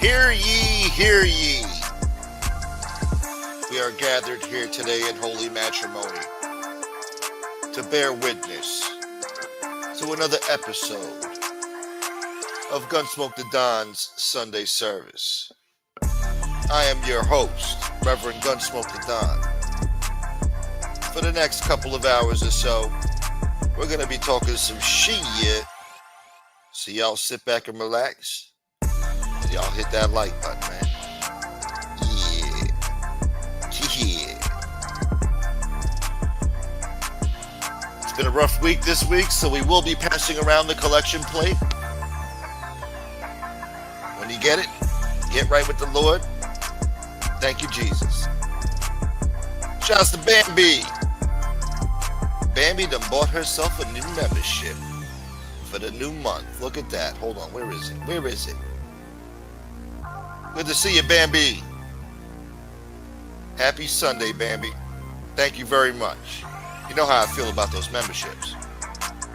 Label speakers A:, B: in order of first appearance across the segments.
A: Hear ye, hear ye. We are gathered here today in holy matrimony to bear witness to another episode of Gunsmoke the Don's Sunday service. I am your host, Reverend Gunsmoke the Don. For the next couple of hours or so, we're going to be talking some shit. So y'all sit back and relax. And y'all hit that like button, man. Yeah. It's been a rough week this week, so we will be passing around the collection plate. When you get it, get right with the Lord. Thank you, Jesus. Shouts to Bambi. Bambi done bought herself a new membership for the new month. Look at that. Hold on. Where is it? Where is it? Good to see you, Bambi. Happy Sunday, Bambi. Thank you very much. You know how I feel about those memberships.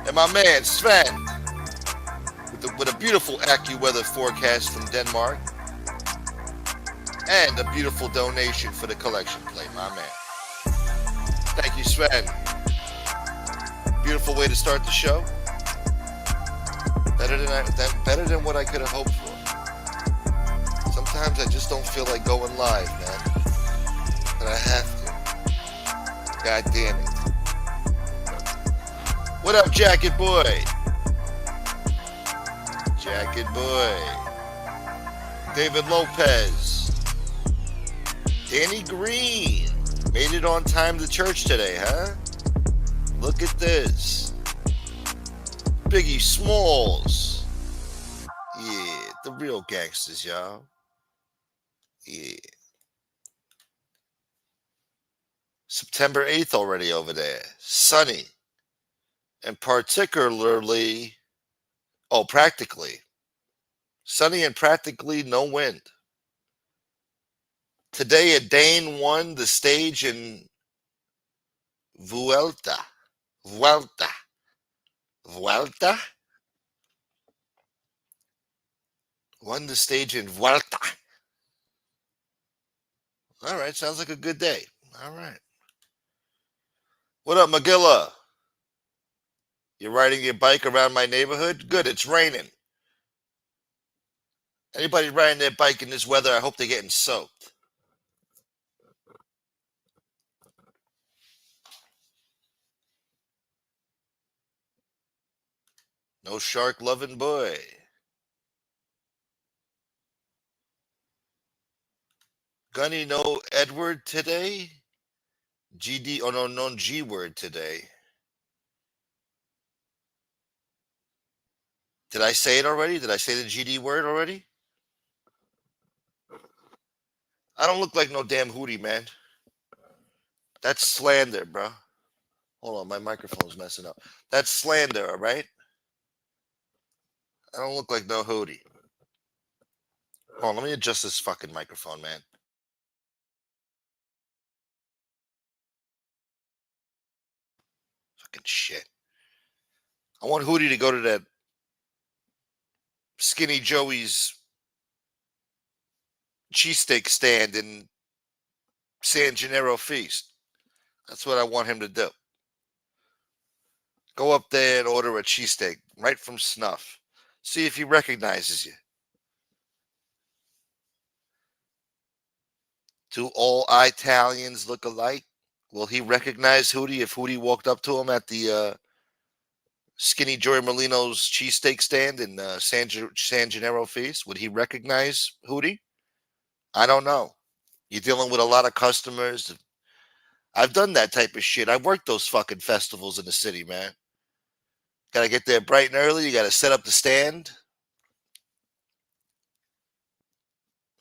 A: And my man, Sven, with a beautiful AccuWeather forecast from Denmark. And a beautiful donation for the collection plate, my man. Thank you, Sven. Beautiful way to start the show. Better than what I could have hoped for. Sometimes I just don't feel like going live, man. But I have to. God damn it. What up, Jacket Boy? Jacket Boy. David Lopez. Danny Green. Made it on time to church today, huh? Look at this. Biggie Smalls. Yeah, the real gangsters, y'all. Yeah. September 8th already over there. Sunny. And particularly, practically. Sunny and practically no wind. Today, a Dane won the stage in Vuelta. Won the stage in Vuelta. All right, sounds like a good day. All right. What up, Magilla? You're riding your bike around my neighborhood? Good, it's raining. Anybody riding their bike in this weather, I hope they're getting soaked. No shark loving boy. Gunny, no Edward today? GD, no G word today. Did I say it already? Did I say the GD word already? I don't look like no damn hootie, man. That's slander, bro. Hold on, my microphone's messing up. That's slander, all right? I don't look like no hootie. Hold on, let me adjust this fucking microphone, man. Fucking shit. I want Hootie to go to that Skinny Joey's cheesesteak stand in San Gennaro Feast. That's what I want him to do. Go up there and order a cheesesteak right from Snuff. See if he recognizes you. Do all Italians look alike? Will he recognize Hootie if Hootie walked up to him at the Skinny Joey Merlino's cheesesteak stand in San Gennaro Feast? Would he recognize Hootie? I don't know. You're dealing with a lot of customers. I've done that type of shit. I've worked those fucking festivals in the city, man. Got to get there bright and early. You got to set up the stand.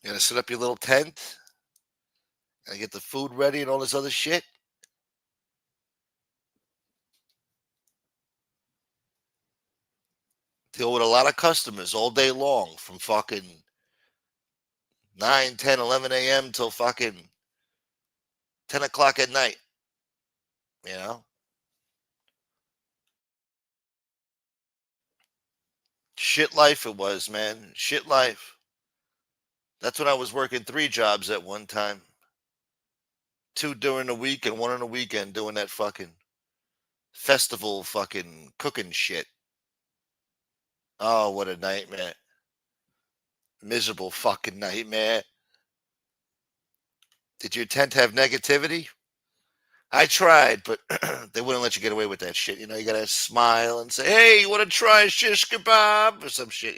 A: You got to set up your little tent. Got to get the food ready and all this other shit. Deal with a lot of customers all day long from fucking 9, 10, 11 a.m. till fucking 10 o'clock at night. You know? Shit life it was, man. Shit life. That's when I was working 3 jobs at one time. 2 during the week and 1 on the weekend doing that fucking festival fucking cooking shit. Oh, what a nightmare. Miserable fucking nightmare. Did your tent have negativity? I tried, but they wouldn't let you get away with that shit. You gotta smile and say, hey, you wanna try shish kebab? Or some shit.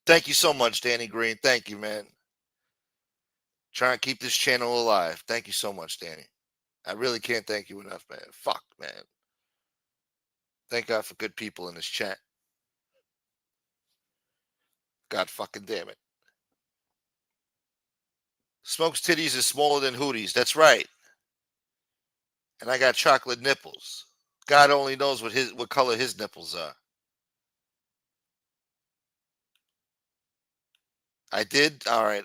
A: Thank you so much, Danny Green. Thank you, man. Try and keep this channel alive. Thank you so much, Danny. I really can't thank you enough, man. Fuck, man. Thank God for good people in this chat. God fucking damn it. Smoke's titties is smaller than Hootie's. That's right. And I got chocolate nipples. God only knows what color his nipples are. I did. All right.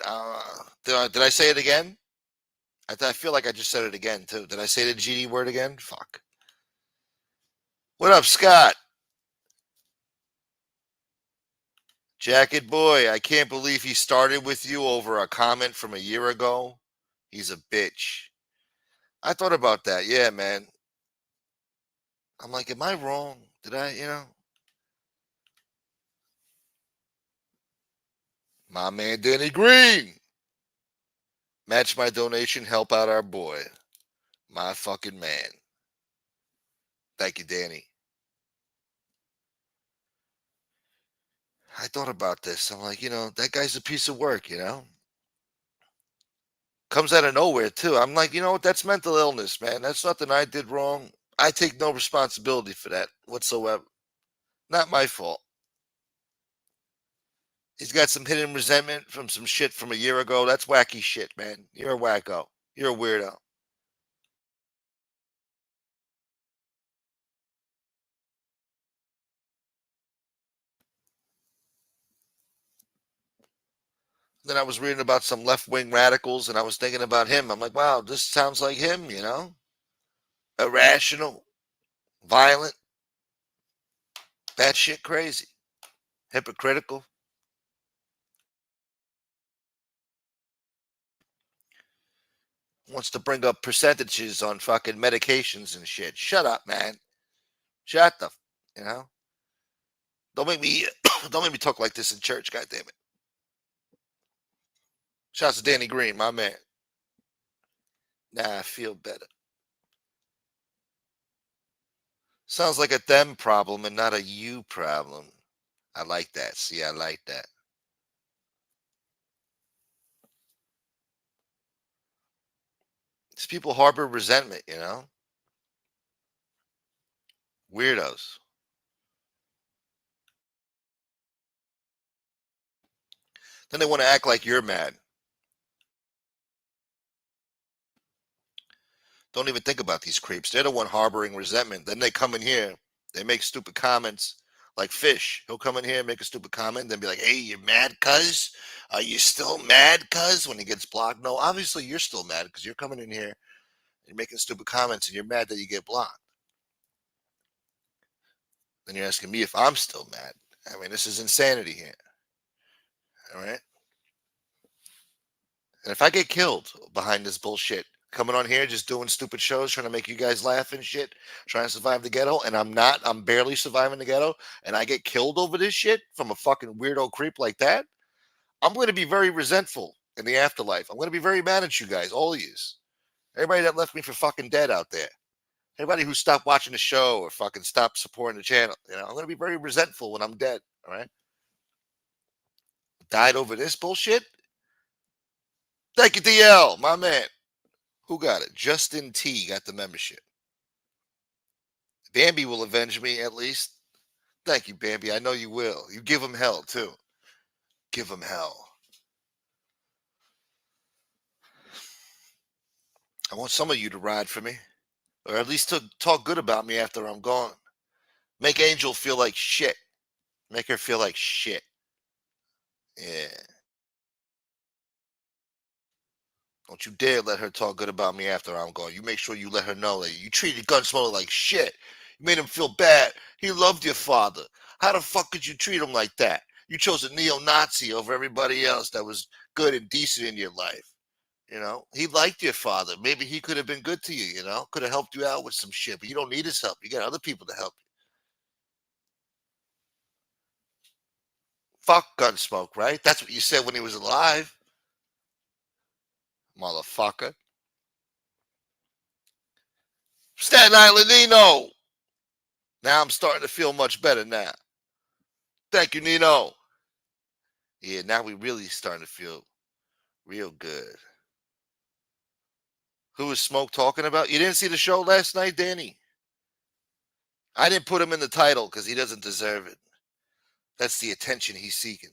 A: Did I say it again? I feel like I just said it again too. Did I say the GD word again? Fuck. What up, Scott? Jacket boy, I can't believe he started with you over a comment from a year ago. He's a bitch. I thought about that. Yeah, man. I'm like, am I wrong? Did I? My man Danny Green. Match my donation, help out our boy. My fucking man. Thank you, Danny. I thought about this. I'm like, that guy's a piece of work. Comes out of nowhere, too. I'm like, you know what? That's mental illness, man. That's nothing I did wrong. I take no responsibility for that whatsoever. Not my fault. He's got some hidden resentment from some shit from a year ago. That's wacky shit, man. You're a wacko. You're a weirdo. Then I was reading about some left wing radicals and I was thinking about him. I'm like, wow, this sounds like him. Irrational, violent, batshit crazy, hypocritical. Wants to bring up percentages on fucking medications and shit. Shut up, man. Shut the, you know. Don't make me, don't make me talk like this in church. God damn it. Shouts to Danny Green, my man. Nah, I feel better. Sounds like a them problem and not a you problem. I like that. See, I like that. These people harbor resentment. Weirdos. Then they want to act like you're mad. Don't even think about these creeps. They're the one harboring resentment. Then they come in here, they make stupid comments like Fish. He'll come in here and make a stupid comment, then be like, hey, you mad, cuz? Are you still mad, cuz? When he gets blocked. No, obviously you're still mad because you're coming in here, you're making stupid comments, and you're mad that you get blocked. Then you're asking me if I'm still mad. I mean, this is insanity here. All right. And if I get killed behind this bullshit, coming on here just doing stupid shows, trying to make you guys laugh and shit, trying to survive the ghetto, and I'm barely surviving the ghetto, and I get killed over this shit from a fucking weirdo creep like that, I'm going to be very resentful in the afterlife. I'm going to be very mad at you guys, all of yous. Everybody that left me for fucking dead out there. Everybody who stopped watching the show or fucking stopped supporting the channel. I'm going to be very resentful when I'm dead. All right. Died over this bullshit. Thank you, DL, my man. Who got it? Justin T got the membership. Bambi will avenge me at least. Thank you, Bambi. I know you will. You give him hell, too. Give him hell. I want some of you to ride for me. Or at least to talk good about me after I'm gone. Make Angel feel like shit. Make her feel like shit. Yeah. Don't you dare let her talk good about me after I'm gone. You make sure you let her know that you treated Gunsmoker like shit. You made him feel bad. He loved your father. How the fuck could you treat him like that? You chose a neo-Nazi over everybody else that was good and decent in your life. He liked your father. Maybe he could have been good to you. Could have helped you out with some shit. But you don't need his help. You got other people to help you. Fuck Gunsmoke, right? That's what you said when he was alive, motherfucker. Staten Island Nino. Now I'm starting to feel much better now. Thank you, Nino. Yeah, now we really starting to feel real good. Who was Smoke talking about? You didn't see the show last night, Danny? I didn't put him in the title because he doesn't deserve it. That's the attention he's seeking.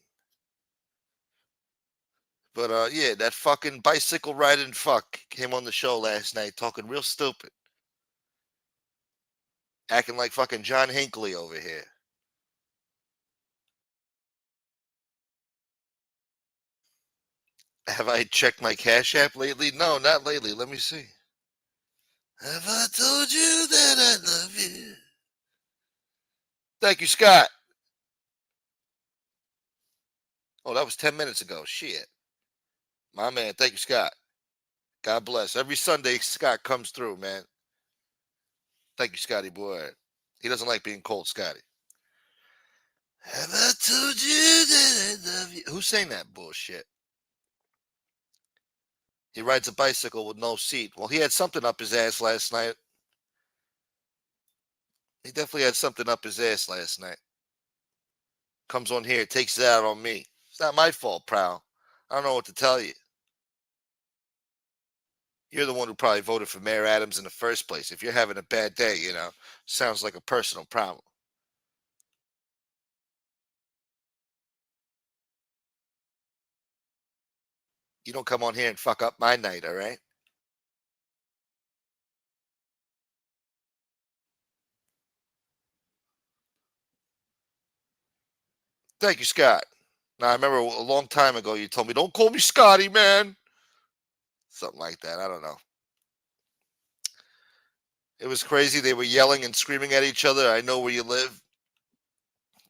A: But yeah, that fucking bicycle riding fuck came on the show last night talking real stupid. Acting like fucking John Hinckley over here. Have I checked my Cash App lately? No, not lately. Let me see. Have I told you that I love you? Thank you, Scott. Oh, that was 10 minutes ago. Shit. My man. Thank you, Scott. God bless. Every Sunday, Scott comes through, man. Thank you, Scotty boy. He doesn't like being called Scotty. Have I told you that I love you? Who's saying that bullshit? He rides a bicycle with no seat. Well, he had something up his ass last night. He definitely had something up his ass last night. Comes on here, takes it out on me. It's not my fault, pal. I don't know what to tell you. You're the one who probably voted for Mayor Adams in the first place. If you're having a bad day, sounds like a personal problem. You don't come on here and fuck up my night, all right? Thank you, Scott. Now, I remember a long time ago you told me, don't call me Scotty, man. Something like that. I don't know. It was crazy. They were yelling and screaming at each other. I know where you live.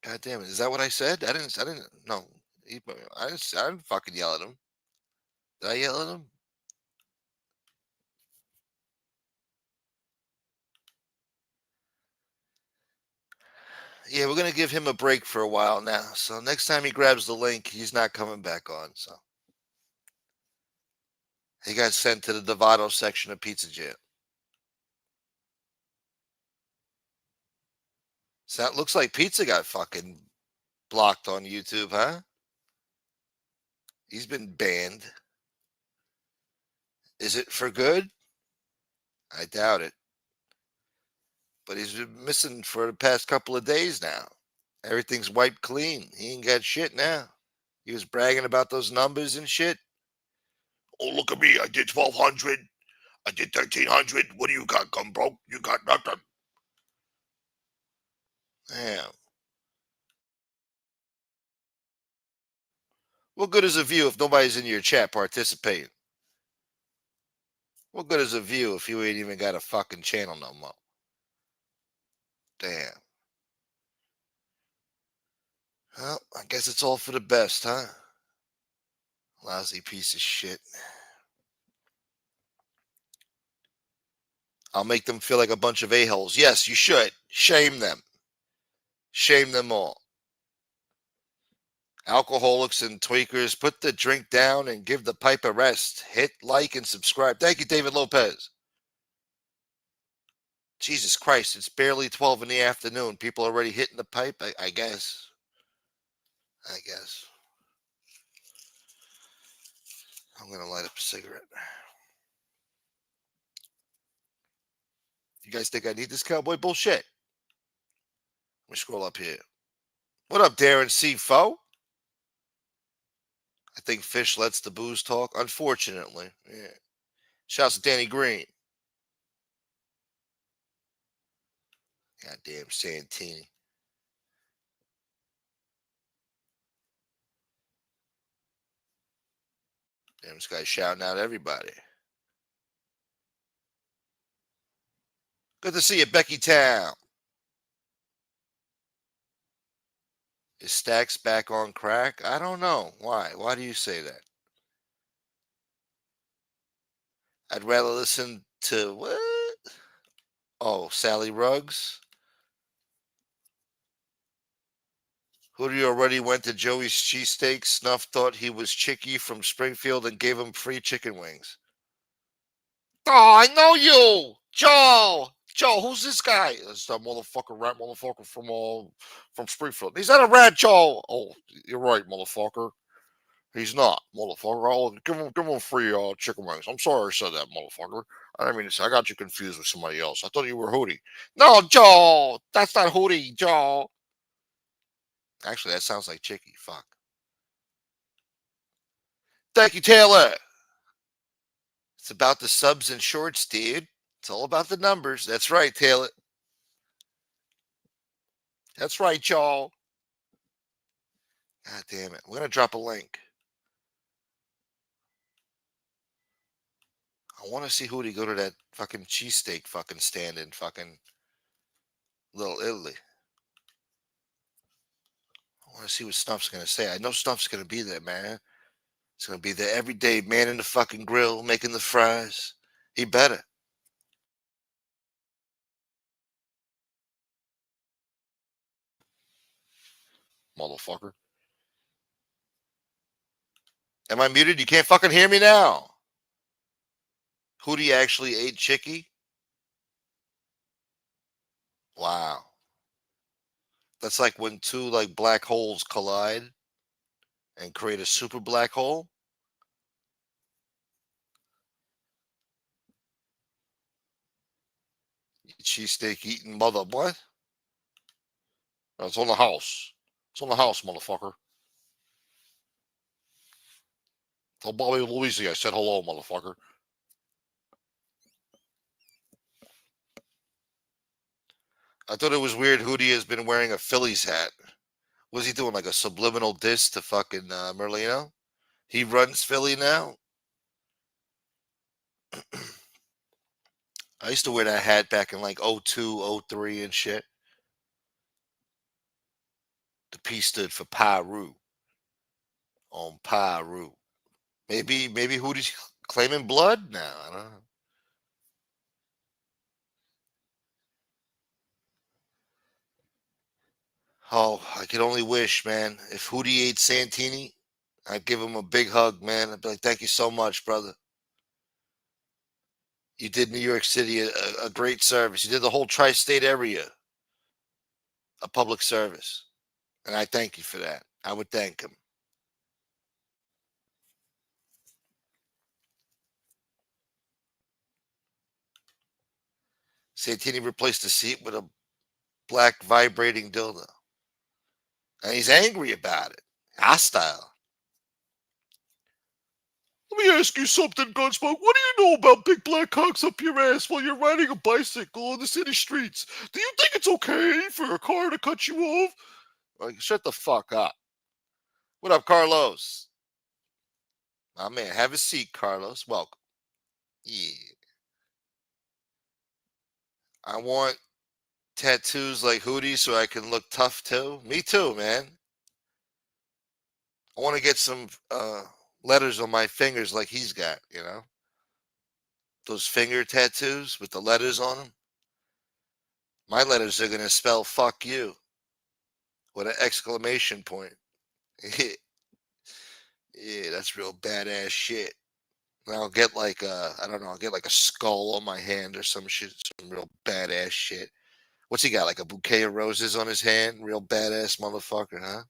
A: God damn it. Is that what I said? I didn't, no. I didn't fucking yell at him. Did I yell at him? Yeah, we're gonna give him a break for a while now. So next time he grabs the link, he's not coming back on. So he got sent to the Dovato section of Pizza Jail. So that looks like Pizza got fucking blocked on YouTube, huh? He's been banned. Is it for good? I doubt it. But he's been missing for the past couple of days now. Everything's wiped clean. He ain't got shit now. He was bragging about those numbers and shit. Oh, look at me. I did 1,200. I did 1,300. What do you got, Gumbro? You got nothing. Damn. What good is a view if nobody's in your chat participating? What good is a view if you ain't even got a fucking channel no more? Damn. Well, I guess it's all for the best, huh? Lousy piece of shit. I'll make them feel like a bunch of a-holes. Yes, you should. Shame them. Shame them all. Alcoholics and tweakers, put the drink down and give the pipe a rest. Hit like and subscribe. Thank you, David Lopez. Jesus Christ, it's barely 12 in the afternoon. People already hitting the pipe? I guess. I guess. I'm going to light up a cigarette. You guys think I need this cowboy bullshit? Let me scroll up here. What up, Darren C. Foe? I think Fish lets the booze talk. Unfortunately. Yeah. Shouts to Danny Green. Goddamn Santini. Damn, this guy's shouting out everybody. Good to see you, Becky Town. Is Stacks back on crack? I don't know. Why? Why do you say that? I'd rather listen to what? Oh, Sally Ruggs? Who do you already went to Joey's Cheesesteak? Snuff thought he was Chicky from Springfield and gave him free chicken wings. Oh, I know you! Joe! Joe, who's this guy? It's that motherfucker, rat motherfucker from Springfield. He's not a rat, Joe! Oh, you're right, motherfucker. He's not, motherfucker. I'll give him free chicken wings. I'm sorry I said that, motherfucker. I didn't mean to say. I got you confused with somebody else. I thought you were Hootie. No, Joe, that's not Hootie, Joe. Actually, that sounds like Chicky. Fuck. Thank you, Taylor. It's about the subs and shorts, dude. It's all about the numbers. That's right, Taylor. That's right, Joe. God damn it. We're gonna drop a link. I want to see Hootie go to that fucking cheesesteak fucking stand in fucking Little Italy. I want to see what Snuff's going to say. I know Snuff's going to be there, man. He's going to be there every day, manning the fucking grill, making the fries. He better. Motherfucker. Am I muted? You can't fucking hear me now. Hootie actually ate Chicky? Wow. That's like when two like black holes collide and create a super black hole. Cheesesteak eating mother what? It's on the house. It's on the house, motherfucker. Tell Bobby Louise I said hello, motherfucker. I thought it was weird Hootie has been wearing a Phillies hat. Was he doing like a subliminal diss to fucking Merlino? He runs Philly now. I used to wear that hat back in like '02, '03 and shit. The P stood for Pyru on Pyru. Maybe Hootie's claiming blood now. I don't know. Oh, I could only wish, man. If Hootie ate Santini, I'd give him a big hug, man. I'd be like, thank you so much, brother. You did New York City a great service. You did the whole tri state area a public service. And I thank you for that. I would thank him. Santini replaced the seat with a black vibrating dildo. And he's angry about it. Hostile. Let me ask you something, Gunsmoke. What do you know about big black cocks up your ass while you're riding a bicycle on the city streets? Do you think it's okay for a car to cut you off? Like, shut the fuck up. What up, Carlos? My man, have a seat, Carlos. Welcome. Yeah. I want tattoos like Hootie so I can look tough too. Me too, man. I want to get some letters on my fingers like he's got, you know? Those finger tattoos with the letters on them. My letters are going to spell fuck you with an exclamation point. Yeah, that's real badass shit. And I'll get like I don't know, I'll get like a skull on my hand or some shit, some real badass shit. What's he got? Like a bouquet of roses on his hand? Real badass motherfucker, huh?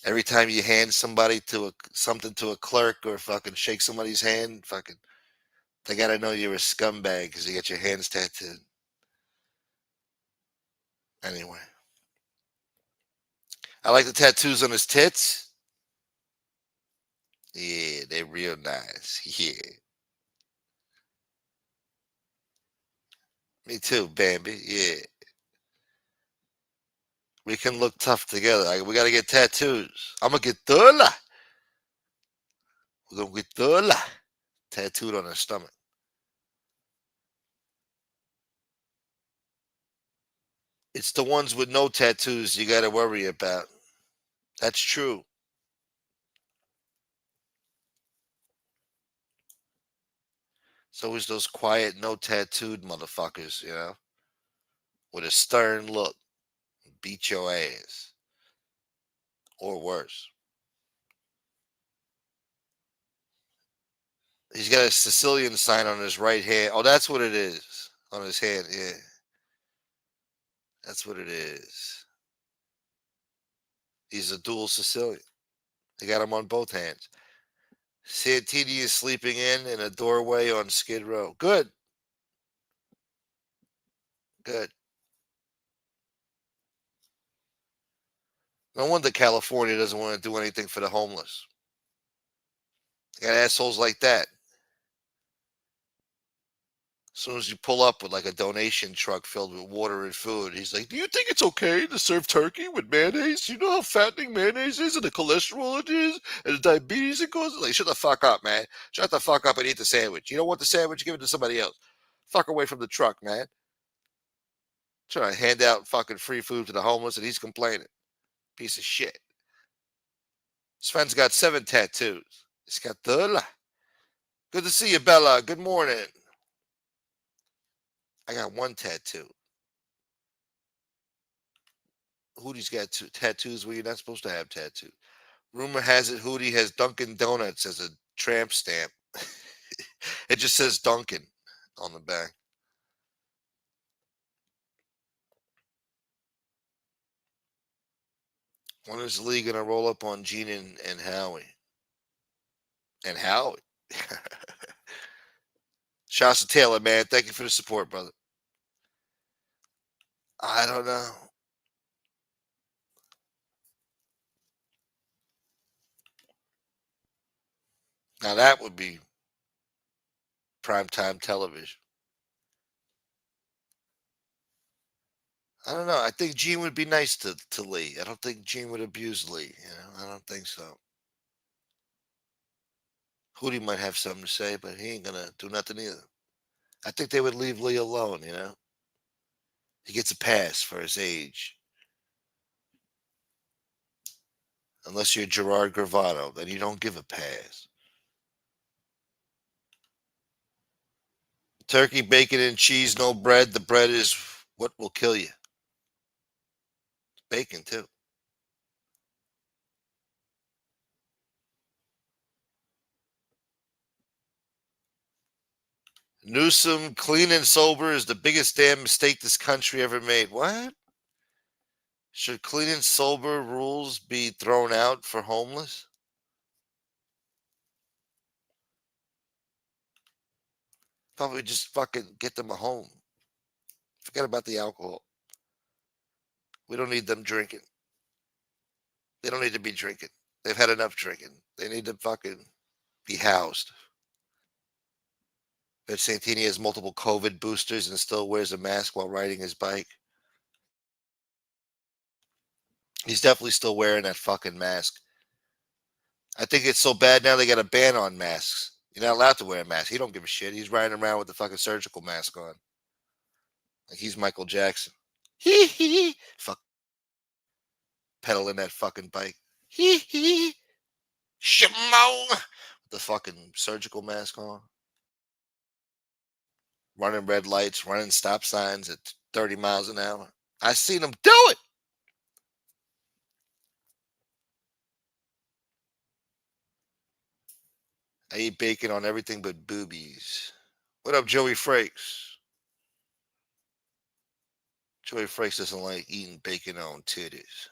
A: Every time you hand somebody to something to a clerk or fucking shake somebody's hand, fucking they gotta know you're a scumbag because you got your hands tattooed. Anyway, I like the tattoos on his tits. Yeah, they're real nice. Yeah, me too, Bambi. Yeah, we can look tough together. We gotta get tattoos. I'm gonna get Tula. We're gonna get Tula tattooed on her stomach. It's the ones with no tattoos you got to worry about. That's true. It's always those quiet, no tattooed motherfuckers, with a stern look. Beat your ass. Or worse. He's got a Sicilian sign on his right hand. Oh, that's what it is. On his hand, yeah. That's what it is. He's a dual Sicilian. They got him on both hands. Santini is sleeping in a doorway on Skid Row. Good. Good. No wonder California doesn't want to do anything for the homeless. They got assholes like that. As soon as you pull up with like a donation truck filled with water and food, he's like, "Do you think it's okay to serve turkey with mayonnaise? You know how fattening mayonnaise is and the cholesterol it is and the diabetes it causes?" Like, shut the fuck up, man. Shut the fuck up and eat the sandwich. You don't want the sandwich? Give it to somebody else. Fuck away from the truck, man. Trying to hand out fucking free food to the homeless and he's complaining. Piece of shit. Sven's got 7 tattoos. He's got the. Good to see you, Bella. Good morning. I got 1 tattoo. Hootie's got 2 tattoos where you're not supposed to have tattoos. Rumor has it Hootie has Dunkin' Donuts as a tramp stamp. It just says Dunkin' on the back. When is Lee gonna roll up on Gene and Howie? And Howie. Shouts to Taylor, man. Thank you for the support, brother. I don't know. Now that would be primetime television. I don't know. I think Gene would be nice to Lee. I don't think Gene would abuse Lee. I don't think so. Hootie might have something to say, but he ain't gonna do nothing either. I think they would leave Lee alone. He gets a pass for his age. Unless you're Gerard Gravano, then you don't give a pass. Turkey, bacon, and cheese, no bread. The bread is what will kill you. Bacon, too. Newsom, clean and sober is the biggest damn mistake this country ever made. What? Should clean and sober rules be thrown out for homeless? Probably just fucking get them a home. Forget about the alcohol. We don't need them drinking. They don't need to be drinking. They've had enough drinking. They need to fucking be housed. But Santini has multiple COVID boosters and still wears a mask while riding his bike. He's definitely still wearing that fucking mask. I think it's so bad now they got a ban on masks. You're not allowed to wear a mask. He don't give a shit. He's riding around with the fucking surgical mask on. Like he's Michael Jackson. Hee hee. Fuck. Pedaling that fucking bike. Hee hee. Shimon. With the fucking surgical mask on. Running red lights, running stop signs at 30 miles an hour. I seen him do it. I eat bacon on everything but boobies. What up, Joey Frakes? Joey Frakes doesn't like eating bacon on titties.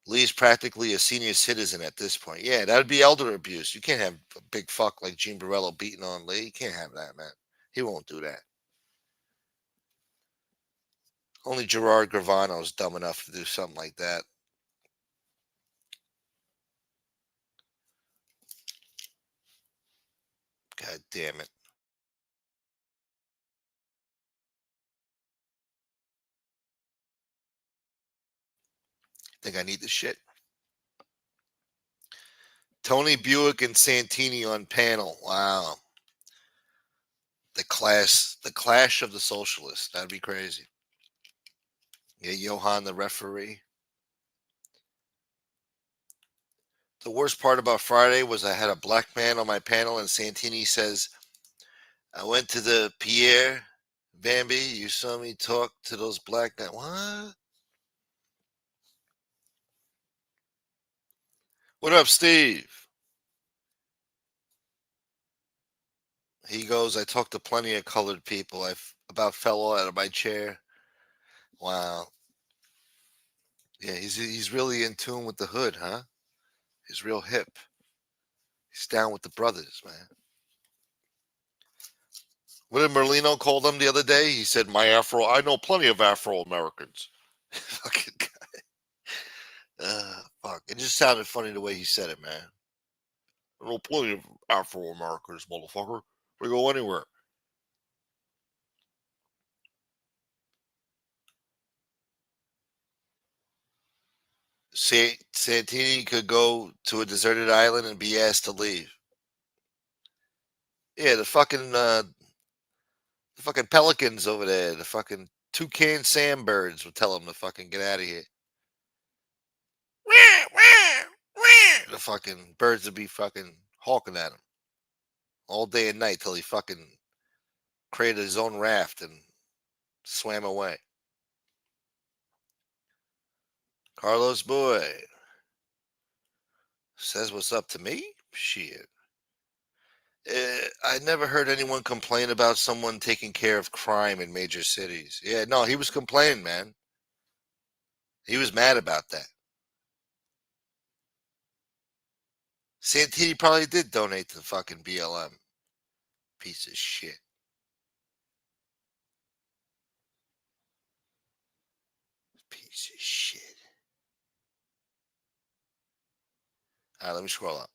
A: Lee's practically a senior citizen at this point. Yeah, that would be elder abuse. You can't have a big fuck like Gene Borello beating on Lee. You can't have that, man. He won't do that. Only Gerard Gravano is dumb enough to do something like that. God damn it. I think I need the shit. Tony Buick and Santini on panel. Wow. The clash of the socialists. That'd be crazy. Yeah, Johan, the referee. The worst part about Friday was I had a black man on my panel, and Santini says, I went to the Pierre, Bambi, you saw me talk to those black guys. What? What up, Steve? He goes, I talked to plenty of colored people. I about fell out of my chair. Wow. Yeah, he's really in tune with the hood, huh? He's real hip. He's down with the brothers, man. What did Merlino call them the other day? He said, my Afro, I know plenty of Afro Americans. Fucking fuck. It just sounded funny the way he said it, man. I know plenty of Afro Americans, motherfucker. We go anywhere. Santini could go to a deserted island and be asked to leave. Yeah, the fucking pelicans over there, the fucking toucan sandbirds would tell him to fucking get out of here. The fucking birds would be fucking hawking at him all day and night till he fucking created his own raft and swam away. Carlos boy says what's up to me? Shit. I never heard anyone complain about someone taking care of crime in major cities. Yeah, no, he was complaining, man. He was mad about that. Santini probably did donate to the fucking BLM. Piece of shit. Piece of shit. All right, let me scroll up.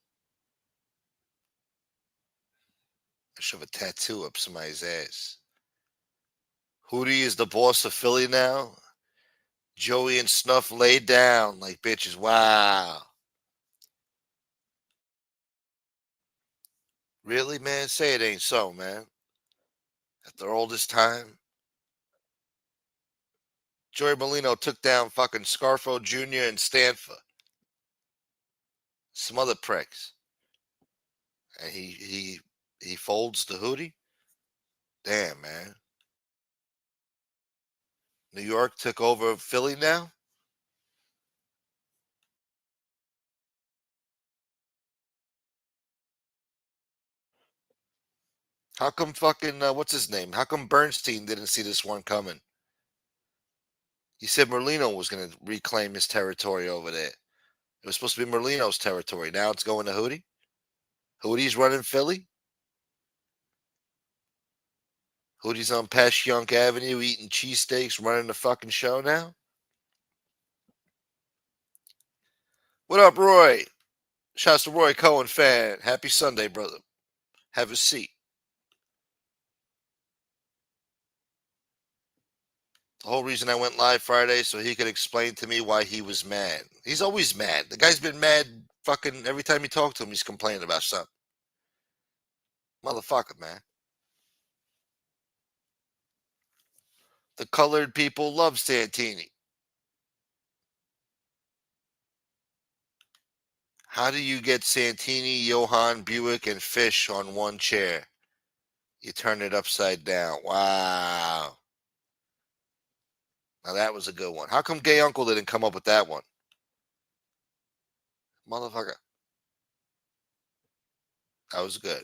A: I shove a tattoo up somebody's ass. Hootie is the boss of Philly now. Joey and Snuff laid down like bitches. Wow. Really, man? Say it ain't so, man. After all this time, Joey Molino took down fucking Scarfo Jr. and Stanfa. Some other pricks. And he folds the Hootie? Damn, man. New York took over Philly now? How come fucking, what's his name? How come Bernstein didn't see this one coming? He said Merlino was going to reclaim his territory over there. It was supposed to be Merlino's territory. Now it's going to Hootie? Hootie's running Philly? Hootie's on Passyunk Avenue eating cheesesteaks, running the fucking show now? What up, Roy? Shouts to Roy Cohen fan. Happy Sunday, brother. Have a seat. The whole reason I went live Friday so he could explain to me why he was mad. He's always mad. The guy's been mad fucking every time you talk to him, he's complaining about something. Motherfucker, man. The colored people love Santini. How do you get Santini, Johan, Buick, and Fish on one chair? You turn it upside down. Wow. Now that was a good one. How come Gay Uncle didn't come up with that one? Motherfucker. That was good.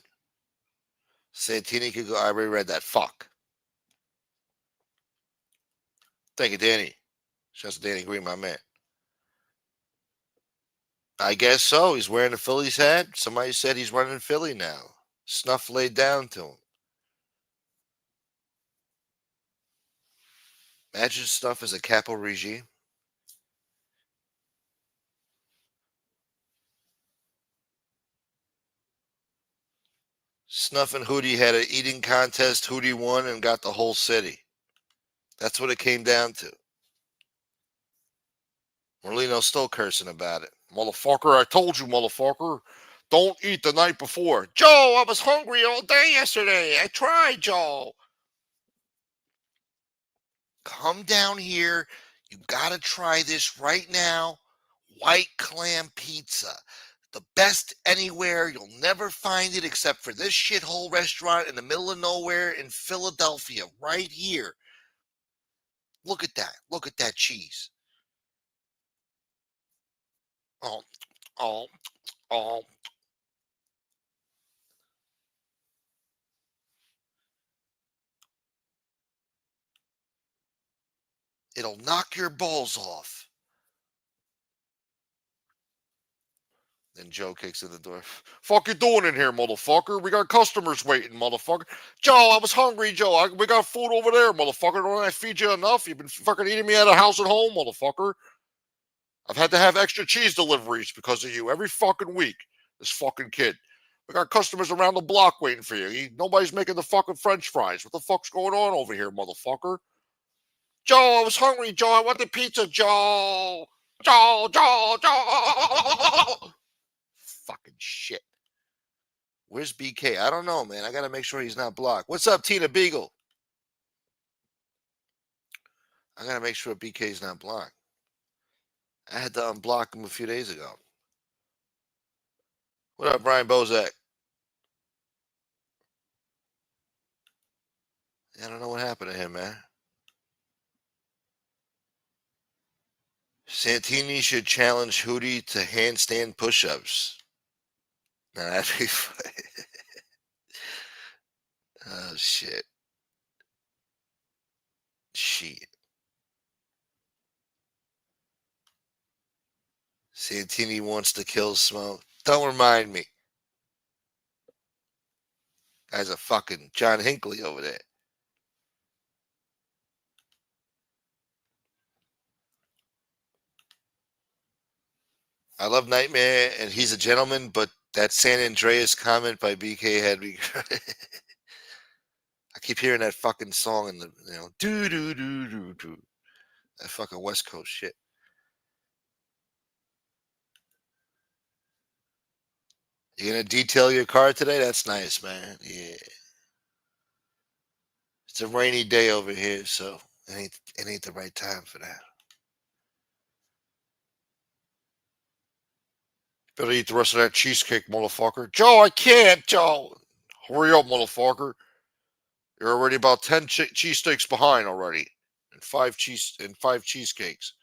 A: Santini could go. I already read that. Fuck. Thank you, Danny. Shouts to Danny Green, my man. I guess so. He's wearing a Phillies hat. Somebody said he's running Philly now. Snuff laid down to him. Imagine Snuff as a capo regime. Snuff and Hootie had an eating contest. Hootie won and got the whole city. That's what it came down to. Merlino's still cursing about it. Motherfucker, I told you, motherfucker. Don't eat the night before. Joe, I was hungry all day yesterday. I tried, Joe. Come down here. You gotta try this right now. White clam pizza. The best anywhere. You'll never find it except for this shithole restaurant in the middle of nowhere in Philadelphia, right here. Look at that. Look at that cheese. Oh, oh, oh. It'll knock your balls off. Then Joe kicks in the door. Fuck you doing in here, motherfucker? We got customers waiting, motherfucker. Joe, I was hungry, Joe. We got food over there, motherfucker. Don't I feed you enough? You've been fucking eating me at a house at home, motherfucker. I've had to have extra cheese deliveries because of you every fucking week. This fucking kid. We got customers around the block waiting for you. Nobody's making the fucking French fries. What the fuck's going on over here, motherfucker? Joe, I was hungry, Joe. I want the pizza, Joe. Joe, Joe, Joe. Fucking shit. Where's BK? I don't know, man. I gotta make sure he's not blocked. What's up, Tina Beagle? I gotta make sure BK's not blocked. I had to unblock him a few days ago. What up, Brian Bozak? I don't know what happened to him, man. Santini should challenge Hootie to handstand push-ups. Now that'd be funny. Oh shit. Shit. Santini wants to kill Smoke. Don't remind me. Guy's a fucking John Hinckley over there. I love Nightmare, and he's a gentleman, but that San Andreas comment by BK had me. I keep hearing that fucking song in the, do do do do do. That fucking West Coast shit. You gonna detail your car today? That's nice, man. Yeah. It's a rainy day over here, so it ain't the right time for that. Better eat the rest of that cheesecake, motherfucker. Joe, I can't, Joe. Hurry up, motherfucker. You're already about 10 cheesesteaks behind already. And five cheesecakes.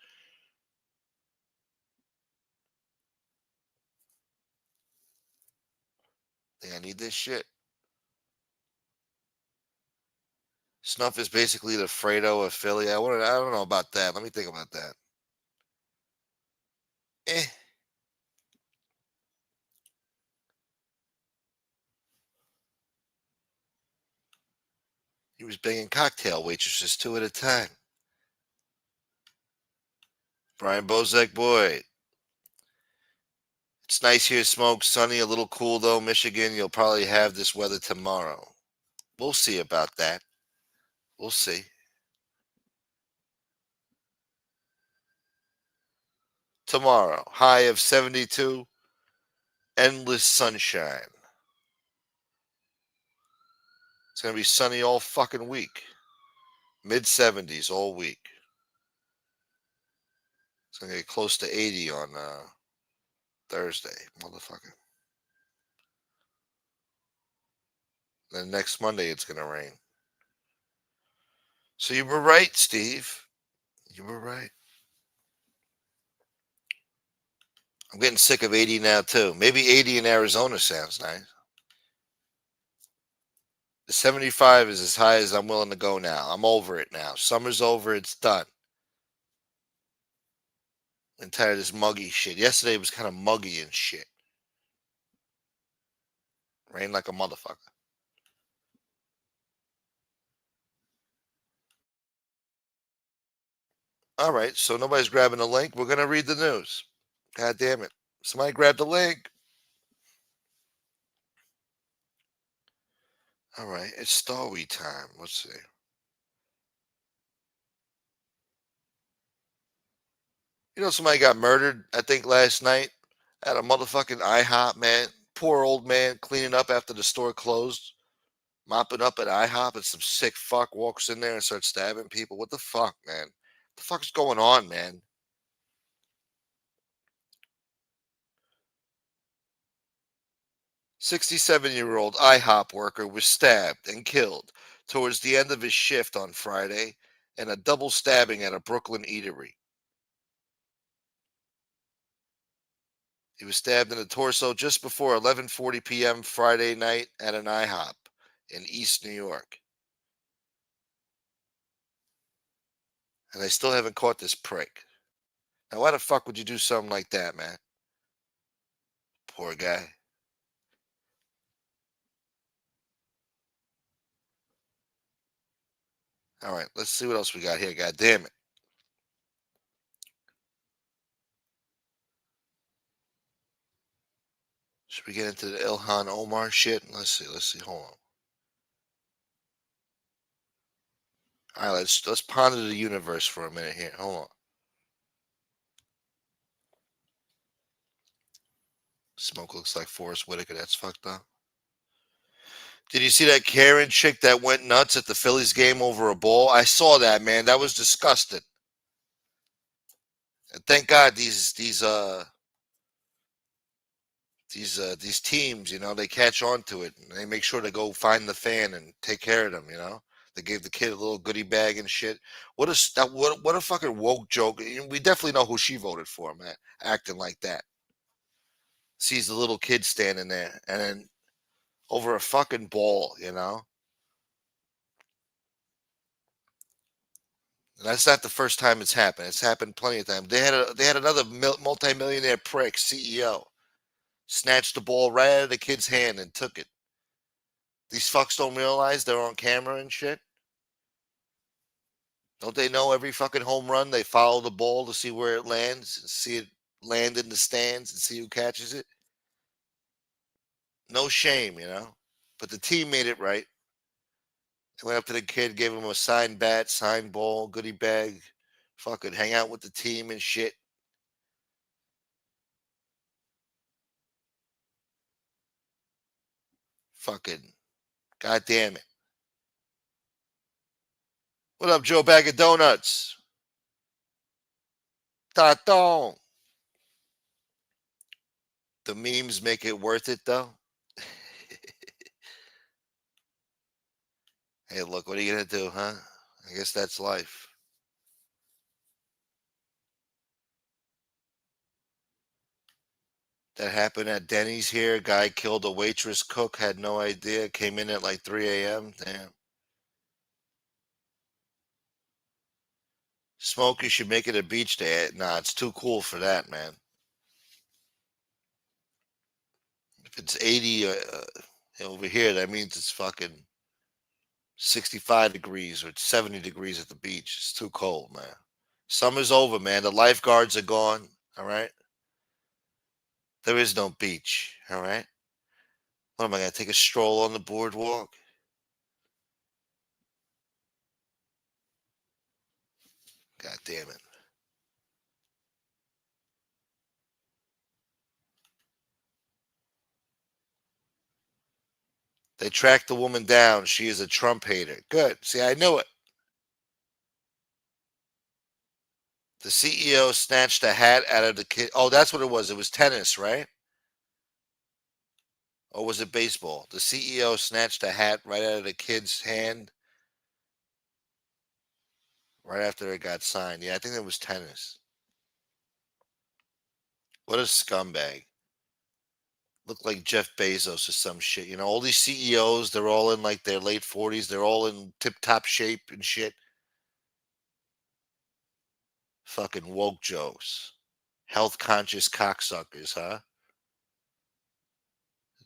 A: Think I need this shit. Snuff is basically the Fredo of Philly. I don't know about that. Let me think about that. Eh. He was banging cocktail waitresses two at a time. Brian Bozek, boy. It's nice here, smoke, sunny, a little cool though. Michigan, you'll probably have this weather tomorrow. We'll see about that. We'll see. Tomorrow, high of 72, endless sunshine. It's going to be sunny all fucking week. Mid 70s all week. It's going to get close to 80 on Thursday, motherfucker. Then next Monday it's going to rain. So you were right, Steve. You were right. I'm getting sick of 80 now, too. Maybe 80 in Arizona sounds nice. The 75 is as high as I'm willing to go now. I'm over it now. Summer's over. It's done. I'm tired of this muggy shit. Yesterday was kind of muggy and shit. Rained like a motherfucker. All right, so nobody's grabbing the link. We're going to read the news. God damn it. Somebody grab the link. All right, it's Story time. Let's see. Somebody got murdered, I think, last night at a motherfucking IHOP, man. Poor old man cleaning up after the store closed, mopping up at IHOP, and some sick fuck walks in there and starts stabbing people. What the fuck, man? What the The fuck's going on, man? 67-year-old IHOP worker was stabbed and killed towards the end of his shift on Friday in a double stabbing at a Brooklyn eatery. He was stabbed in the torso just before 11:40 p.m. Friday night at an IHOP in East New York. And they still haven't caught this prick. Now, why the fuck would you do something like that, man? Poor guy. All right, let's see what else we got here. God damn it. Should we get into the Ilhan Omar shit? Let's see. Let's see. Hold on. All right, let's ponder the universe for a minute here. Hold on. Smoke looks like Forrest Whitaker. That's fucked up. Did you see that Karen chick that went nuts at the Phillies game over a ball? I saw that, man. That was disgusting. And thank God these teams, they catch on to it and they make sure to go find the fan and take care of them. They gave the kid a little goodie bag and shit. What a fucking woke joke. We definitely know who she voted for, man, acting like that. Sees the little kid standing there and then over a fucking ball. And that's not the first time it's happened. It's happened plenty of times. They had another multimillionaire prick CEO snatched the ball right out of the kid's hand and took it. These fucks don't realize they're on camera and shit. Don't they know every fucking home run they follow the ball to see where it lands and see it land in the stands and see who catches it? No shame. But the team made it right. They went up to the kid, gave him a signed bat, signed ball, goodie bag, fucking hang out with the team and shit. Fucking goddamn it. What up, Joe Bag of Donuts? Taton. The memes make it worth it though. Hey, look, what are you gonna do, huh? I guess that's life. That happened at Denny's here. Guy killed a waitress. Cook had no idea. Came in at like 3 a.m. Damn. Smoke, you should make it a beach day. Nah, it's too cool for that, man. If it's 80 over here, that means it's fucking 65 degrees or it's 70 degrees at the beach. It's too cold, man. Summer's over, man. The lifeguards are gone. All right. There is no beach. All right. What am I gonna take a stroll on the boardwalk? God damn it. They tracked the woman down. She is a Trump hater. Good. See, I knew it. The CEO snatched a hat out of the kid. Oh, that's what it was. It was tennis, right? Or was it baseball? The CEO snatched a hat right out of the kid's hand right after it got signed. Yeah, I think it was tennis. What a scumbag. Looked like Jeff Bezos or some shit. All these CEOs, they're all in like their late 40s. They're all in tip top shape and shit. Fucking woke jokes. Health conscious cocksuckers, huh?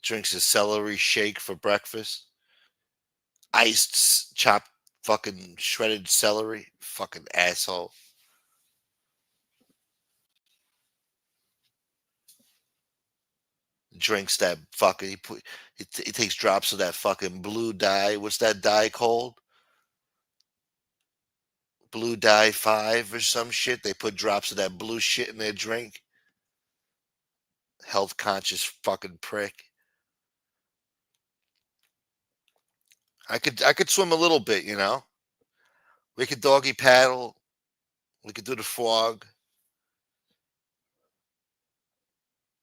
A: Drinks a celery shake for breakfast. Iced chopped fucking shredded celery. Fucking asshole. Drinks that fucking he takes drops of that fucking blue dye. What's that dye called? Blue dye 5 or some shit. They put drops of that blue shit in their drink. Health conscious fucking prick. I could swim a little bit. We could doggy paddle. We could do the frog.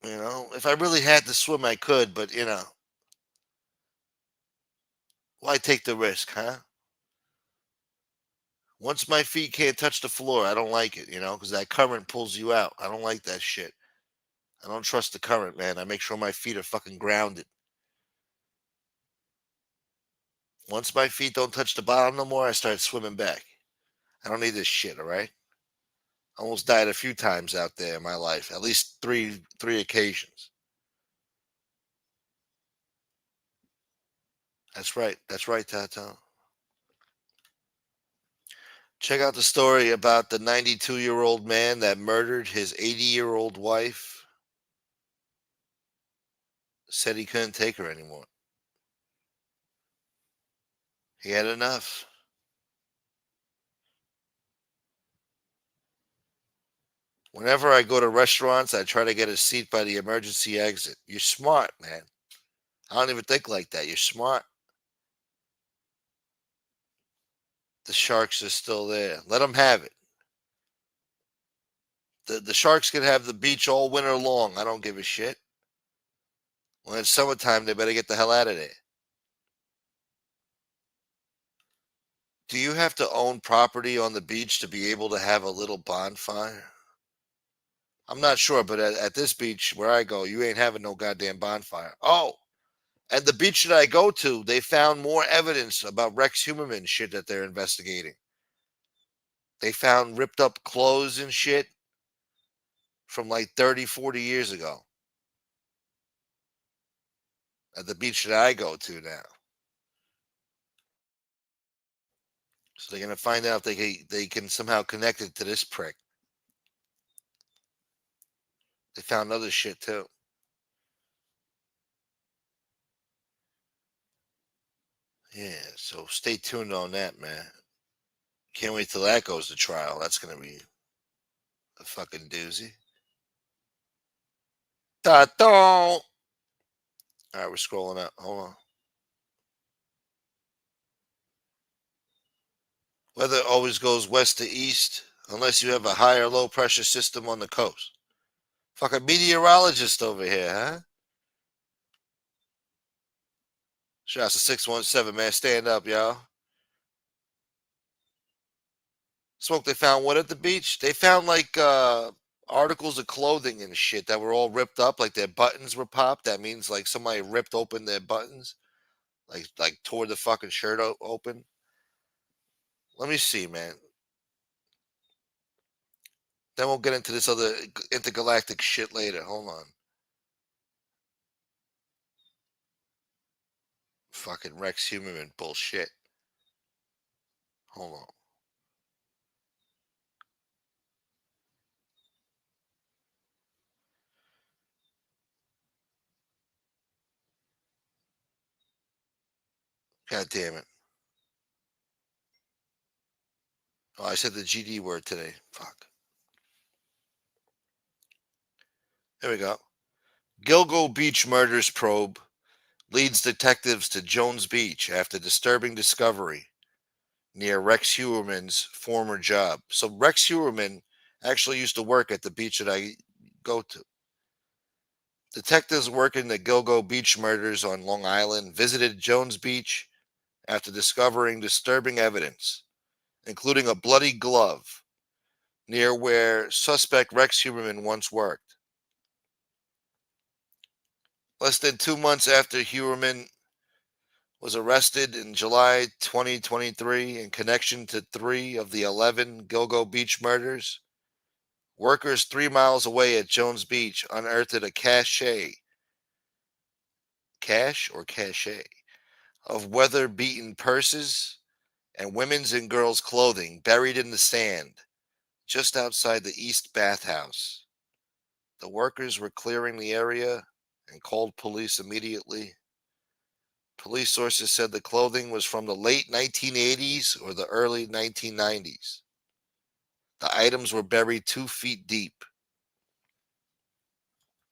A: If I really had to swim, I could, but why take the risk, huh? Once my feet can't touch the floor, I don't like it, because that current pulls you out. I don't like that shit. I don't trust the current, man. I make sure my feet are fucking grounded. Once my feet don't touch the bottom no more, I start swimming back. I don't need this shit, all right? I almost died a few times out there in my life, at least three occasions. That's right. That's right, Tata. Check out the story about the 92-year-old man that murdered his 80-year-old wife. Said he couldn't take her anymore. He had enough. Whenever I go to restaurants, I try to get a seat by the emergency exit. You're smart, man. I don't even think like that. You're smart. The sharks are still there. Let them have it. The sharks can have the beach all winter long. I don't give a shit. When it's summertime, they better get the hell out of there. Do you have to own property on the beach to be able to have a little bonfire? I'm not sure, but at this beach where I go, you ain't having no goddamn bonfire. Oh, and the beach that I go to, they found more evidence about Rex Humerman shit that they're investigating. They found ripped up clothes and shit from like 30, 40 years ago at the beach that I go to now. So they're going to find out if they can somehow connect it to this prick. They found other shit too. Yeah, so stay tuned on that, man. Can't wait till that goes to trial. That's going to be a fucking doozy. Ta-ta! All right, we're scrolling up. Hold on. Weather always goes west to east unless you have a high or low pressure system on the coast. Fucking meteorologist over here, huh? Shouts to 617, man. Stand up, y'all. Smoke, they found what at the beach? They found like articles of clothing and shit that were all ripped up, like their buttons were popped. That means like somebody ripped open their buttons, like tore the fucking shirt open. Let me see, man. Then we'll get into this other intergalactic shit later. Hold on. Fucking Rex Humerman bullshit. Hold on. God damn it. Oh, I said the GD word today. Fuck. Here we go. Gilgo Beach murders probe leads detectives to Jones Beach after disturbing discovery near Rex Huerman's former job. So Rex Huerman actually used to work at the beach that I go to. Detectives working the Gilgo Beach murders on Long Island visited Jones Beach after discovering disturbing evidence, including a bloody glove near where suspect Rex Huerman once worked. Less than 2 months after Huerman was arrested in July 2023 in connection to 3 of the 11 Gilgo Beach murders, workers 3 miles away at Jones Beach unearthed a cache of weather-beaten purses and women's and girls' clothing buried in the sand just outside the East Bathhouse. The workers were clearing the area and called police immediately. Police sources said the clothing was from the late 1980s or the early 1990s. The items were buried 2 feet deep.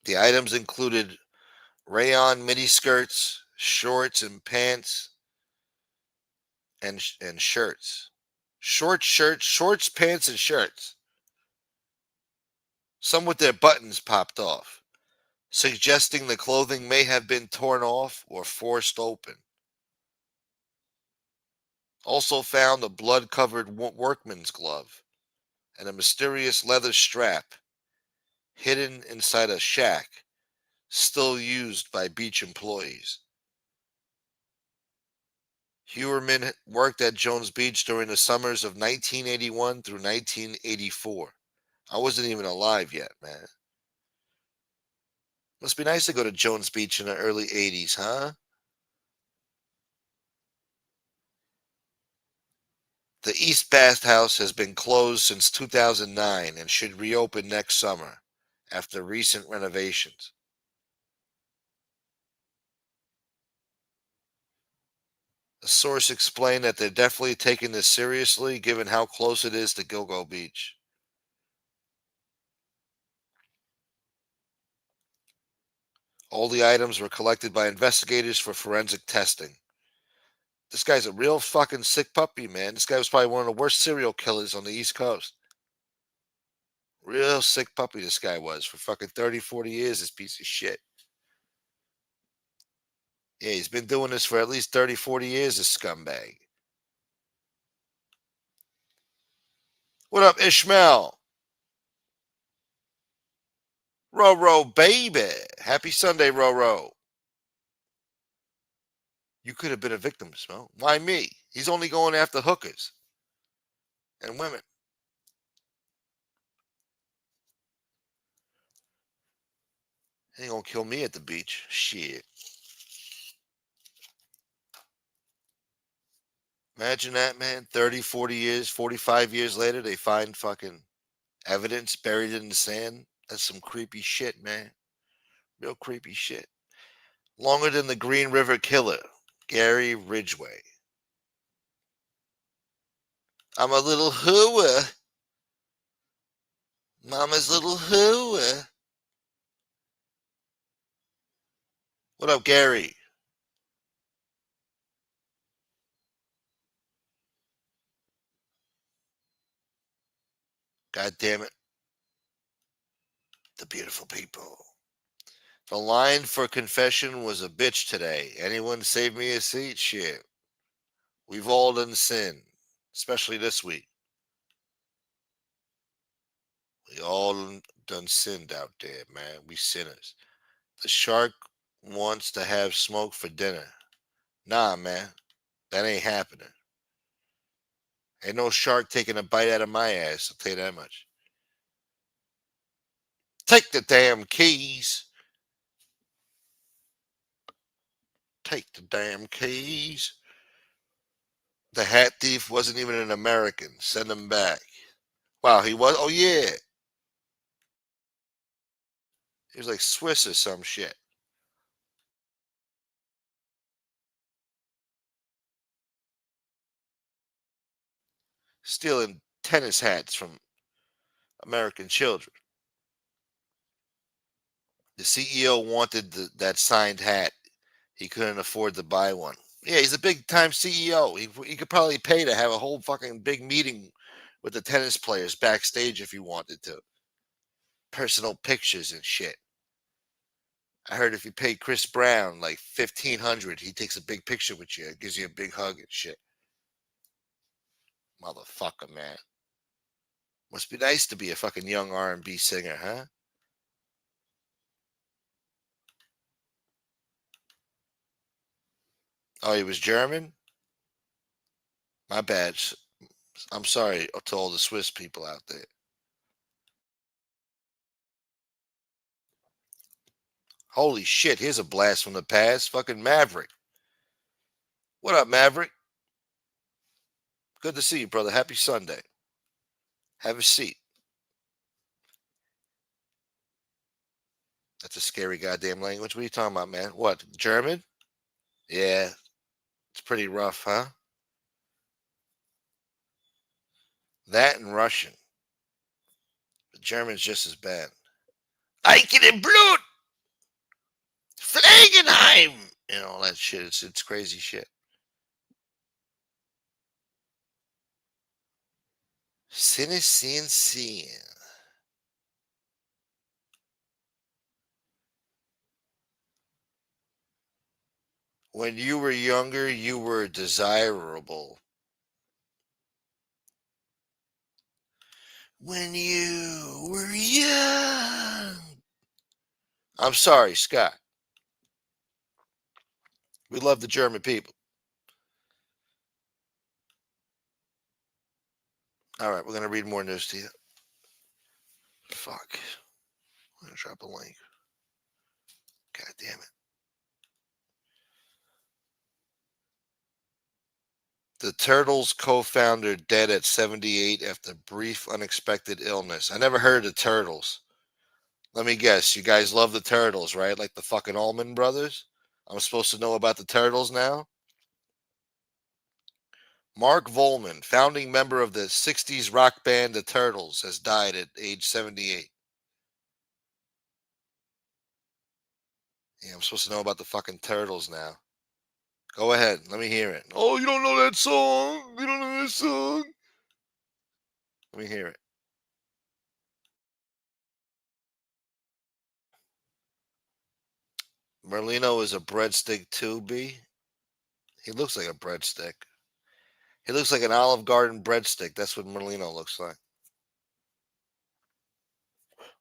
A: The items included rayon miniskirts, shorts and pants, and shirts. Shorts, pants, and shirts. some with their buttons popped off, suggesting the clothing may have been torn off or forced open. Also found a blood-covered workman's glove and a mysterious leather strap hidden inside a shack still used by beach employees. Hewerman worked at Jones Beach during the summers of 1981 through 1984. I wasn't even alive yet, man. Must be nice to go to Jones Beach in the early 80s, huh? The East Bathhouse has been closed since 2009 and should reopen next summer after recent renovations. A source explained that they're definitely taking this seriously given how close it is to Gilgo Beach. All the items were collected by investigators for forensic testing. This guy's a real fucking sick puppy, man. This guy was probably one of the worst serial killers on the East Coast. Real sick puppy this guy was for fucking 30, 40 years, this piece of shit. Yeah, he's been doing this for at least 30, 40 years, this scumbag. What up, Ishmael? Roro, baby. Happy Sunday, Roro. You could have been a victim, Ishmael. Why me? He's only going after hookers and women. He ain't gonna kill me at the beach. Shit. Imagine that, man. 30, 40 years, 45 years later, they find fucking evidence buried in the sand. That's some creepy shit, man. Real creepy shit. Longer than the Green River Killer, Gary Ridgway. I'm a little hooah. Mama's little hooah. What up, Gary? God damn it. The beautiful people. The line for confession was a bitch today. Anyone save me a seat? Shit. We've all done sin, especially this week. We all done sinned out there, man. We sinners. The shark wants to have smoke for dinner. Nah, man. That ain't happening. Ain't no shark taking a bite out of my ass, I'll tell you that much. Take the damn keys. Take the damn keys. The hat thief wasn't even an American. Send him back. Wow, he was? Oh, yeah. He was like Swiss or some shit. Stealing tennis hats from American children. The CEO wanted that signed hat. He couldn't afford to buy one. Yeah, he's a big time CEO. He could probably pay to have a whole fucking big meeting with the tennis players backstage if he wanted to. Personal pictures and shit. I heard if you pay Chris Brown like 1,500, he takes a big picture with you, gives you a big hug and shit. Motherfucker, man. Must be nice to be a fucking young R&B singer, huh? Oh, he was German? My bad. I'm sorry to all the Swiss people out there. Holy shit, here's a blast from the past. Fucking Maverick. What up, Maverick? Good to see you, brother. Happy Sunday. Have a seat. That's a scary goddamn language. What are you talking about, man? What? German? Yeah, it's pretty rough, huh? That and Russian. The German's just as bad. Eichen in Blut! Flagenheim! You know, all that shit. It's crazy shit. Sin is sin, sin. When you were younger, you were desirable. When you were young. I'm sorry, Scott. We love the German people. All right, we're going to read more news to you. Fuck. I'm going to drop a link. God damn it. The Turtles co-founder dead at 78 after brief unexpected illness. I never heard of the Turtles. Let me guess. You guys love the Turtles, right? Like the fucking Allman Brothers? I'm supposed to know about the Turtles now? Mark Volman, founding member of the 60s rock band The Turtles, has died at age 78. Yeah, I'm supposed to know about the fucking Turtles now. Go ahead. Let me hear it. Oh, you don't know that song? You don't know that song? Let me hear it. Merlino is a breadstick too, B? He looks like a breadstick. He looks like an Olive Garden breadstick. That's what Merlino looks like.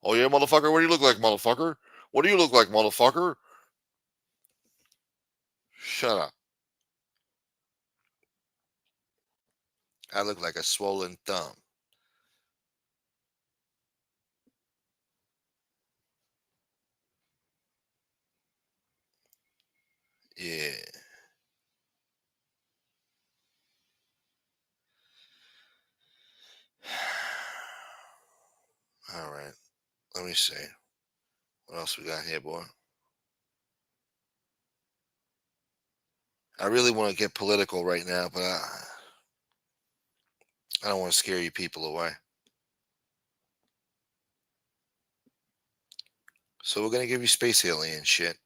A: Oh, yeah, motherfucker? What do you look like, motherfucker? What do you look like, motherfucker? Shut up. I look like a swollen thumb. Yeah. All right. Let me see. What else we got here, boy? I really want to get political right now, but I don't want to scare you people away. So we're going to give you space alien shit.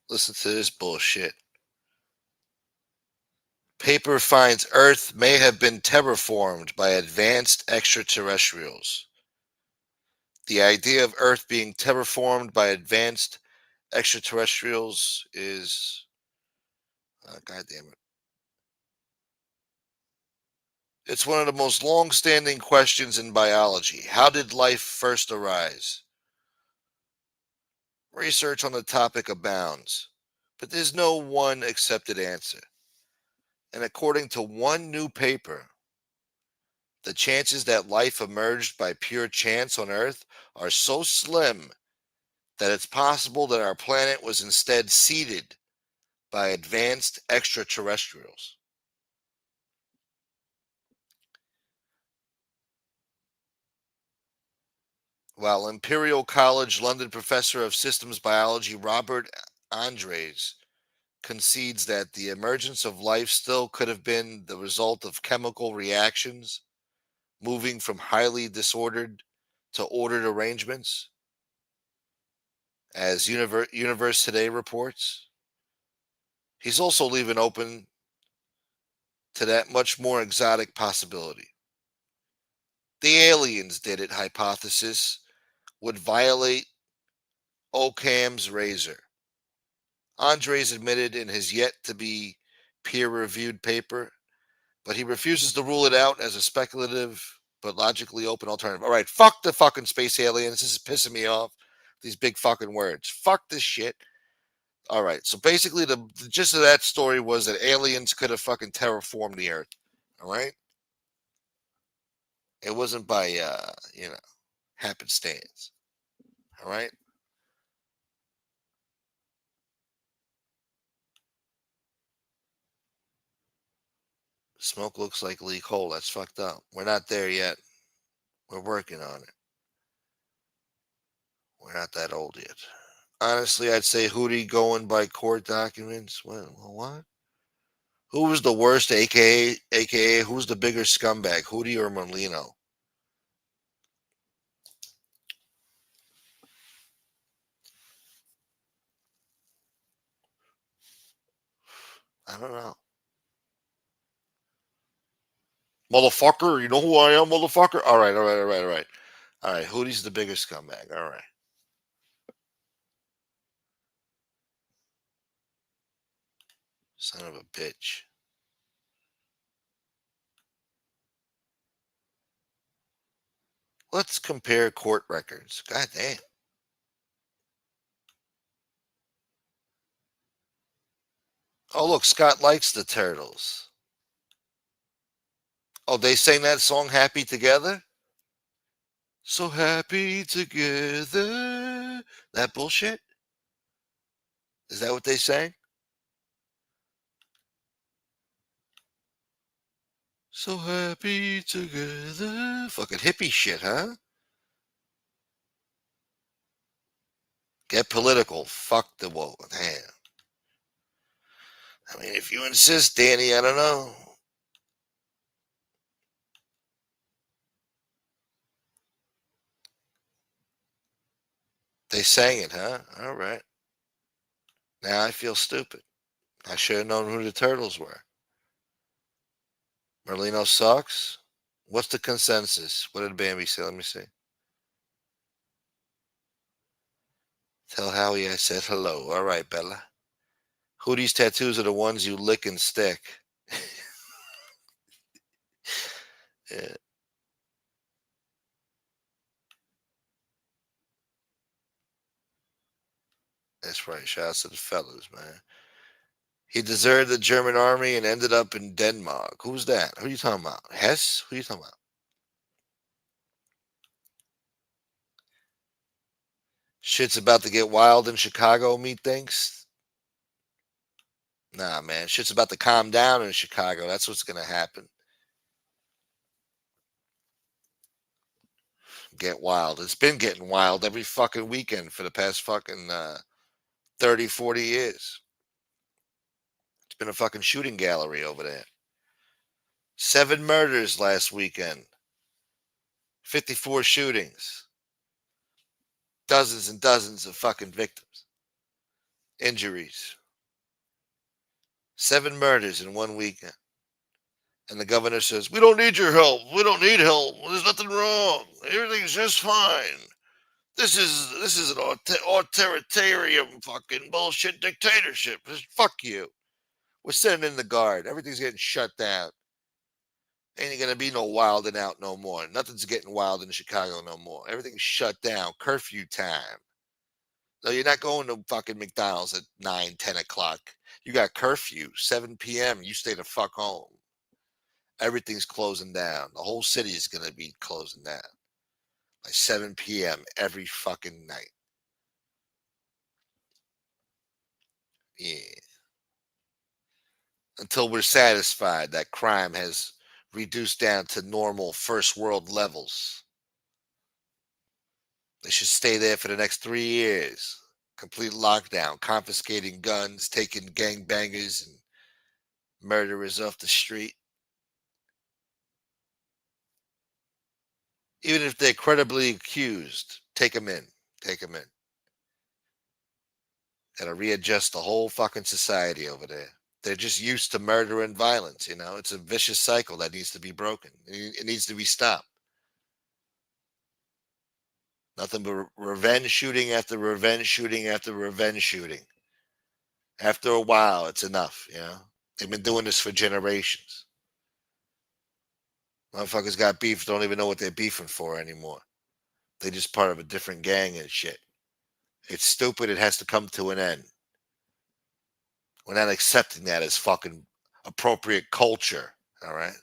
A: Listen to this bullshit. Paper finds Earth may have been terraformed by advanced extraterrestrials. The idea of Earth being terraformed by advanced extraterrestrials is, God damn it. It's one of the most long-standing questions in biology. How did life first arise? Research on the topic abounds, but there's no one accepted answer. And according to one new paper, the chances that life emerged by pure chance on Earth are so slim that it's possible that our planet was instead seeded by advanced extraterrestrials. While Imperial College London professor of systems biology Robert Andres concedes that the emergence of life still could have been the result of chemical reactions moving from highly disordered to ordered arrangements, as Universe Today reports. He's also leaving open to that much more exotic possibility. The aliens did it hypothesis would violate Occam's razor. Andres admitted in his yet to be peer reviewed paper, but he refuses to rule it out as a speculative but logically open alternative. All right, fuck the fucking space aliens. This is pissing me off. These big fucking words. Fuck this shit. All right, so basically the gist of that story was that aliens could have fucking terraformed the Earth. All right, it wasn't by happenstance. All right. Smoke looks like leak hole. That's fucked up. We're not there yet. We're working on it. We're not that old yet. Honestly, I'd say Hootie going by court documents. What? Who was the worst, aka who's the bigger scumbag, Hootie or Merlino? I don't know. Motherfucker, you know who I am, motherfucker? All right. All right. Hootie's the bigger scumbag. All right. Son of a bitch. Let's compare court records. God damn. Oh, look, Scott likes the Turtles. Oh, they sang that song Happy Together? So happy together. That bullshit? Is that what they sang? So happy together. Fucking hippie shit, huh? Get political. Fuck the woke. Damn. I mean, if you insist, Danny, I don't know. They sang it, huh? All right. Now I feel stupid. I should have known who the Turtles were. Merlino sucks. What's the consensus? What did Bambi say? Let me see. Tell Howie I said hello. All right, Bella. Who these tattoos are the ones you lick and stick? Yeah, that's right. Shout out to the fellas, man. He deserted the German army and ended up in Denmark. Who's that? Who are you talking about? Hess? Who are you talking about? Shit's about to get wild in Chicago, methinks. Nah, man. Shit's about to calm down in Chicago. That's what's going to happen. Get wild. It's been getting wild every fucking weekend for the past fucking 30, 40 years. It's been a fucking shooting gallery over there. 7 murders last weekend. 54 shootings. Dozens and dozens of fucking victims. Injuries. 7 murders in one weekend. And the governor says, "We don't need your help. We don't need help. There's nothing wrong. Everything's just fine. This is an authoritarian fucking bullshit dictatorship. Just fuck you. We're sending in the guard. Everything's getting shut down. Ain't gonna be no wilding out no more. Nothing's getting wild in Chicago no more. Everything's shut down. Curfew time. No, you're not going to fucking McDonald's at 9, 10 o'clock. You got curfew, 7 p.m. You stay the fuck home. Everything's closing down. The whole city is gonna be closing down by 7 p.m. every fucking night. Yeah. Until we're satisfied that crime has reduced down to normal first world levels. They should stay there for the next 3 years. Complete lockdown, confiscating guns, taking gangbangers and murderers off the street. Even if they're credibly accused, take them in. Take them in. Gotta readjust the whole fucking society over there. They're just used to murder and violence, you know? It's a vicious cycle that needs to be broken. It needs to be stopped. Nothing but revenge shooting after revenge shooting after revenge shooting. After a while, it's enough, you know? They've been doing this for generations. Motherfuckers got beef, don't even know what they're beefing for anymore. They're just part of a different gang and shit. It's stupid. It has to come to an end. We're not accepting that as fucking appropriate culture, all right?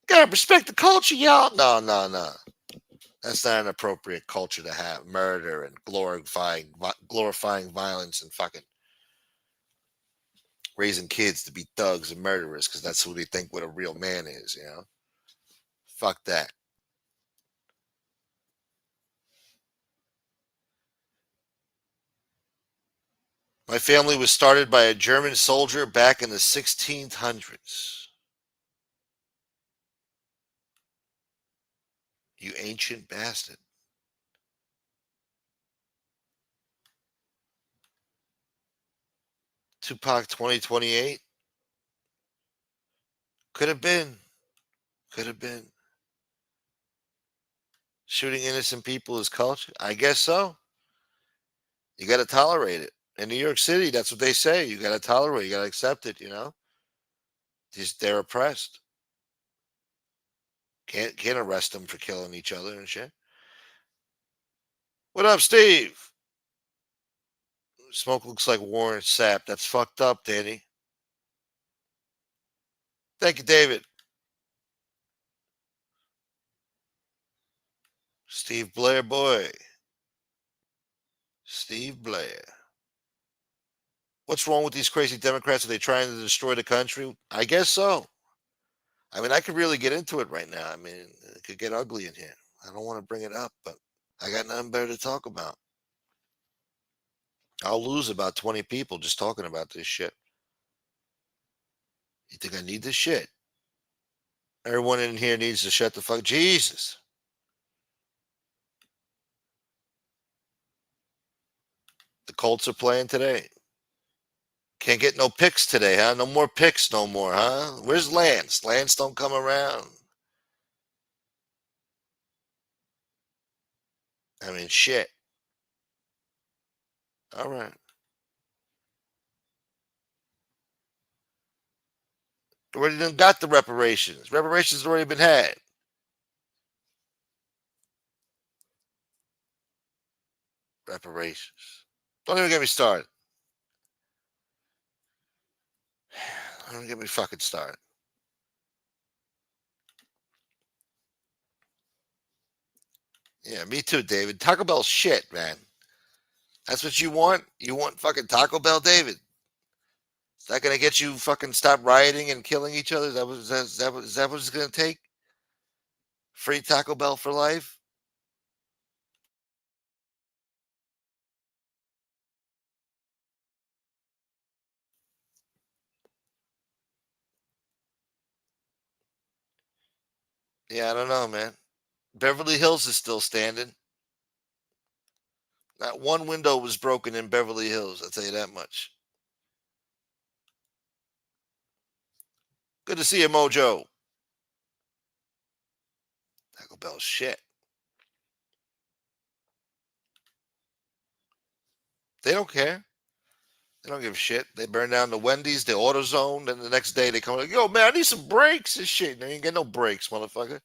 A: Gotta respect the culture, y'all. No, no, no. That's not an appropriate culture to have. Murder and glorifying violence and fucking raising kids to be thugs and murderers because that's who they think what a real man is, you know? Fuck that. My family was started by a German soldier back in the 1600s. You ancient bastard. Tupac 2028? Could have been. Could have been. Shooting innocent people is culture? I guess so. You got to tolerate it. In New York City, that's what they say. You got to tolerate. You got to accept it. Just they're oppressed. Can't arrest them for killing each other and shit. What up, Steve? Smoke looks like Warren Sapp. That's fucked up, Danny. Thank you, David. Steve Blair, boy. Steve Blair. What's wrong with these crazy Democrats? Are they trying to destroy the country? I guess so. I mean, I could really get into it right now. I mean, it could get ugly in here. I don't want to bring it up, but I got nothing better to talk about. I'll lose about 20 people just talking about this shit. You think I need this shit? Everyone in here needs to shut the fuck. Jesus. The Colts are playing today. Can't get no picks today, huh? No more picks no more, huh? Where's Lance? Lance don't come around. I mean, shit. All right. Already done got the reparations. Reparations already been had. Reparations. Don't even get me started. Don't get me fucking started. Yeah, me too, David. Taco Bell shit, man. That's what you want? You want fucking Taco Bell, David? Is that gonna get you fucking stop rioting and killing each other? Is that what it's gonna take? Free Taco Bell for life? Yeah, I don't know, man. Beverly Hills is still standing. Not one window was broken in Beverly Hills. I'll tell you that much. Good to see you, Mojo. Taco Bell shit. They don't care. They don't give a shit. They burn down the Wendy's, the AutoZone, then the next day they come like, yo, man, I need some brakes and shit. They ain't get no brakes, motherfucker.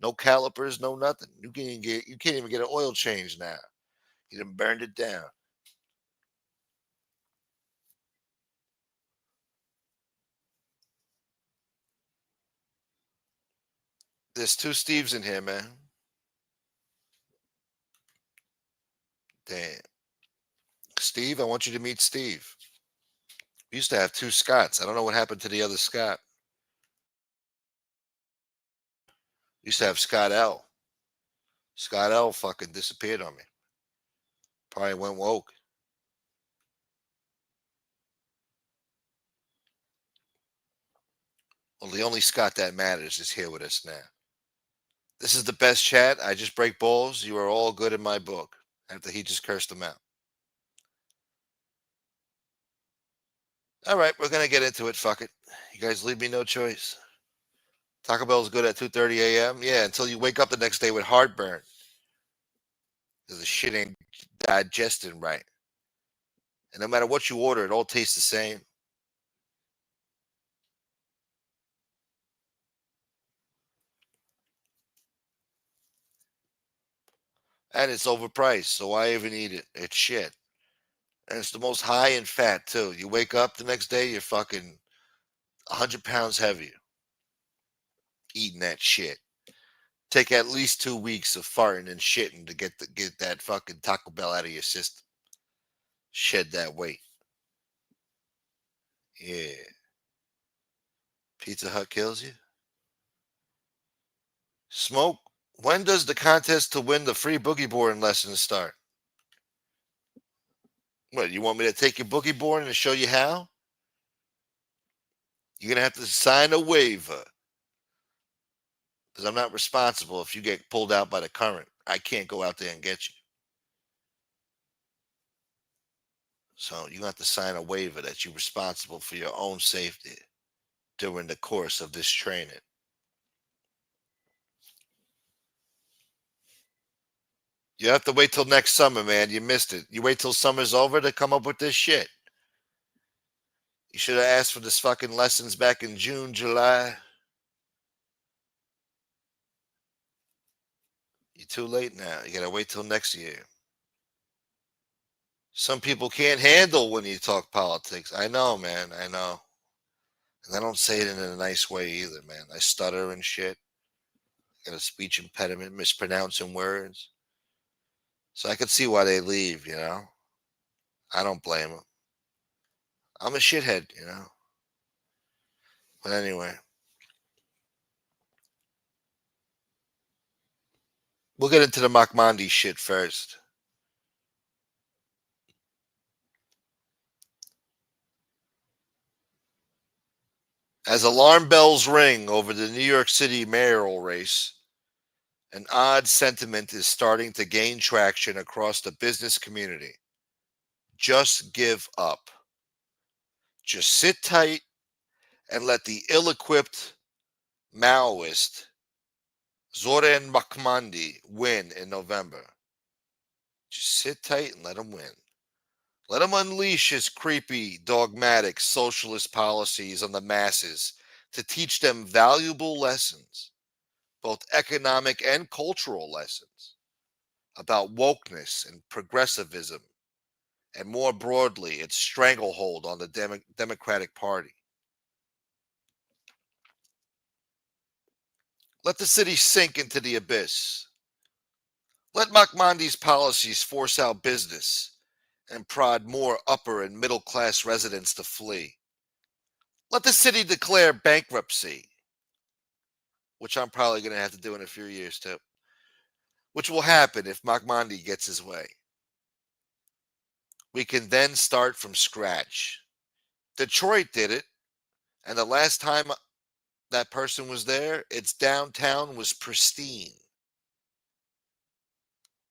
A: No calipers, no nothing. You can't even get an oil change now. You done burned it down. There's two Steves in here, man. Damn. Steve, I want you to meet Steve. We used to have two Scotts. I don't know what happened to the other Scott. We used to have Scott L. Scott L fucking disappeared on me. Probably went woke. Well, the only Scott that matters is here with us now. This is the best chat. I just break balls. You are all good in my book. After he just cursed them out. All right, we're gonna get into it. Fuck it. You guys leave me no choice. Taco Bell's good at 2:30 a.m. Yeah, until you wake up the next day with heartburn. Because the shit ain't digesting right. And no matter what you order, it all tastes the same. And it's overpriced, so why even eat it? It's shit. And it's the most high in fat too. You wake up the next day, you're fucking 100 pounds heavier eating that shit. Take at least 2 weeks of farting and shitting to get that fucking Taco Bell out of your system. Shed that weight. Yeah. Pizza Hut kills you. Smoke. When does the contest to win the free boogie boarding lessons start? What, you want me to take your boogie board and show you how? You're gonna have to sign a waiver. Because I'm not responsible if you get pulled out by the current. I can't go out there and get you. So you have to sign a waiver that you're responsible for your own safety during the course of this training. You have to wait till next summer, man. You missed it. You wait till summer's over to come up with this shit. You should have asked for this fucking lessons back in June, July. You're too late now. You gotta wait till next year. Some people can't handle when you talk politics. I know, man. I know. And I don't say it in a nice way either, man. I stutter and shit. Got a speech impediment, mispronouncing words. So I could see why they leave, you know? I don't blame them. I'm a shithead, you know? But anyway, we'll get into the Makmandi shit first. As alarm bells ring over the New York City mayoral race, an odd sentiment is starting to gain traction across the business community. Just give up. Just sit tight and let the ill equipped Maoist Zoran Makmandi win in November. Just sit tight and let him win. Let him unleash his creepy, dogmatic socialist policies on the masses to teach them valuable lessons, both economic and cultural lessons, about wokeness and progressivism, and more broadly, its stranglehold on the Democratic Party. Let the city sink into the abyss. Let Makmandi's policies force out business and prod more upper and middle class residents to flee. Let the city declare bankruptcy, which I'm probably going to have to do in a few years too, which will happen if Makmandi gets his way. We can then start from scratch. Detroit did it, and the last time that person was there, its downtown was pristine.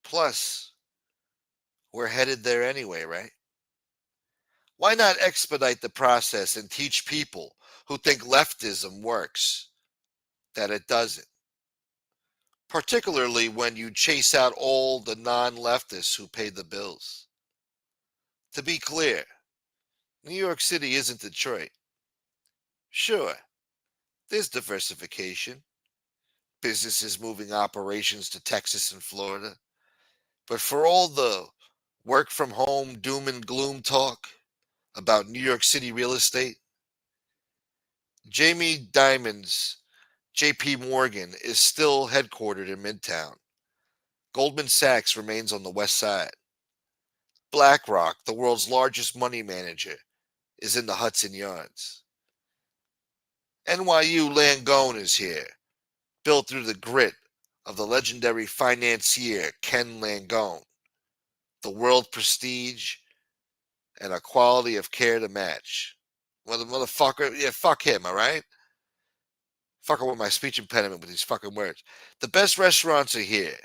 A: Plus, we're headed there anyway, right? Why not expedite the process and teach people who think leftism works that it doesn't? Particularly when you chase out all the non leftists who pay the bills. To be clear, New York City isn't Detroit. Sure, there's diversification, businesses moving operations to Texas and Florida. But for all the work from home doom and gloom talk about New York City real estate, Jamie Dimon's JP Morgan is still headquartered in Midtown. Goldman Sachs remains on the west side. BlackRock, the world's largest money manager, is in the Hudson Yards. NYU Langone is here, built through the grit of the legendary financier Ken Langone, the world prestige and a quality of care to match. Well, the motherfucker, yeah, fuck him, all right? Fucking with my speech impediment with these fucking words. The best restaurants are here.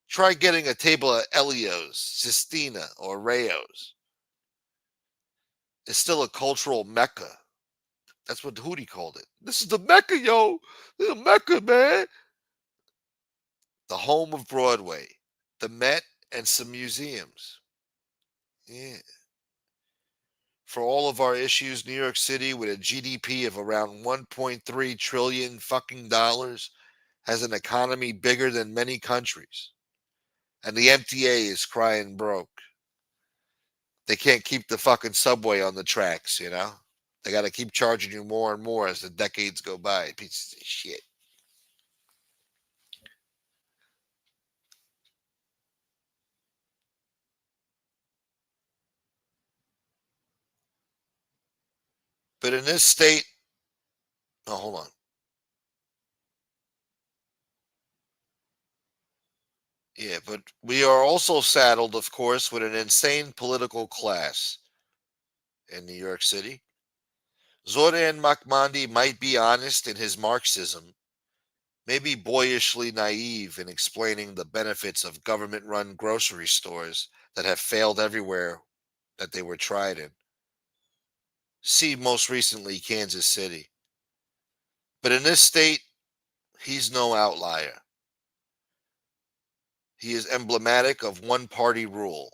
A: Try getting a table at Elio's, Sistina, or Rayo's. It's still a cultural mecca. That's what Hootie called it. This is the mecca, yo. This is the mecca, man. The home of Broadway, the Met, and some museums. Yeah. For all of our issues, New York City, with a GDP of around 1.3 trillion fucking dollars, has an economy bigger than many countries. And the MTA is crying broke. They can't keep the fucking subway on the tracks, you know? They got to keep charging you more and more as the decades go by. Pieces of shit. But in this state, oh, hold on. Yeah, but we are also saddled, of course, with an insane political class in New York City. Zoran Makmandi might be honest in his Marxism, maybe boyishly naive in explaining the benefits of government run grocery stores that have failed everywhere that they were tried in. See most recently Kansas City. But in this state, he's no outlier. He is emblematic of one party rule,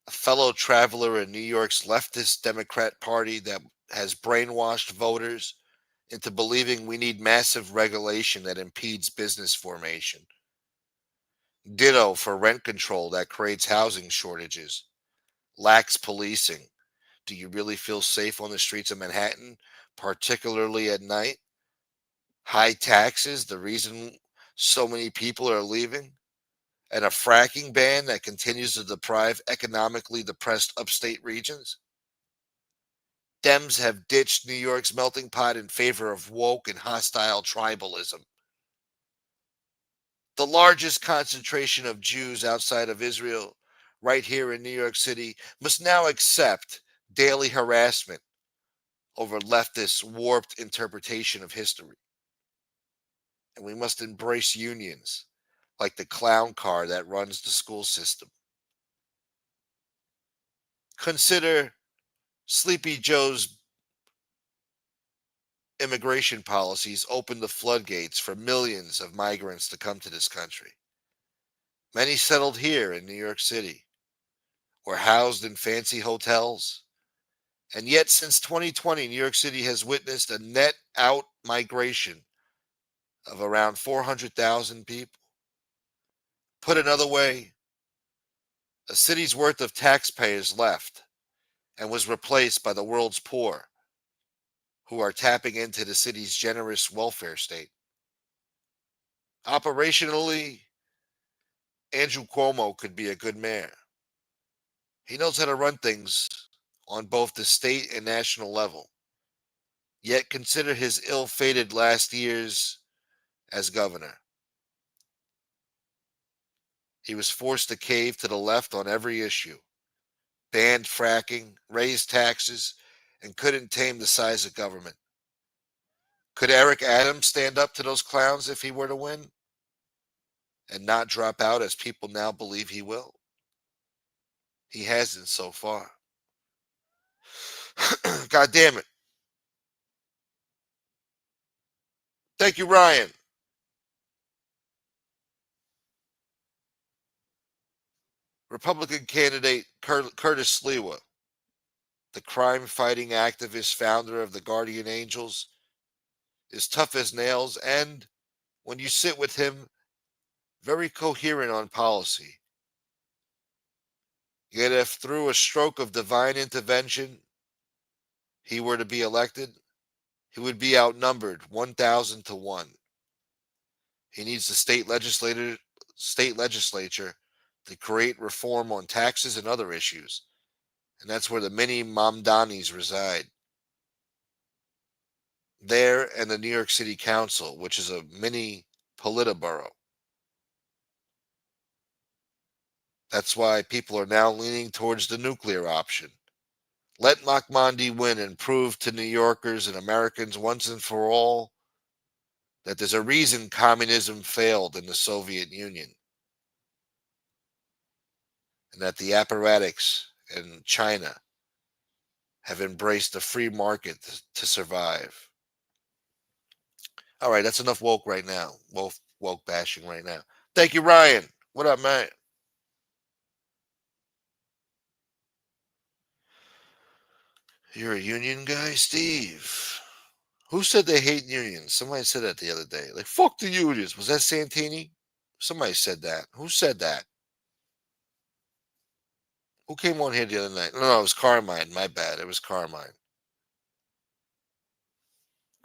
A: a fellow traveler in New York's leftist Democrat Party that has brainwashed voters into believing we need massive regulation that impedes business formation. Ditto for rent control that creates housing shortages, lax policing. Do you really feel safe on the streets of Manhattan, particularly at night? High taxes, the reason so many people are leaving? And a fracking ban that continues to deprive economically depressed upstate regions? Dems have ditched New York's melting pot in favor of woke and hostile tribalism. The largest concentration of Jews outside of Israel, right here in New York City, must now accept daily harassment over leftists' warped interpretation of history. And we must embrace unions like the clown car that runs the school system. Consider Sleepy Joe's immigration policies opened the floodgates for millions of migrants to come to this country. Many settled here in New York City, were housed in fancy hotels, and yet since 2020, New York City has witnessed a net out migration of around 400,000 people. Put another way, a city's worth of taxpayers left and was replaced by the world's poor, who are tapping into the city's generous welfare state. Operationally, Andrew Cuomo could be a good mayor. He knows how to run things on both the state and national level. Yet consider his ill-fated last years as governor. He was forced to cave to the left on every issue, banned fracking, raised taxes, and couldn't tame the size of government. Could Eric Adams stand up to those clowns if he were to win and not drop out as people now believe he will? He hasn't so far. God damn it. Thank you, Ryan. Republican candidate Curtis Sliwa, the crime fighting activist founder of the Guardian Angels, is tough as nails and, when you sit with him, very coherent on policy. Yet, if through a stroke of divine intervention he were to be elected, he would be outnumbered 1,000 to 1. He needs the state legislature to create reform on taxes and other issues. And that's where the mini Mamdanis reside. There and the New York City Council, which is a mini politburo. That's why people are now leaning towards the nuclear option. Let Mahmoudi win and prove to New Yorkers and Americans once and for all that there's a reason communism failed in the Soviet Union and that the apparatchiks in China have embraced the free market to survive. All right, that's enough woke right now. Woke bashing right now. Thank you, Ryan. What up, man? You're a union guy, Steve. Who said they hate unions? Somebody said that the other day. Like, fuck the unions. Was that Santini? Somebody said that. Who said that? Who came on here the other night? No, it was Carmine. My bad. It was Carmine.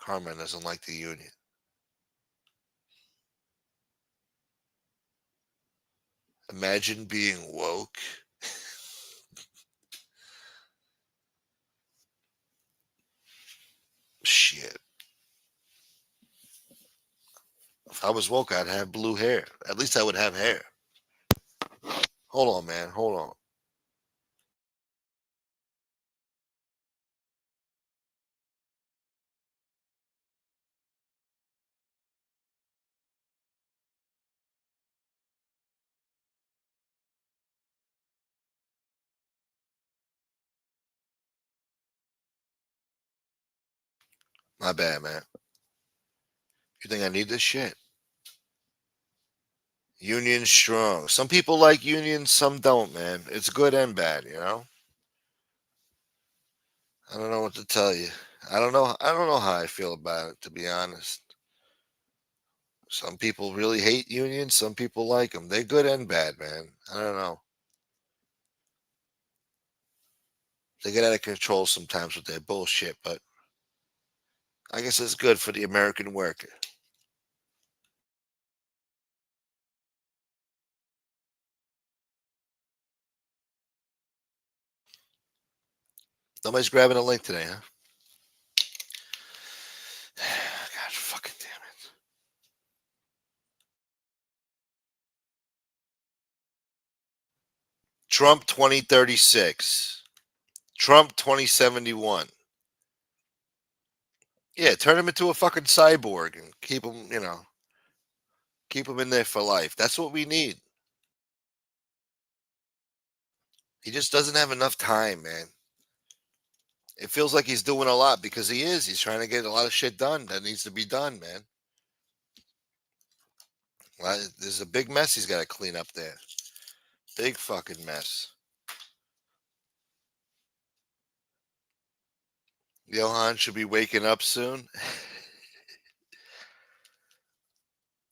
A: Carmine doesn't like the union. Imagine being woke. Shit. If I was woke, I'd have blue hair. At least I would have hair. Hold on, man. Hold on. My bad, man. You think I need this shit? Union strong. Some people like unions, some don't, man. It's good and bad, you know? I don't know what to tell you. I don't know how I feel about it, to be honest. Some people really hate unions, some people like them. They're good and bad, man. I don't know. They get out of control sometimes with their bullshit, but I guess it's good for the American worker. Nobody's grabbing a link today, huh? God fucking damn it. Trump 2036. Trump 2071. Yeah, turn him into a fucking cyborg and keep him in there for life. That's what we need. He just doesn't have enough time, man. It feels like he's doing a lot because he is. He's trying to get a lot of shit done that needs to be done, man. There's a big mess he's got to clean up there. Big fucking mess. Johan should be waking up soon.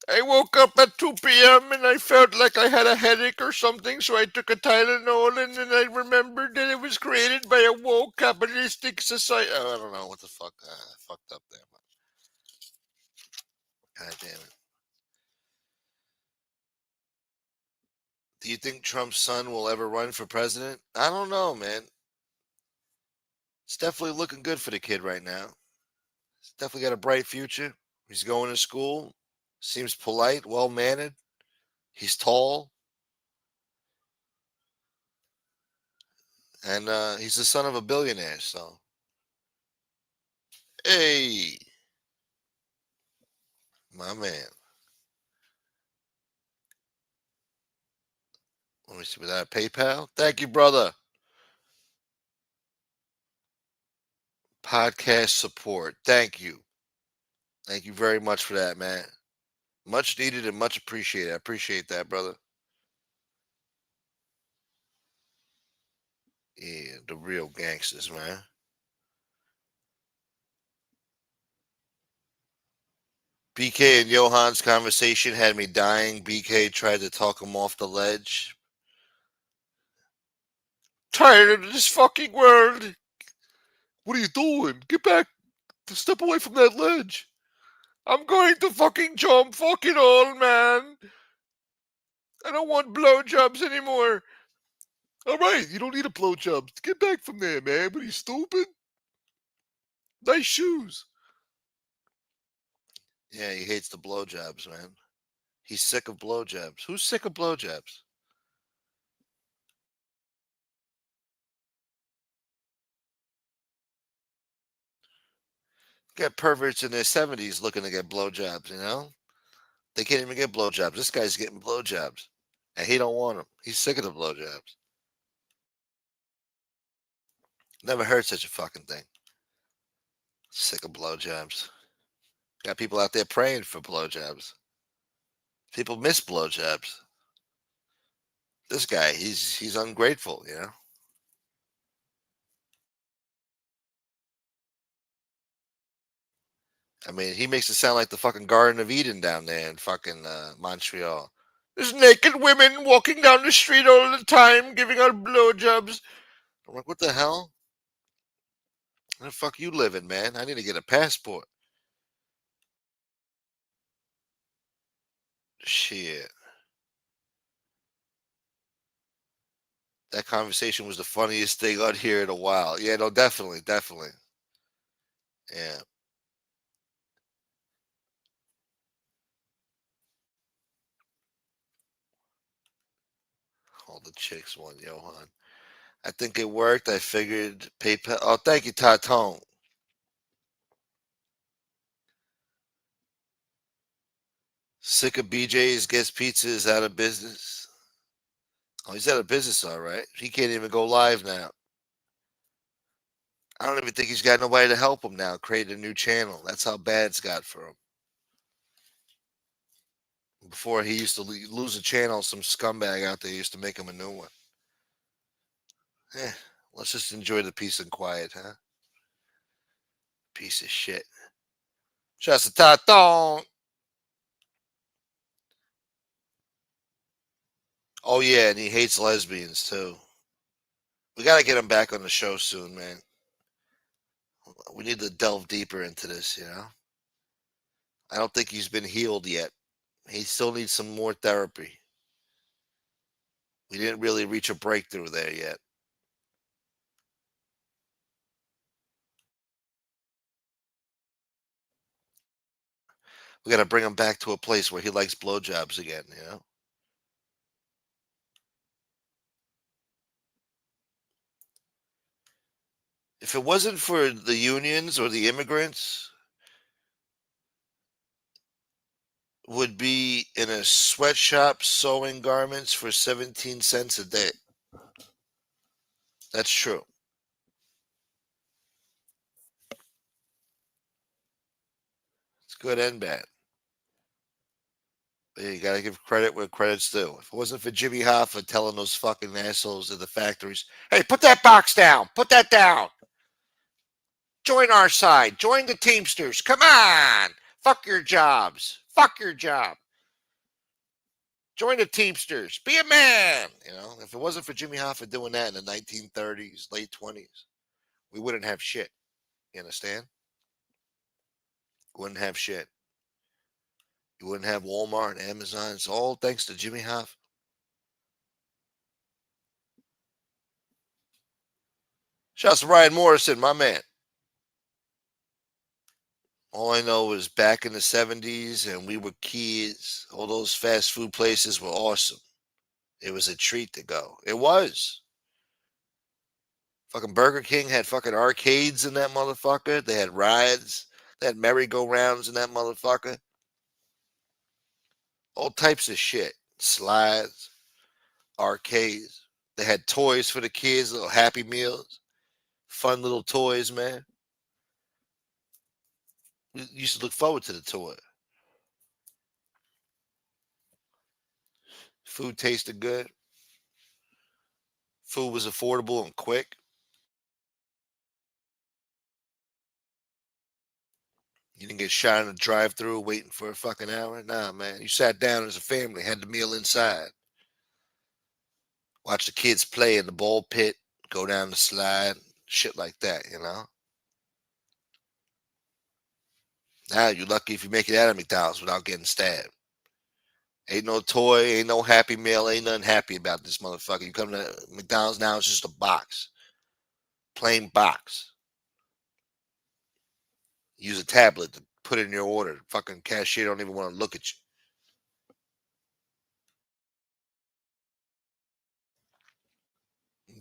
A: I woke up at 2 p.m. and I felt like I had a headache or something, so I took a Tylenol and then I remembered that it was created by a woke capitalistic society. Oh, I don't know what the fuck. I fucked up there. God damn it. Do you think Trump's son will ever run for president? I don't know, man. It's definitely looking good for the kid right now. He's definitely got a bright future. He's going to school. Seems polite, well mannered. He's tall. And he's the son of a billionaire, so. Hey, my man. Let me see. Was that PayPal? Thank you, brother. Podcast support. Thank you. Thank you very much for that, man. Much needed and much appreciated. I appreciate that, brother. Yeah, the real gangsters, man. BK and Johan's conversation had me dying. BK tried to talk him off the ledge. Tired of this fucking world. What are you doing? Get back. Step away from that ledge. I'm going to fucking jump. Fuck it all, man. I don't want blowjobs anymore. All right, you don't need a blowjob. Get back from there, man. What are you, stupid? Nice shoes. Yeah, he hates the blowjobs, man. He's sick of blowjobs. Who's sick of blowjobs? Got perverts in their 70s looking to get blowjobs, you know? They can't even get blowjobs. This guy's getting blowjobs. And he don't want them. He's sick of the blowjobs. Never heard such a fucking thing. Sick of blowjobs. Got people out there praying for blowjobs. People miss blowjobs. This guy, he's ungrateful, you know? I mean, he makes it sound like the fucking Garden of Eden down there in fucking Montreal. There's naked women walking down the street all the time, giving out blowjobs. I'm like, what the hell? Where the fuck you living, man? I need to get a passport. Shit. That conversation was the funniest thing I'd hear in a while. Yeah, no, definitely, definitely. Yeah, all the chicks want Johan. I think it worked. I figured PayPal. Oh, thank you, Tatone. Sick of BJ's gets pizzas out of business. Oh, he's out of business, all right. He can't even go live now. I don't even think he's got nobody to help him now. Create a new channel. That's how bad it's got for him. Before he used to lose a channel, some scumbag out there used to make him a new one. Eh, let's just enjoy the peace and quiet, huh? Piece of shit. Just a taton. Oh yeah, and he hates lesbians too. We gotta get him back on the show soon, man. We need to delve deeper into this, you know? I don't think he's been healed yet. He still needs some more therapy. We didn't really reach a breakthrough there yet. We got to bring him back to a place where he likes blowjobs again, you know? If it wasn't for the unions or the immigrants, would be in a sweatshop sewing garments for 17 cents a day. That's true. It's good and bad. You gotta give credit where credit's due. If it wasn't for Jimmy Hoffa telling those fucking assholes at the factories, "Hey, put that box down. Put that down. Join our side. Join the Teamsters. Come on. Fuck your jobs. Fuck your job. Join the Teamsters. Be a man." You know, if it wasn't for Jimmy Hoffa doing that in the 1930s, late 20s, we wouldn't have shit. You understand? Wouldn't have shit. You wouldn't have Walmart and Amazon. It's all thanks to Jimmy Hoffa. Shouts to Ryan Morrison, my man. All I know is back in the 70s and we were kids, all those fast food places were awesome. It was a treat to go. It was. Fucking Burger King had fucking arcades in that motherfucker. They had rides. They had merry-go-rounds in that motherfucker. All types of shit. Slides, arcades. They had toys for the kids, little Happy Meals. Fun little toys, man. We used to look forward to the toy. Food tasted good. Food was affordable and quick. You didn't get shot in a drive-through waiting for a fucking hour. Nah, man. You sat down as a family, had the meal inside. Watch the kids play in the ball pit, go down the slide, shit like that, you know? Now you're lucky if you make it out of McDonald's without getting stabbed. Ain't no toy, ain't no Happy Meal, ain't nothing happy about this motherfucker. You come to McDonald's now, it's just a box. Plain box. Use a tablet to put in your order. Fucking cashier don't even want to look at you.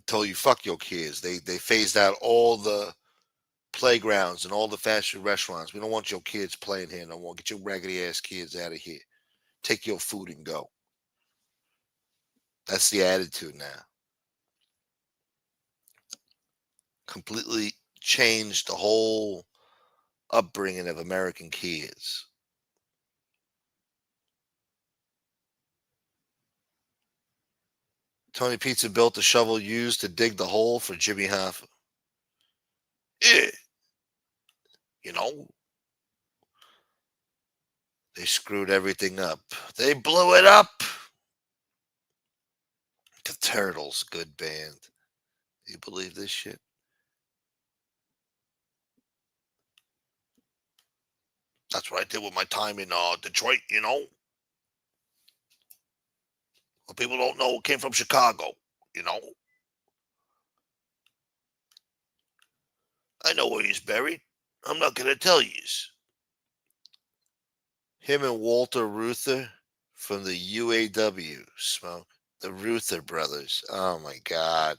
A: Told you fuck your kids. They phased out all the playgrounds and all the fast food restaurants. We don't want your kids playing here no more. Get your raggedy ass kids out of here. Take your food and go. That's the attitude now. Completely changed the whole upbringing of American kids. Tony Pizza built the shovel used to dig the hole for Jimmy Hoffa. Eh, you know, they screwed everything up. They blew it up. The Turtles, good band. You believe this shit? That's what I did with my time in Detroit, you know. Well, people don't know it came from Chicago, you know. I know where he's buried. I'm not going to tell yous. Him and Walter Reuther from the UAW smoke. The Reuther brothers. Oh my God.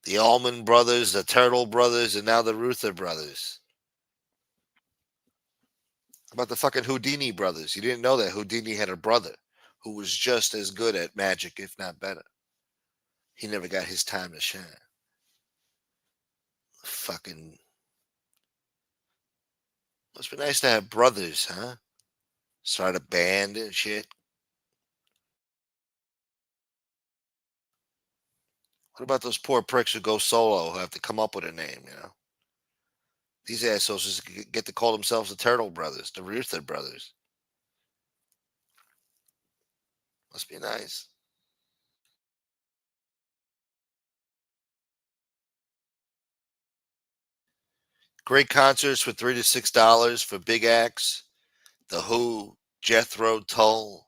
A: The Allman brothers, the Turtle brothers, and now the Reuther brothers. How about the fucking Houdini brothers? You didn't know that Houdini had a brother who was just as good at magic, if not better. He never got his time to shine. Fucking. Must be nice to have brothers, huh? Start a band and shit. What about those poor pricks who go solo who have to come up with a name, you know? These assholes just get to call themselves the Turtle Brothers, the Ruther Brothers. Must be nice. Great concerts for $3 to $6 for big acts. The Who, Jethro Tull,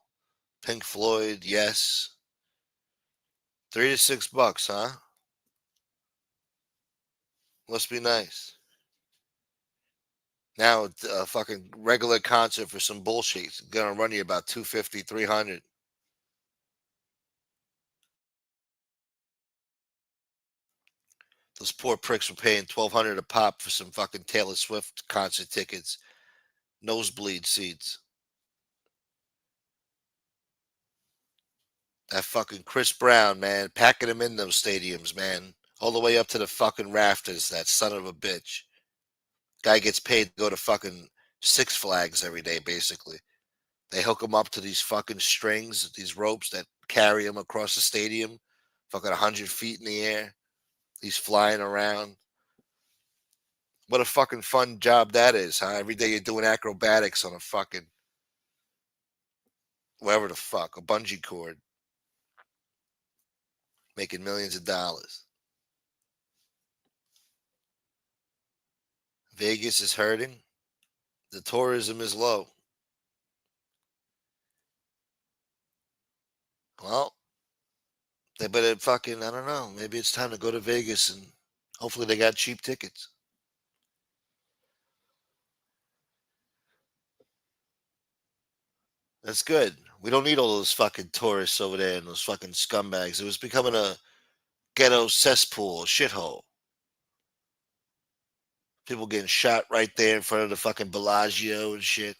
A: Pink Floyd, Yes. $3 to $6, huh? Must be nice. Now a fucking regular concert for some bullshit is gonna run you about 250, 300. Those poor pricks were paying 1,200 a pop for some fucking Taylor Swift concert tickets, nosebleed seats. That fucking Chris Brown, man, packing him in those stadiums, man, all the way up to the fucking rafters. That son of a bitch. Guy gets paid to go to fucking Six Flags every day, basically. They hook him up to these fucking strings, these ropes that carry him across the stadium, fucking 100 feet in the air. He's flying around. What a fucking fun job that is, huh? Every day you're doing acrobatics on a fucking, whatever the fuck, a bungee cord, making millions of dollars. Vegas is hurting. The tourism is low. Well, they better fucking, I don't know. Maybe it's time to go to Vegas and hopefully they got cheap tickets. That's good. We don't need all those fucking tourists over there and those fucking scumbags. It was becoming a ghetto cesspool, shithole. People getting shot right there in front of the fucking Bellagio and shit.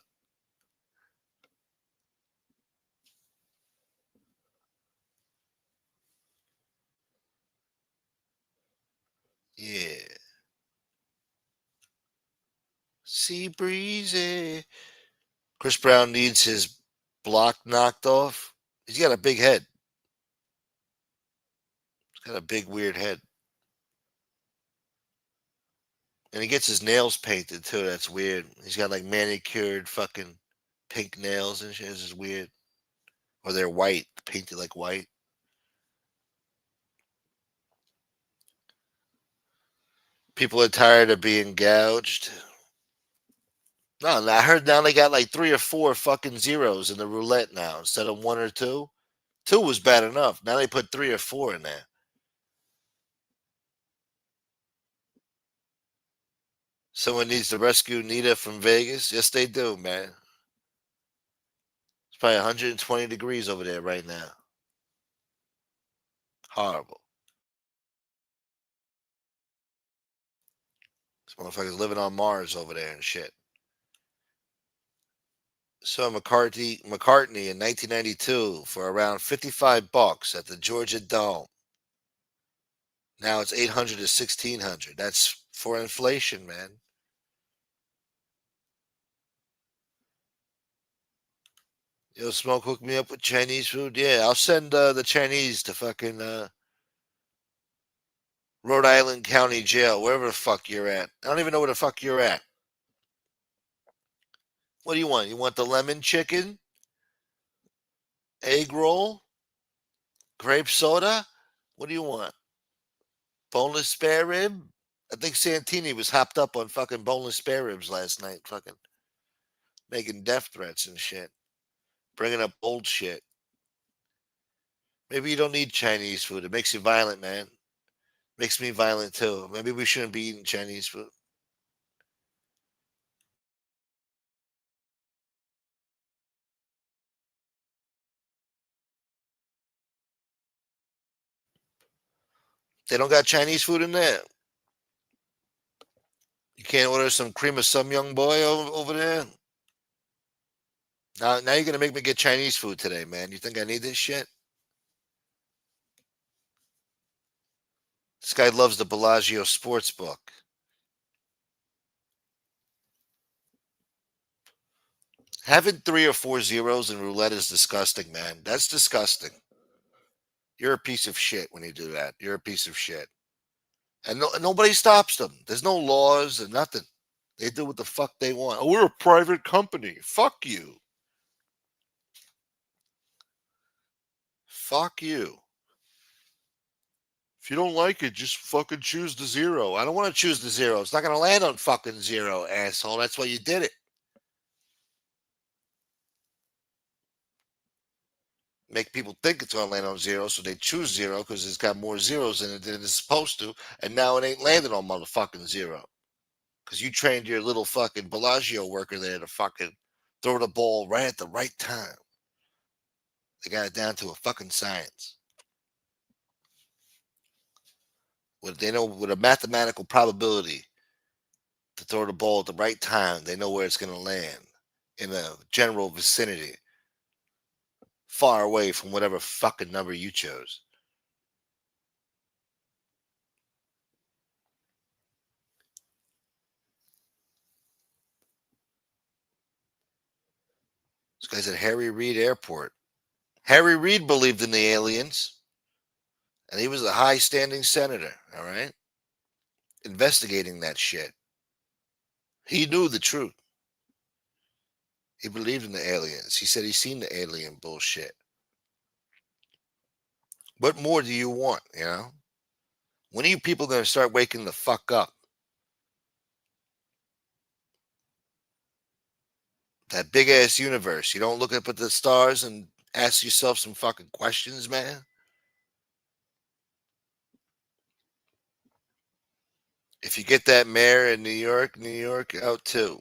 A: Yeah. Sea breezy. Chris Brown needs his block knocked off. He's got a big head. He's got a big, weird head. And he gets his nails painted too. That's weird. He's got like manicured fucking pink nails and shit. This is weird. Or they're white, painted like white. People are tired of being gouged. No, I heard now they got like 3 or 4 fucking zeros in the roulette now instead of 1 or 2. 2 was bad enough. Now they put 3 or 4 in there. Someone needs to rescue Nita from Vegas. Yes, they do, man. It's probably 120 degrees over there right now. Horrible. This motherfucker's living on Mars over there and shit. So McCartney in 1992 for around $55 at the Georgia Dome. Now it's 800 to 1600. That's for inflation, man. Yo, Smoke, hook me up with Chinese food. Yeah, I'll send the Chinese to fucking Rhode Island County Jail, wherever the fuck you're at. I don't even know where the fuck you're at. What do you want? You want the lemon chicken, egg roll, grape soda? What do you want? Boneless spare rib? I think Santini was hopped up on fucking boneless spare ribs last night, fucking making death threats and shit, bringing up old shit. Maybe you don't need Chinese food. It makes you violent, man. Makes me violent too. Maybe we shouldn't be eating Chinese food. They don't got Chinese food in there. You can't order some cream of some young boy over there. Now you're gonna make me get Chinese food today, man. You think I need this shit? This guy loves the Bellagio sports book. Having three or four zeros in roulette is disgusting, man. That's disgusting. You're a piece of shit when you do that. You're a piece of shit. And nobody stops them. There's no laws and nothing. They do what the fuck they want. Oh, we're a private company. Fuck you. Fuck you. If you don't like it, just fucking choose the zero. I don't want to choose the zero. It's not going to land on fucking zero, asshole. That's why you did it. Make people think it's going to land on zero, so they choose zero because it's got more zeros in it than it's supposed to, and now it ain't landing on motherfucking zero. Because you trained your little fucking Bellagio worker there to fucking throw the ball right at the right time. They got it down to a fucking science. They know with a mathematical probability to throw the ball at the right time, they know where it's going to land in a general vicinity, far away from whatever fucking number you chose. This guy's at Harry Reid Airport. Harry Reid believed in the aliens, and he was a high standing senator, all right? Investigating that shit. He knew the truth. He believed in the aliens. He said he's seen the alien bullshit. What more do you want, you know? When are you people going to start waking the fuck up? That big ass universe. You don't look up at the stars and ask yourself some fucking questions, man? If you get that mayor in New York out too.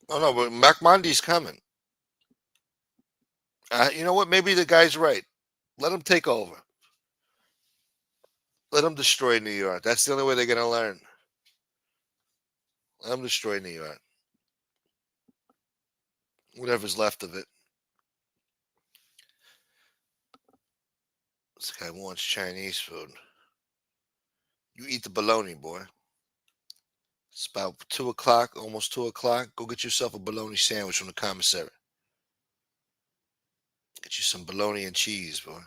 A: Oh no, but McMondy's coming. You know what? Maybe the guy's right. Let him take over. Let him destroy New York. That's the only way they're going to learn. Let him destroy New York. Whatever's left of it. This guy wants Chinese food. You eat the bologna, boy. It's about 2 o'clock, almost 2 o'clock. Go get yourself a bologna sandwich from the commissary. Get you some bologna and cheese, boy.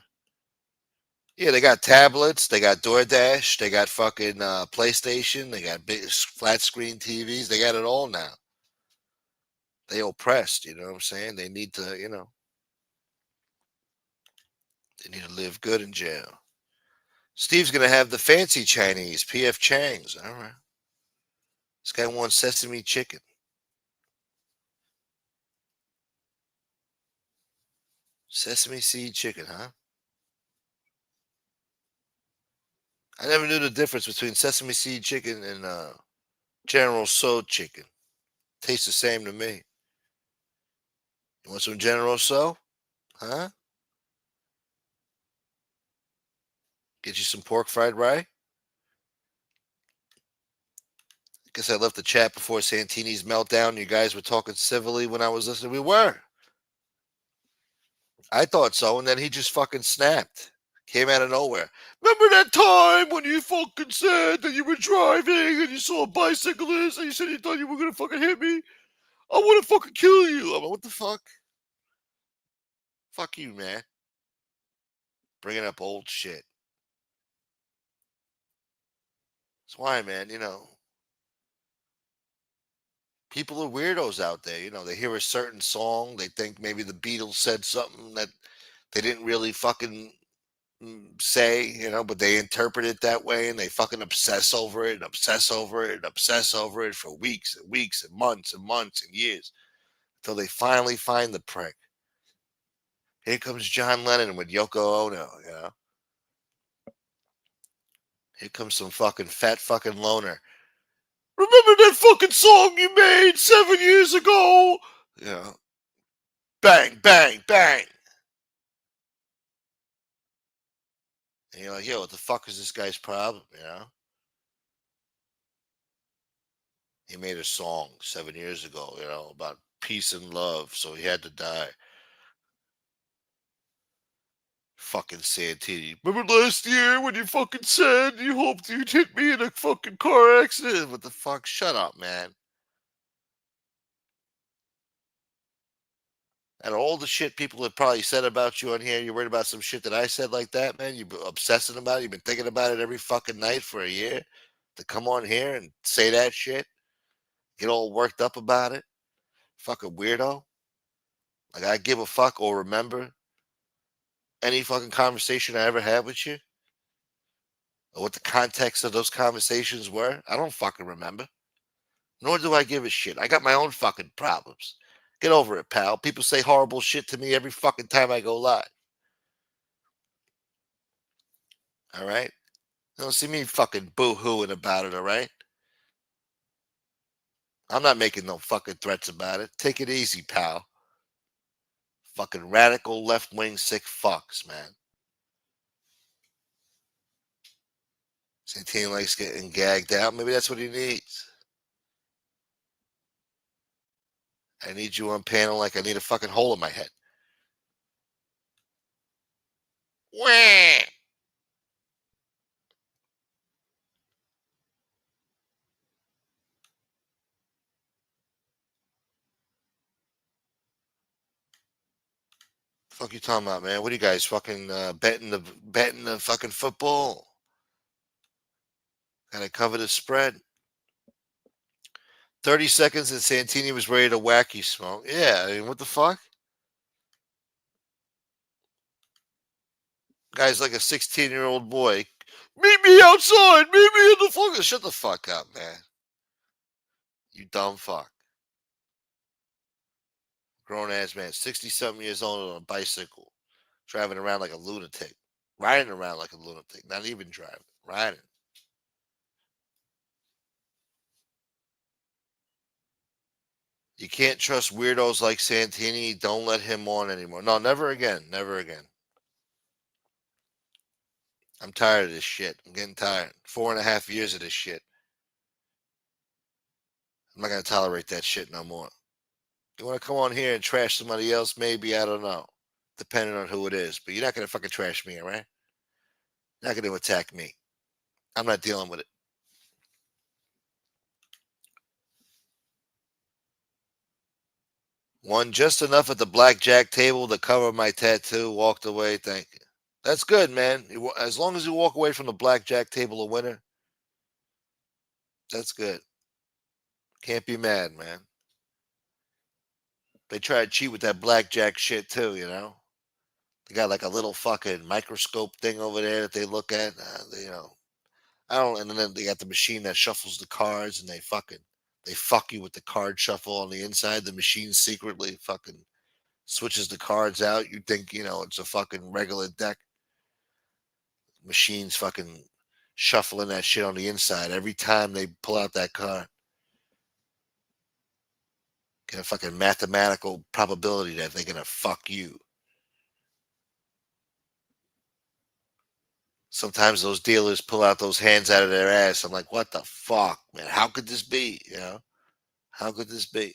A: Yeah, they got tablets, they got DoorDash, they got fucking PlayStation, they got big flat screen TVs, they got it all now. They oppressed, you know what I'm saying? They need to, they need to live good in jail. Steve's gonna have the fancy Chinese, PF Chang's. All right. This guy wants sesame chicken. Sesame seed chicken, huh? I never knew the difference between sesame seed chicken and General Tso chicken. Tastes the same to me. You want some General Tso? Huh? Get you some pork fried rye? Guess I left the chat before Santini's meltdown. You guys were talking civilly when I was listening. We were. I thought so, and then he just fucking snapped. Came out of nowhere. Remember that time when you fucking said that you were driving and you saw a bicyclist and you said you thought you were gonna fucking hit me? I wanna fucking kill you. I'm like, what the fuck? Fuck you, man. Bringing up old shit. That's why, man, people are weirdos out there. They hear a certain song, they think maybe the Beatles said something that they didn't really fucking say, but they interpret it that way and they fucking obsess over it and obsess over it and obsess over it for weeks and weeks and months and years until they finally find the prick. Here comes John Lennon with Yoko Ono. Here comes some fucking fat fucking loner. Remember that fucking song you made 7 years ago? Bang, bang, bang. And you're like, yo, what the fuck is this guy's problem? He made a song 7 years ago, about peace and love, so he had to die. Fucking Santini. Remember last year when you fucking said you hoped you'd hit me in a fucking car accident? What the fuck? Shut up, man. And all the shit people have probably said about you on here, you're worried about some shit that I said like that, man. You've been obsessing about it. You've been thinking about it every fucking night for a year to come on here and say that shit, get all worked up about it. Fucking weirdo. Like I give a fuck or remember any fucking conversation I ever had with you or what the context of those conversations were. I don't fucking remember. Nor do I give a shit. I got my own fucking problems. Get over it, pal. People say horrible shit to me every fucking time I go live. All right? You don't see me fucking boo-hooing about it, all right? I'm not making no fucking threats about it. Take it easy, pal. Fucking radical left-wing sick fucks, man. Santini likes getting gagged out. Maybe that's what he needs. I need you on panel like I need a fucking hole in my head. Wah! Fuck you talking about, man? What are you guys fucking betting the fucking football? Gotta cover the spread. 30 seconds and Santini was ready to whack you, Smoke. Yeah, I mean, what the fuck? Guy's like a 16-year-old boy. Meet me outside. Meet me in the fucking. Shut the fuck up, man. You dumb fuck. Grown ass man, 60 something years old on a bicycle, driving around like a lunatic, riding around like a lunatic, not even driving, riding. You can't trust weirdos like Santini. Don't let him on anymore. No, never again. Never again. I'm tired of this shit. I'm getting tired. 4.5 years of this shit. I'm not gonna tolerate that shit no more. You want to come on here and trash somebody else? Maybe, I don't know, depending on who it is. But you're not gonna fucking trash me, all right? You're not gonna attack me. I'm not dealing with it. Won just enough at the blackjack table to cover my tattoo. Walked away. Thank you. That's good, man. As long as you walk away from the blackjack table a winner, that's good. Can't be mad, man. They try to cheat with that blackjack shit too, you know. They got like a little fucking microscope thing over there that they look at. I don't. And then they got the machine that shuffles the cards, and they fuck you with the card shuffle on the inside. The machine secretly fucking switches the cards out. You think it's a fucking regular deck. Machines fucking shuffling that shit on the inside every time they pull out that card. Get a fucking mathematical probability that they're gonna fuck you. Sometimes those dealers pull out those hands out of their ass. I'm like, what the fuck, man? How could this be? How could this be?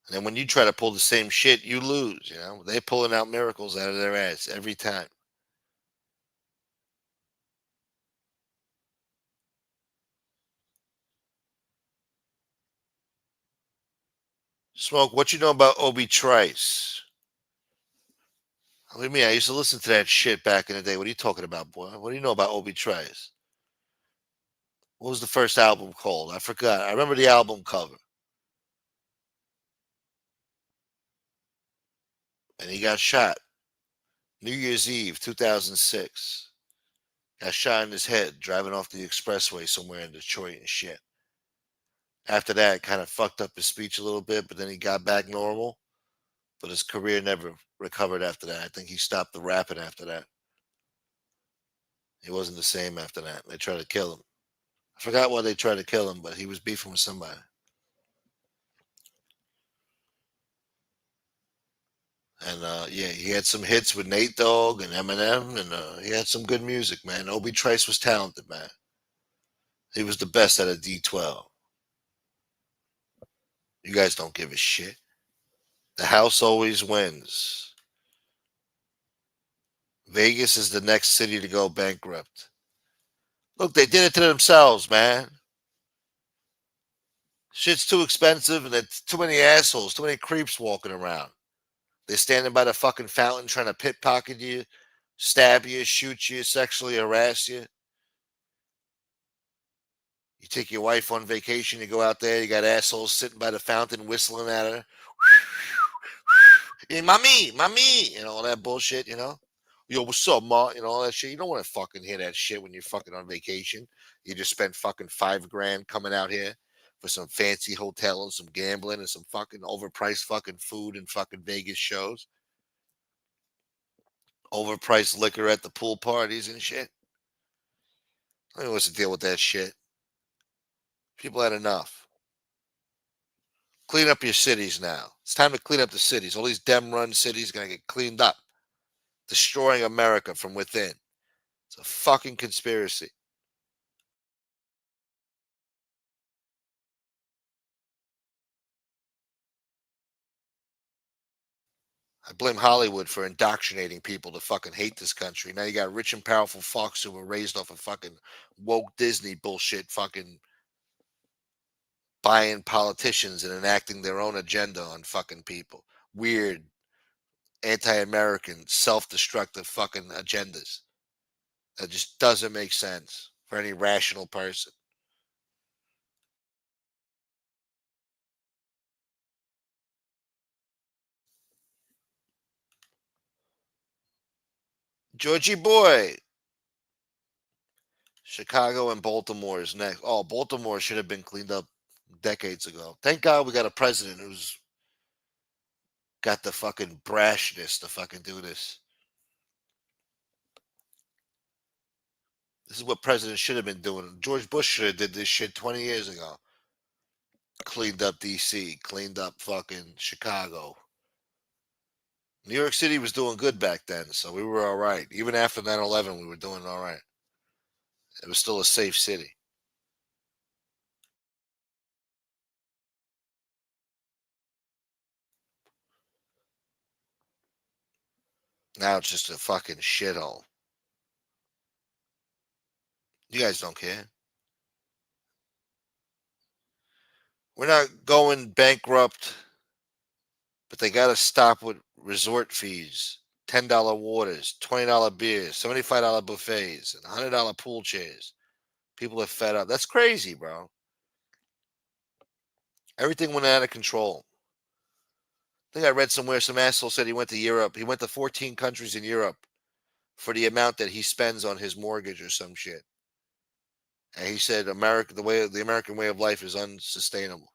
A: And then when you try to pull the same shit, you lose. They're pulling out miracles out of their ass every time. Smoke, what you know about Obi Trice? What do you mean? I used to listen to that shit back in the day. What are you talking about, boy? What do you know about Obi Trice? What was the first album called? I forgot. I remember the album cover. And he got shot. New Year's Eve, 2006. Got shot in his head driving off the expressway somewhere in Detroit and shit. After that, kind of fucked up his speech a little bit, but then he got back normal. But his career never recovered after that. I think he stopped the rapping after that. He wasn't the same after that. They tried to kill him. I forgot why they tried to kill him, but he was beefing with somebody. And yeah, he had some hits with Nate Dogg and Eminem, and he had some good music, man. Obi Trice was talented, man. He was the best at a D12. You guys don't give a shit. The house always wins. Vegas is the next city to go bankrupt. Look, they did it to themselves, man. Shit's too expensive, and it's too many assholes, too many creeps walking around. They're standing by the fucking fountain trying to pickpocket you, stab you, shoot you, sexually harass you. You take your wife on vacation, you go out there, you got assholes sitting by the fountain whistling at her. Hey, mommy, all that bullshit, Yo, what's up, ma? All that shit. You don't want to fucking hear that shit when you're fucking on vacation. You just spent fucking $5 grand coming out here for some fancy hotel and some gambling and some fucking overpriced fucking food and fucking Vegas shows. Overpriced liquor at the pool parties and shit. I don't know what's the deal with that shit. People had enough. Clean up your cities now. It's time to clean up the cities. All these dem run cities are gonna get cleaned up. Destroying America from within. It's a fucking conspiracy. I blame Hollywood for indoctrinating people to fucking hate this country. Now you got rich and powerful fucks who were raised off of fucking woke Disney bullshit, fucking buying politicians and enacting their own agenda on fucking people. Weird, anti-American, self-destructive fucking agendas. That just doesn't make sense for any rational person. Georgie boy, Chicago and Baltimore is next. Oh, Baltimore should have been cleaned up decades ago. Thank God we got a president who's got the fucking brashness to fucking do this. This is what presidents should have been doing. George Bush should have did this shit 20 years ago. Cleaned up DC, cleaned up fucking Chicago. New York City was doing good back then, so we were all right. Even after 9/11, we were doing all right. It was still a safe city. Now it's just a fucking shithole. You guys don't care. We're not going bankrupt, but they got to stop with resort fees, $10 waters, $20 beers, $75 buffets, and $100 pool chairs. People are fed up. That's crazy, bro. Everything went out of control. I think I read somewhere some asshole said he went to Europe. He went to 14 countries in Europe for the amount that he spends on his mortgage or some shit. And he said the American way of life is unsustainable.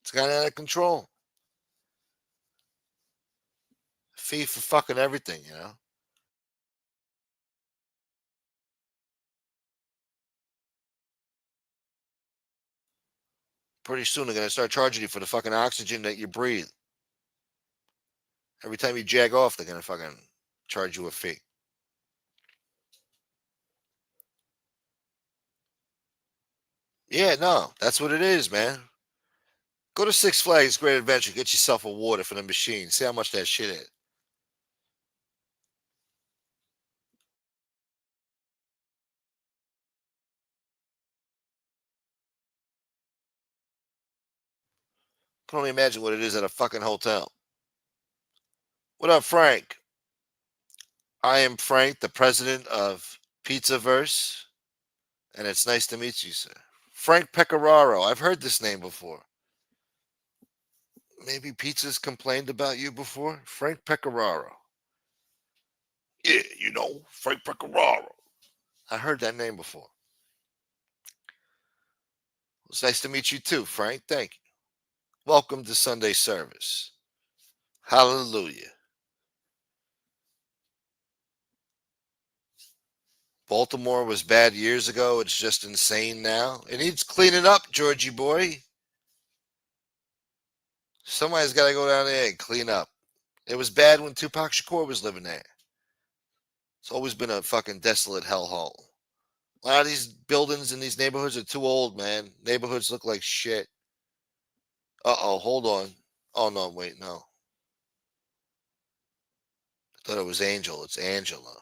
A: It's got out of control. Fee for fucking everything. Pretty soon they're gonna start charging you for the fucking oxygen that you breathe. Every time you jag off, they're gonna fucking charge you a fee. Yeah, no, that's what it is, man. Go to Six Flags Great Adventure, get yourself a water for the machine. See how much that shit is. Can only imagine what it is at a fucking hotel. What up, Frank? I am Frank, the president of Pizzaverse, and it's nice to meet you, sir. Frank Pecoraro. I've heard this name before. Maybe Pizza's complained about you before? Frank Pecoraro. Yeah, Frank Pecoraro. I heard that name before. It's nice to meet you too, Frank. Thank you. Welcome to Sunday service. Hallelujah. Baltimore was bad years ago. It's just insane now. It needs cleaning up, Georgie boy. Somebody's got to go down there and clean up. It was bad when Tupac Shakur was living there. It's always been a fucking desolate hellhole. A lot of these buildings in these neighborhoods are too old, man. Neighborhoods look like shit. Uh-oh, hold on. Oh, no, wait, no. I thought it was Angel. It's Angela.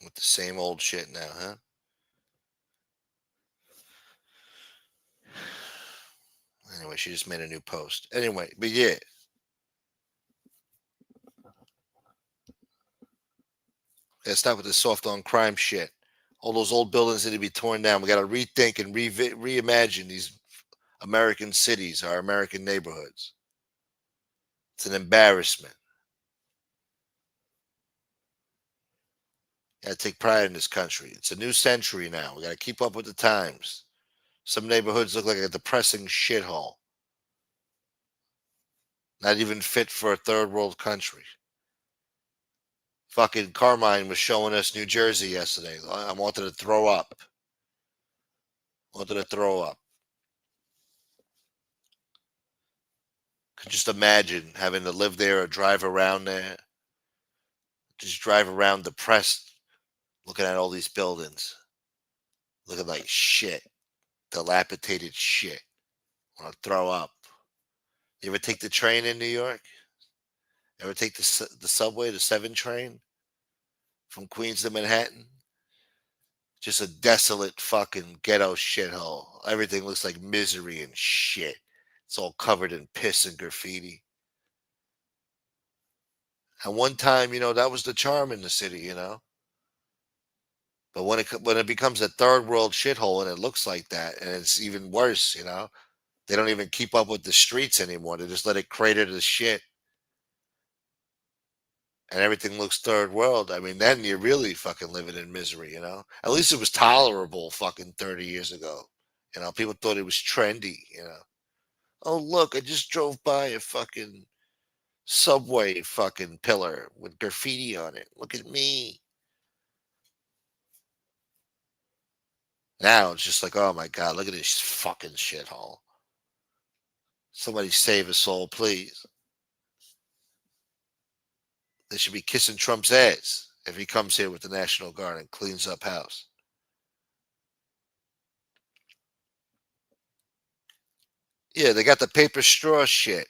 A: With the same old shit now, huh? Anyway, she just made a new post. Anyway, but yeah. Gotta stop with this soft on crime shit. All those old buildings need to be torn down. We got to rethink and reimagine these American cities, our American neighborhoods. It's an embarrassment. Got to take pride in this country. It's a new century now. We got to keep up with the times. Some neighborhoods look like a depressing shithole. Not even fit for a third world country. Fucking Carmine was showing us New Jersey yesterday. I wanted to throw up. Wanted to throw up. Could just imagine having to live there or drive around there. Just drive around depressed, looking at all these buildings, looking like shit, dilapidated shit. Want to throw up. You ever take the train in New York? Ever take the subway, the 7 train from Queens to Manhattan? Just a desolate fucking ghetto shithole. Everything looks like misery and shit. It's all covered in piss and graffiti. And one time, that was the charm in the city. But when it becomes a third world shithole and it looks like that, and it's even worse. They don't even keep up with the streets anymore. They just let it crater to shit, and everything looks third world. I mean, then you're really fucking living in misery. At least it was tolerable fucking 30 years ago. People thought it was trendy. Oh, look, I just drove by a fucking subway fucking pillar with graffiti on it. Look at me. Now it's just like, oh my God, look at this fucking shithole. Somebody save a soul, please. They should be kissing Trump's ass if he comes here with the National Guard and cleans up house. Yeah, they got the paper straw shit.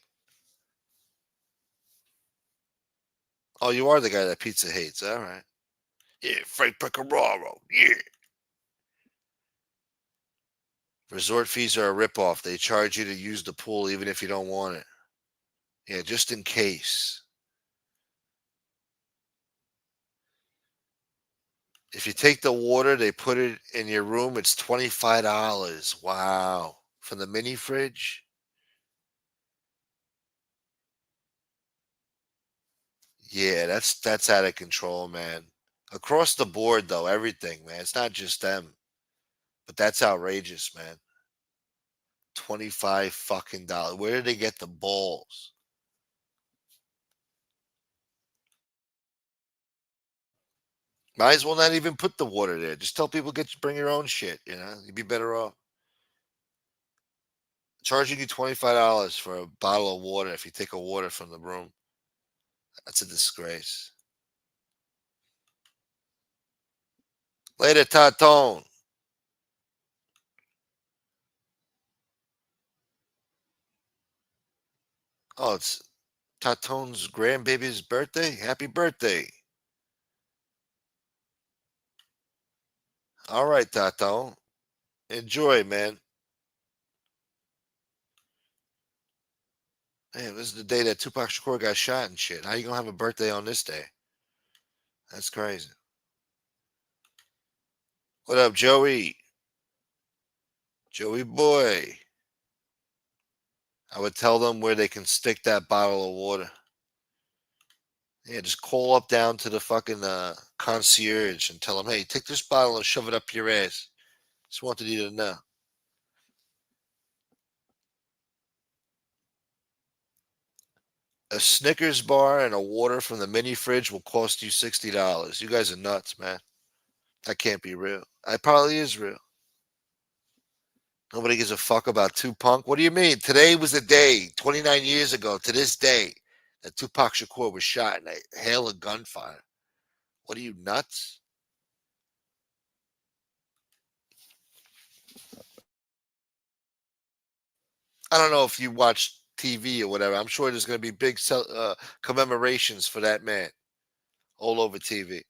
A: Oh, you are the guy that pizza hates. All right. Yeah, Frank Pecoraro. Yeah. Resort fees are a ripoff. They charge you to use the pool even if you don't want it. Yeah, just in case. If you take the water, they put it in your room. It's $25. Wow. From the mini fridge? Yeah, that's out of control, man. Across the board, though, everything, man. It's not just them, but that's outrageous, man. 25 fucking dollars. Where did they get the balls? Might as well not even put the water there. Just tell people bring your own shit. You'd be better off charging you $25 for a bottle of water if you take a water from the room. That's a disgrace. Later, Tatone. Oh, it's Tatone's grandbaby's birthday. Happy birthday! All right, Tatone. Enjoy, man. Hey, this is the day that Tupac Shakur got shot and shit. How you gonna have a birthday on this day? That's crazy. What up, Joey? Joey boy. I would tell them where they can stick that bottle of water. Yeah, just call up down to the fucking concierge and tell them, hey, take this bottle and shove it up your ass. Just wanted you to know. A Snickers bar and a water from the mini fridge will cost you $60. You guys are nuts, man. That can't be real. It probably is real. Nobody gives a fuck about Tupac. What do you mean? Today was the day, 29 years ago, to this day, that Tupac Shakur was shot in a hail of gunfire. What are you, nuts? I don't know if you watch TV or whatever. I'm sure there's going to be big commemorations for that man all over TV.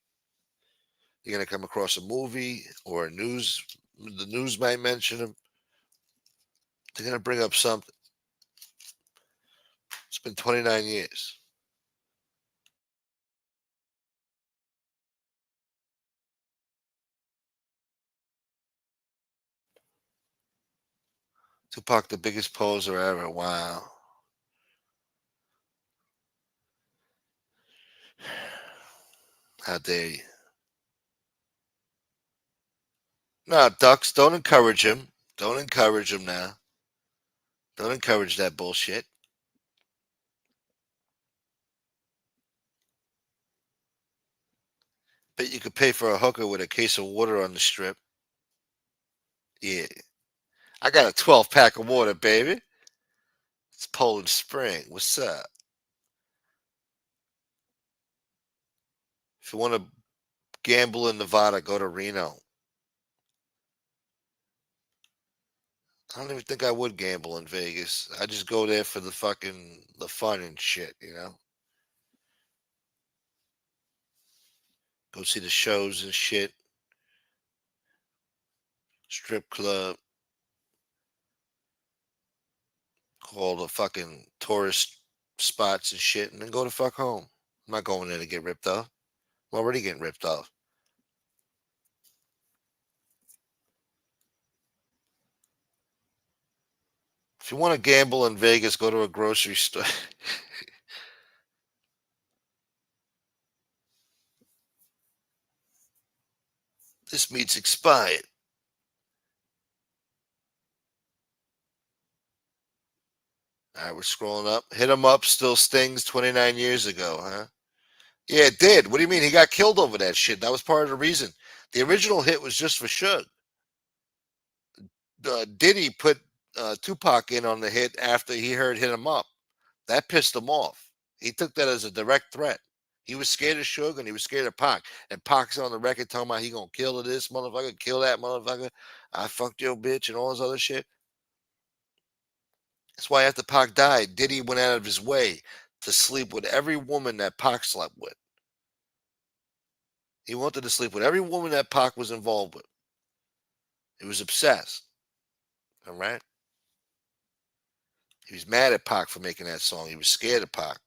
A: You're going to come across a movie or the news might mention him. They're going to bring up something. been 29 years. Tupac, the biggest poser ever. Wow. How dare you? No, Ducks, don't encourage him. Don't encourage him now. Don't encourage that bullshit. Bet you could pay for a hooker with a case of water on the strip. Yeah. I got a 12 pack of water, baby. It's Poland Spring. What's up? If you want to gamble in Nevada, go to Reno. I don't even think I would gamble in Vegas. I just go there for the fun and shit, you know? Go see the shows and shit. Strip club. All the fucking tourist spots and shit, and then go the fuck home. I'm not going there to get ripped off. I'm already getting ripped off. If you want to gamble in Vegas, go to a grocery store. This meat's expired. All right, we're scrolling up. Hit 'em up still stings 29 years ago, huh? Yeah, it did. What do you mean? He got killed over that shit. That was part of the reason. The original hit was just for Suge. Diddy put Tupac in on the hit after he heard Hit 'em Up. That pissed him off. He took that as a direct threat. He was scared of Suge and he was scared of Pac. And Pac's on the record talking about he gonna kill this motherfucker, kill that motherfucker. I fucked your bitch and all this other shit. That's why after Pac died, Diddy went out of his way to sleep with every woman that Pac slept with. He wanted to sleep with every woman that Pac was involved with. He was obsessed. All right. He was mad at Pac for making that song. He was scared of Pac.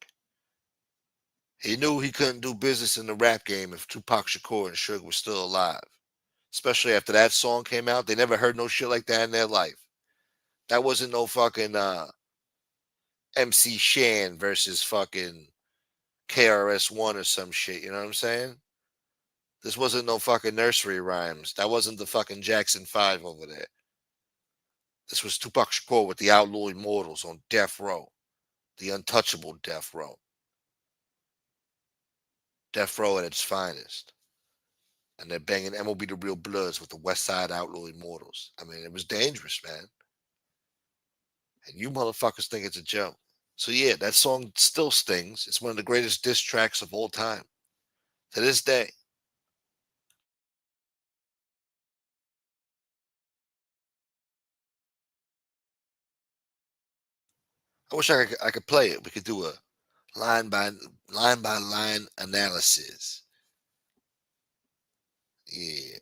A: He knew he couldn't do business in the rap game if Tupac Shakur and Suge were still alive. Especially after that song came out. They never heard no shit like that in their life. That wasn't no fucking MC Shan versus fucking KRS-One or some shit. You know what I'm saying? This wasn't no fucking nursery rhymes. That wasn't the fucking Jackson 5 over there. This was Tupac Shakur with the Outlaw Immortals on Death Row. The untouchable Death Row. Death Row at its finest. And they're banging MOB the Real Bloods with the West Side Outlaw Immortals. I mean, it was dangerous, man. And you motherfuckers think it's a joke. So yeah, that song still stings. It's one of the greatest diss tracks of all time. To this day. I wish I could play it. We could do a line by line analysis. Yeah.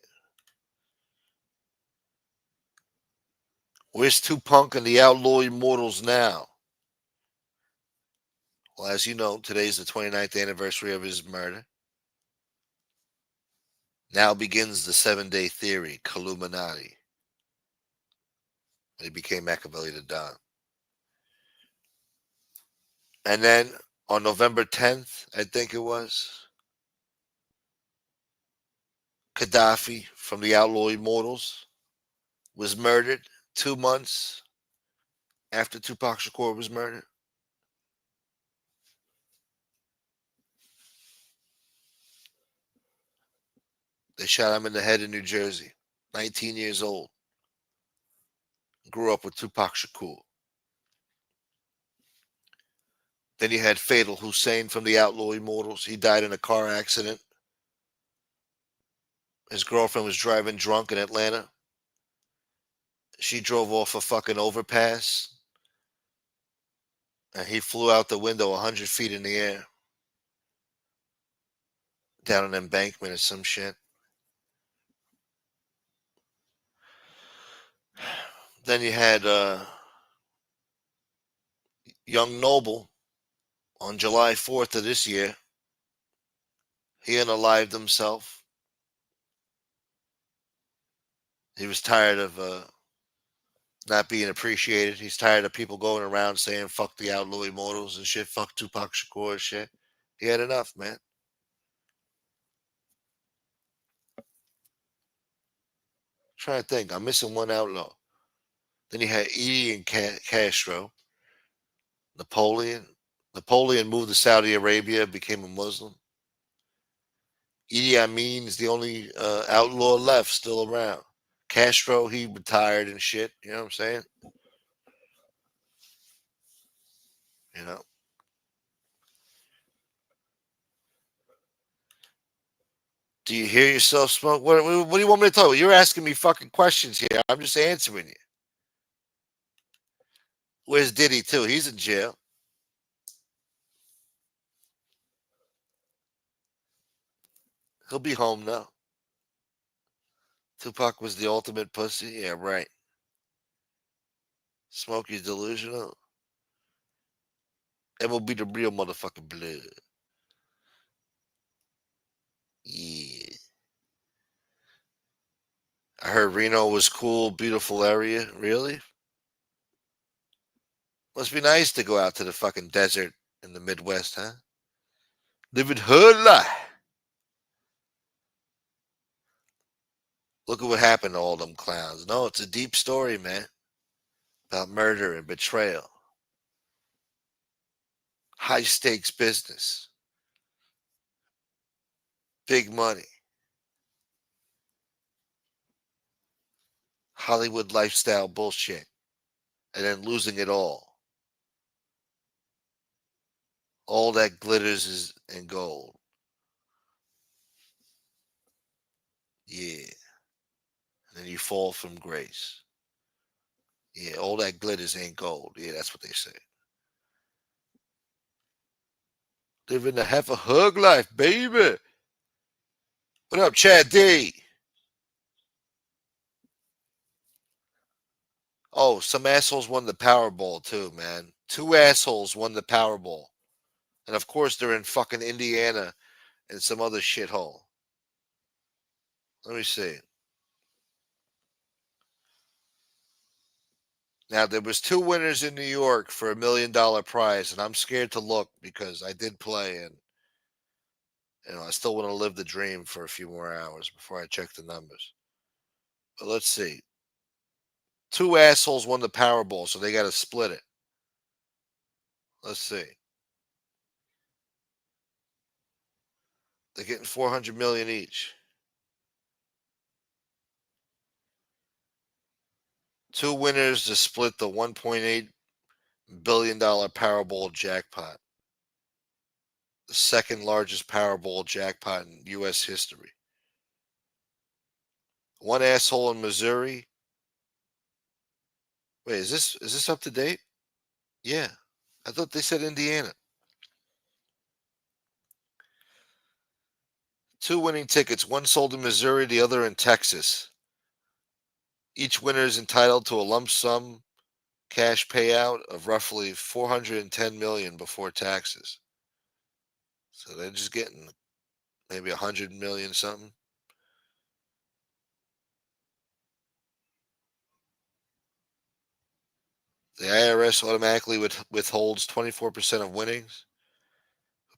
A: Where's Tupac and the Outlaw Immortals now? Well, as you know, today's the 29th anniversary of his murder. Now begins the 7-day theory, Illuminati. When he became Machiavelli the Don. And then on November 10th, I think it was, Gaddafi from the Outlaw Immortals was murdered 2 months after Tupac Shakur was murdered. They shot him in the head in New Jersey. 19 years old. Grew up with Tupac Shakur. Then you had Fatal Hussein from the Outlaw Immortals. He died in a car accident. His girlfriend was driving drunk in Atlanta. She drove off a fucking overpass. And he flew out the window 100 feet in the air. Down an embankment or some shit. Then you had Young Noble On July 4th of this year, he unalived himself. He was tired of not being appreciated. He's tired of people going around saying fuck the outlaw immortals and shit, fuck Tupac Shakur and shit. He had enough, man. Trying to think. I'm missing one outlaw. Then you had Edie and Castro, Napoleon. Napoleon moved to Saudi Arabia, became a Muslim. Idi Amin is the only outlaw left still around. Castro, he retired and shit. You know what I'm saying? You know. Do you hear yourself smoke? What do you want me to tell you? You're asking me fucking questions here. I'm just answering you. Where's Diddy too? He's in jail. He'll be home now. Tupac was the ultimate pussy. Yeah, right. Smokey's delusional. And will be the real motherfucking blood. Yeah. I heard Reno was cool, beautiful area. Really? Must be nice to go out to the fucking desert in the Midwest, huh? Living hood life. Look at what happened to all them clowns. No, it's a deep story, man. About murder and betrayal. High stakes business. Big money. Hollywood lifestyle bullshit. And then losing it all. All that glitters is in gold. Yeah. And then you fall from grace. Yeah, all that glitters ain't gold. Yeah, that's what they say. Living the half a hug life, baby. What up, Chad D? Oh, some assholes won the Powerball too, man. Two assholes won the Powerball. And of course they're in fucking Indiana and some other shithole. Let me see. Now there was two winners in New York for $1 million prize, and I'm scared to look because I did play and I still want to live the dream for a few more hours before I check the numbers. But let's see. Two assholes won the Powerball, so they got to split it. Let's see. They're getting 400 million each. Two winners to split the $1.8 billion Powerball jackpot, the second largest Powerball jackpot in U.S. history. One asshole in Missouri. Wait, is this up to date? Yeah, I thought they said Indiana. Two winning tickets, one sold in Missouri, the other in Texas. Each winner is entitled to a lump sum cash payout of roughly 410 million before taxes. So they're just getting maybe 100 million something. The IRS automatically withholds 24% of winnings.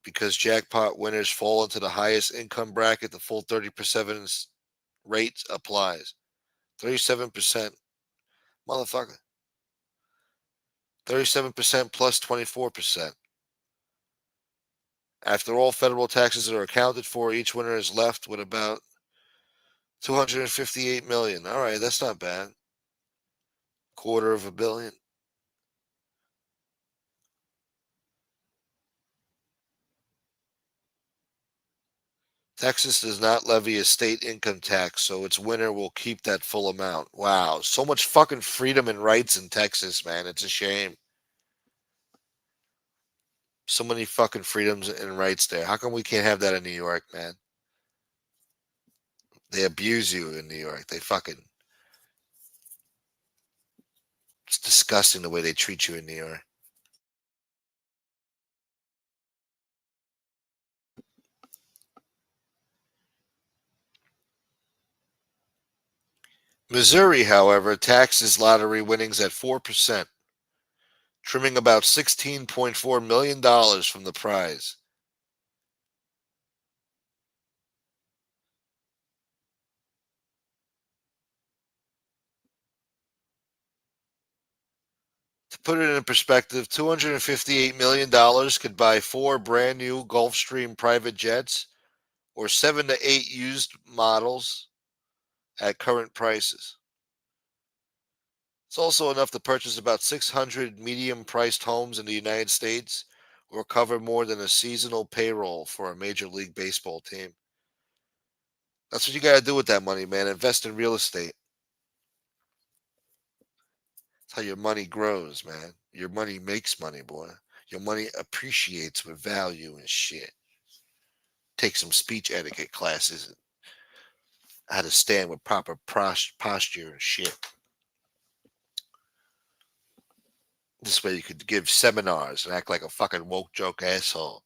A: Because jackpot winners fall into the highest income bracket, the full 30% rate applies. 37%, motherfucker. 37% plus 24%. After all federal taxes are accounted for, each winner is left with about 258 million. All right, that's not bad. Quarter of a billion. Texas does not levy a state income tax, so its winner will keep that full amount. Wow, so much fucking freedom and rights in Texas, man. It's a shame. So many fucking freedoms and rights there. How come we can't have that in New York, man? They abuse you in New York. It's disgusting the way they treat you in New York. Missouri, however, taxes lottery winnings at 4%, trimming about $16.4 million from the prize. To put it in perspective, $258 million could buy four brand new Gulfstream private jets or seven to eight used models at current prices. It's also enough to purchase about 600 medium priced homes in the United States or cover more than a seasonal payroll for a Major League Baseball team. That's what you got to do with that money, man. Invest in real estate. That's how your money grows, man. Your money makes money, boy. Your money appreciates with value and shit. Take some speech etiquette classes, and how to stand with proper posture and shit. This way you could give seminars and act like a fucking woke joke asshole.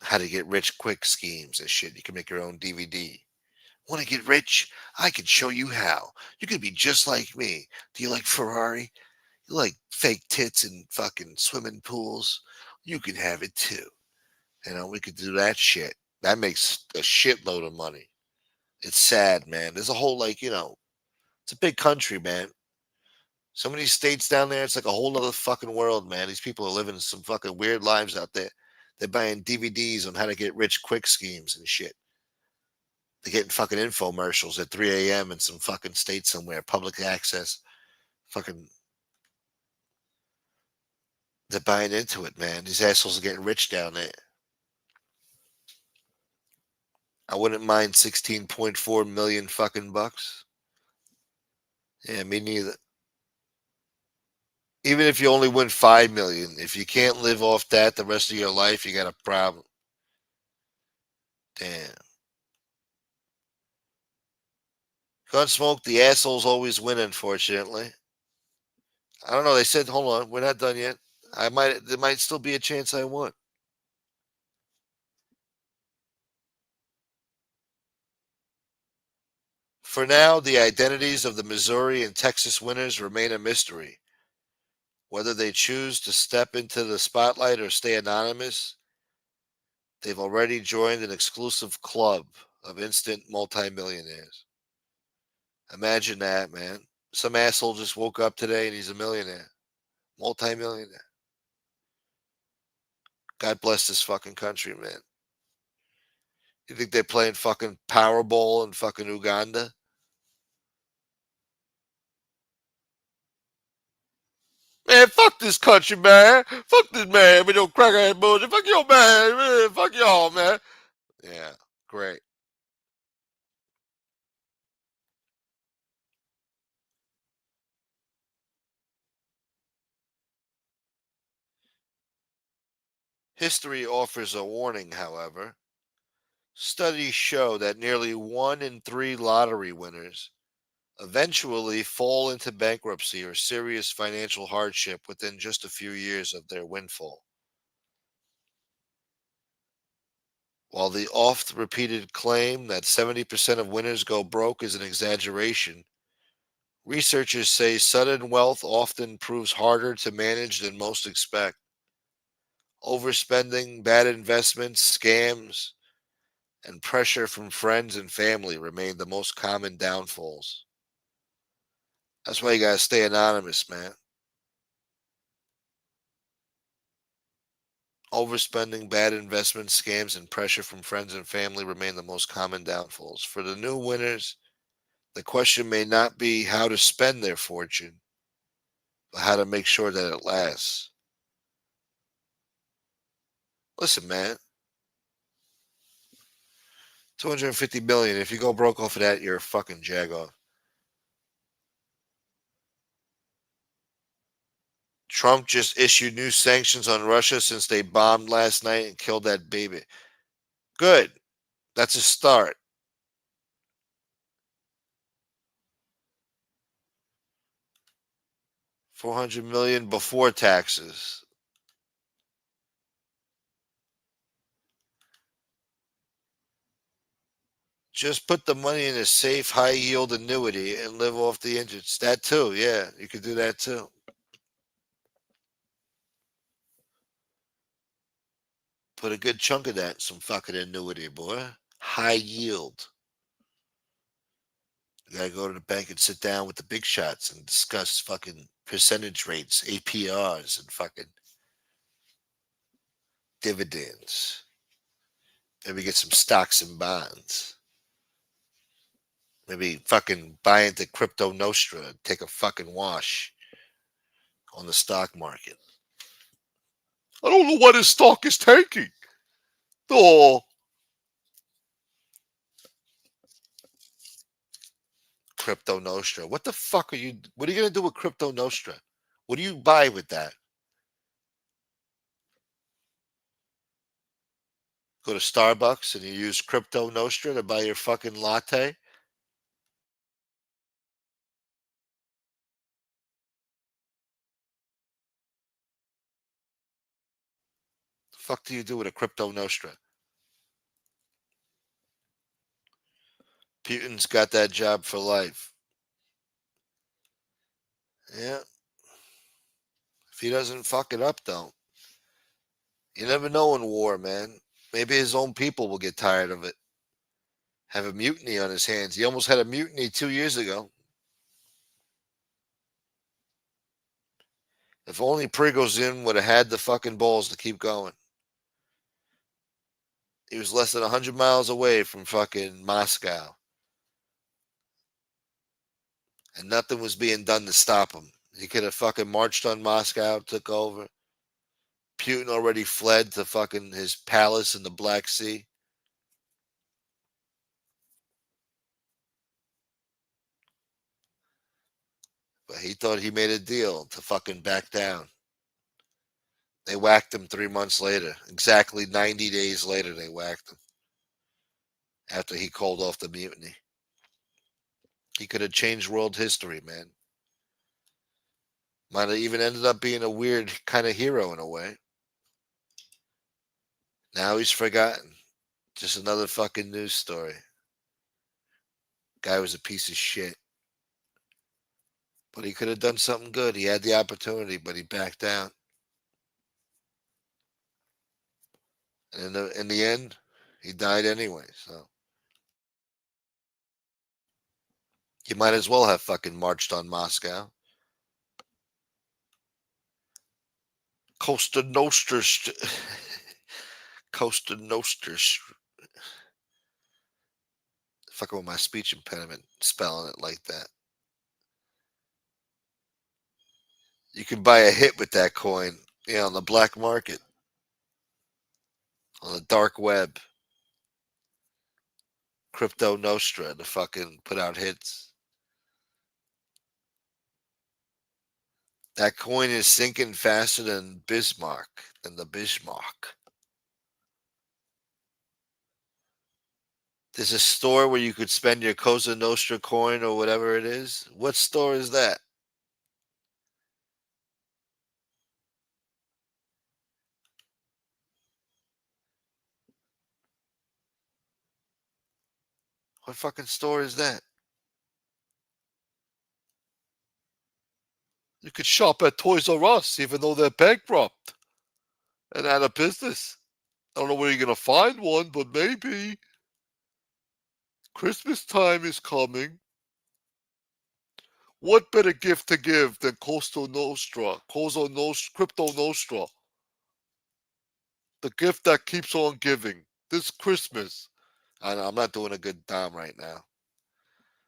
A: How to get rich quick schemes and shit. You can make your own DVD. Want to get rich? I can show you how. You could be just like me. Do you like Ferrari? You like fake tits and fucking swimming pools? You can have it too. We could do that shit. That makes a shitload of money. It's sad, man. There's a whole, it's a big country, man. So many states down there, it's like a whole other fucking world, man. These people are living some fucking weird lives out there. They're buying DVDs on how to get rich quick schemes and shit. They're getting fucking infomercials at 3 a.m. in some fucking state somewhere, public access. Fucking, they're buying into it, man. These assholes are getting rich down there. I wouldn't mind 16.4 million fucking bucks. Yeah, me neither. Even if you only win 5 million, if you can't live off that the rest of your life, you got a problem. Damn. Gunsmoke, the assholes always win, unfortunately. I don't know. They said, hold on, we're not done yet. There might still be a chance I won. For now, the identities of the Missouri and Texas winners remain a mystery. Whether they choose to step into the spotlight or stay anonymous, they've already joined an exclusive club of instant multimillionaires. Imagine that, man. Some asshole just woke up today and he's a millionaire, multimillionaire. God bless this fucking country, man. You think they're playing fucking Powerball in fucking Uganda? Man, fuck this country, man. Fuck this man with your crackhead bullshit. Fuck your man. Fuck y'all, man. Yeah, great. History offers a warning, however. Studies show that nearly 1 in 3 lottery winners eventually fall into bankruptcy or serious financial hardship within just a few years of their windfall. While the oft repeated claim that 70% of winners go broke is an exaggeration, researchers say sudden wealth often proves harder to manage than most expect. Overspending, bad investments, scams, and pressure from friends and family remain the most common downfalls. That's why you gotta stay anonymous, man. Overspending, bad investments, scams, and pressure from friends and family remain the most common downfalls. For the new winners, the question may not be how to spend their fortune, but how to make sure that it lasts. Listen, man, 250 billion. If you go broke off of that, you're a fucking jagoff. Trump just issued new sanctions on Russia since they bombed last night and killed that baby. Good. That's a start. 400 million before taxes. Just put the money in a safe, high yield annuity and live off the interest. That too, yeah, you could do that too. Put a good chunk of that in some fucking annuity, boy. High yield. You gotta go to the bank and sit down with the big shots and discuss fucking percentage rates, APRs, and fucking dividends. Maybe get some stocks and bonds. Maybe fucking buy into Crypto Nostra and take a fucking wash on the stock market. I don't know what his stock is taking. Oh, Crypto Nostra. What the fuck are you? What are you gonna do with Crypto Nostra? What do you buy with that? Go to Starbucks and you use Crypto Nostra to buy your fucking latte? The fuck do you do with a Crypto Nostra? Putin's got that job for life. Yeah. If he doesn't fuck it up, though, you never know in war, man. Maybe his own people will get tired of it. Have a mutiny on his hands. He almost had a mutiny 2 years ago. If only Prigozhin would have had the fucking balls to keep going. He was less than 100 miles away from fucking Moscow. And nothing was being done to stop him. He could have fucking marched on Moscow, took over. Putin already fled to fucking his palace in the Black Sea. But he thought he made a deal to fucking back down. They whacked him 3 months later. Exactly 90 days later, they whacked him after he called off the mutiny. He could have changed world history, man. Might have even ended up being a weird kind of hero in a way. Now he's forgotten. Just another fucking news story. Guy was a piece of shit. But he could have done something good. He had the opportunity, but he backed down. And in the end, he died anyway. So he might as well have fucking marched on Moscow. Costa Nostra. Costa Nostra. Fucking with my speech impediment, spelling it like that. You can buy a hit with that coin, on the black market, on the dark web. Crypto Nostra to fucking put out hits. That coin is sinking faster than the Bismarck. There's a store where you could spend your Cosa Nostra coin or whatever it is. What store is that? What fucking store is that? You could shop at Toys R Us even though they're bankrupt and out of business. I don't know where you're going to find one, but maybe. Christmas time is coming. What better gift to give than Crypto Nostra, the gift that keeps on giving this Christmas? I know, I'm not doing a good time right now.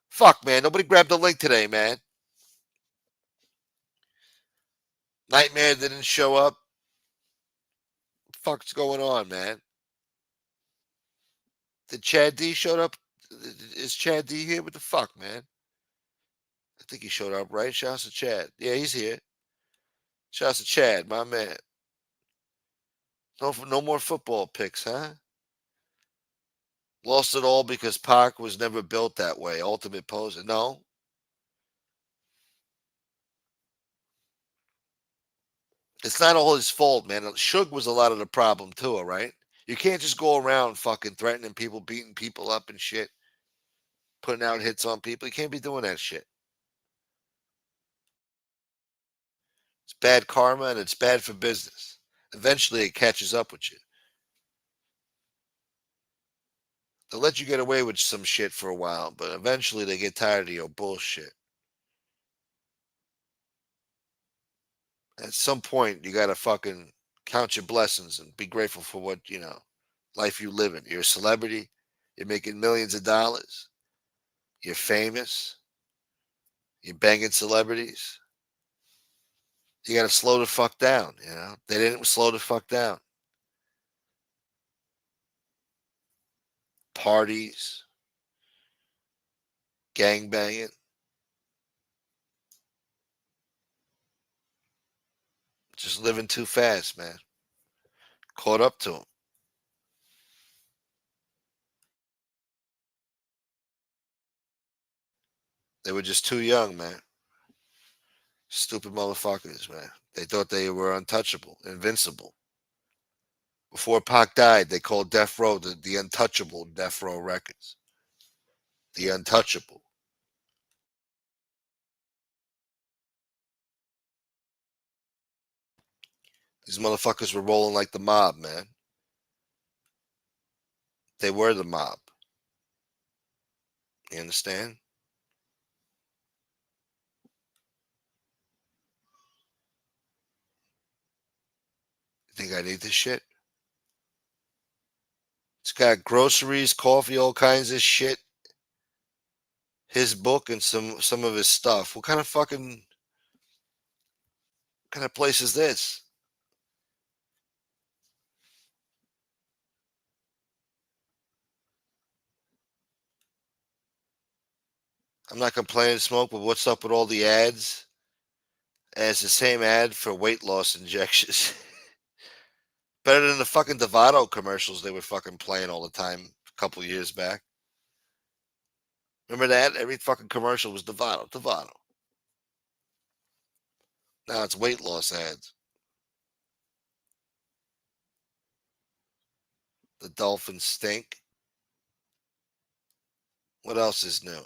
A: Fuck, man, nobody grabbed the link today, man. Nightmare didn't show up. What the fuck's going on, man? Did Chad D showed up? Is Chad D here? What the fuck, man? I think he showed up, right? Shouts to Chad. Yeah, he's here. Shouts to Chad, my man. No more football picks, huh? Lost it all because Pac was never built that way. Ultimate poser. No. It's not all his fault, man. Suge was a lot of the problem too, all right? You can't just go around fucking threatening people, beating people up and shit. putting out hits on people. You can't be doing that shit. It's bad karma and it's bad for business. Eventually, it catches up with you. They'll let you get away with some shit for a while, but eventually they get tired of your bullshit. At some point, you gotta fucking count your blessings and be grateful for what, life you live in. You're a celebrity. You're making millions of dollars. You're famous. You're banging celebrities. You gotta slow the fuck down, They didn't slow the fuck down. Parties, gang banging. Just living too fast, man. Caught up to them. They were just too young, man. Stupid motherfuckers, man. They thought they were untouchable, invincible. Before Pac died, they called Death Row the untouchable Death Row Records. The untouchable. These motherfuckers were rolling like the mob, man. They were the mob. You understand? You think I need this shit? It's got groceries, coffee, all kinds of shit. His book and some of his stuff. What kind of place is this? I'm not complaining, Smoke, but what's up with all the ads? And it's the same ad for weight loss injections. Better than the fucking Devado commercials they were fucking playing all the time a couple years back. Remember that? Every fucking commercial was Devado, Devado. Now it's weight loss ads. The dolphins stink. What else is new?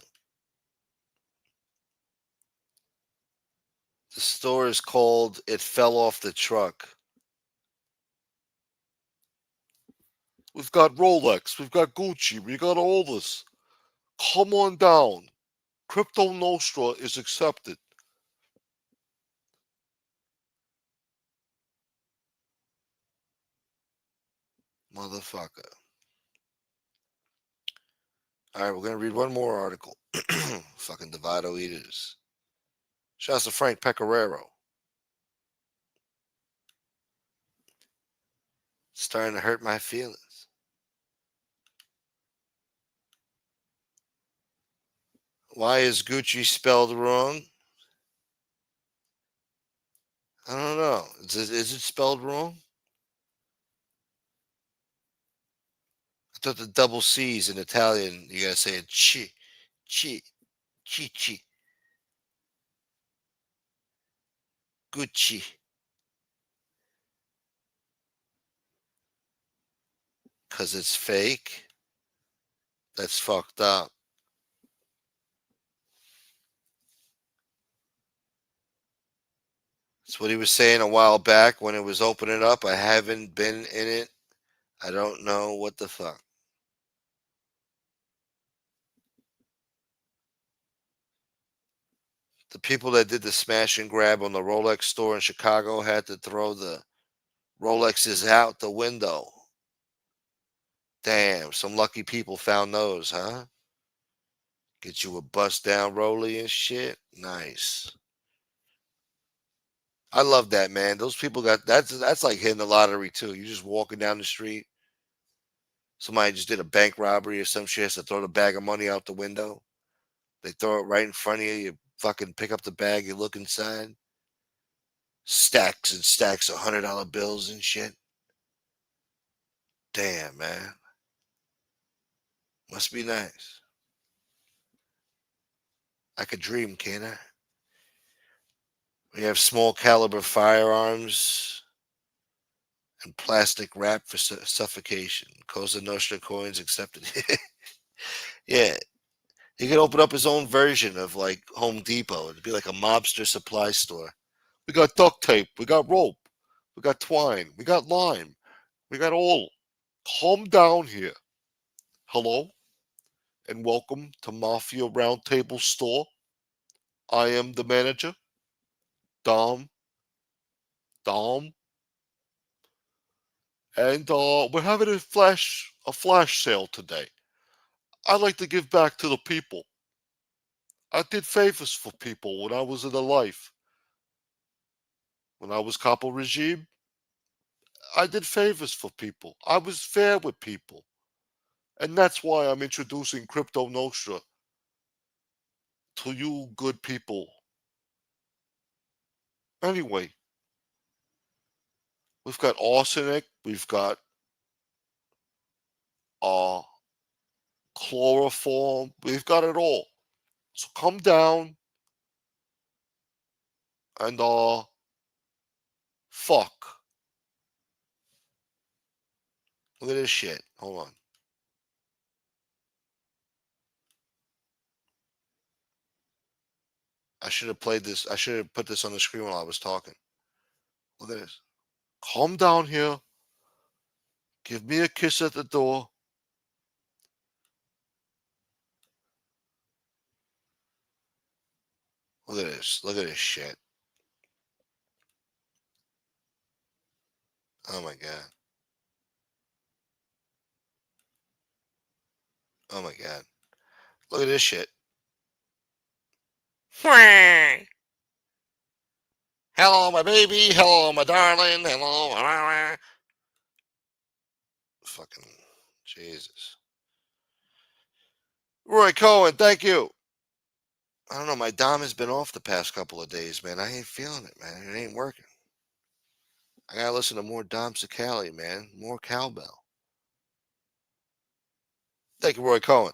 A: The store is called It Fell Off the Truck. We've got Rolex, we've got Gucci, we got all this. Come on down. Crypto Nostra is accepted. Motherfucker. All right, we're going to read one more article. Fucking Devado eaters. Shouts to Frank Pecoraro. Starting to hurt my feelings. Why is Gucci spelled wrong? I don't know. Is it spelled wrong? I thought the double C's in Italian, you gotta say it chi, chi, Gucci. Because it's fake? That's fucked up. That's what he was saying a while back when it was opening up. I haven't been in it. I don't know what the fuck. The people that did the smash and grab on the Rolex store in Chicago had to throw the Rolexes out the window. Damn, some lucky people found those, huh? Get you a bust down Rolly and shit. Nice. I love that, man. Those people got that's like hitting the lottery too. You just walking down the street. Somebody just did a bank robbery or some shit, has to throw the bag of money out the window. They throw it right in front of you. You fucking pick up the bag. You look inside. Stacks and stacks of $100 bills and shit. Damn, man. Must be nice. I could dream, can't I? We have small caliber firearms and plastic wrap for suffocation. Cosa Nostra coins accepted. Yeah, He could open up his own version of like Home Depot. It'd be like a mobster supply store. We got duct tape. We got rope. We got twine. We got lime. We got all. Calm down here. Hello and welcome to Mafia Roundtable Store. I am the manager, Dom. Dom. And we're having a flash sale today. I'd like to give back to the people. I did favors for people when I was in the life. When I was capo regime, I did favors for people. I was fair with people. And that's why I'm introducing Crypto Nostra to you good people. Anyway, we've got arsenic, we've got uh chloroform, we've got it all. So come down and fuck. Look at this shit. Hold on. I should have played this. I should have put this on the screen while I was talking. Look at this. Calm down here. Give me a kiss at the door. Look at this. Look at this shit. Oh my god. Oh my god. Look at this shit. Hello, my baby. Hello, my darling. Hello. Fucking Jesus. Roy Cohen, thank you. I don't know. My Dom has been off the past couple of days, man. I ain't feeling it, man. It ain't working. I gotta listen to more Dom Sicali, man. More cowbell. Thank you, Roy Cohen.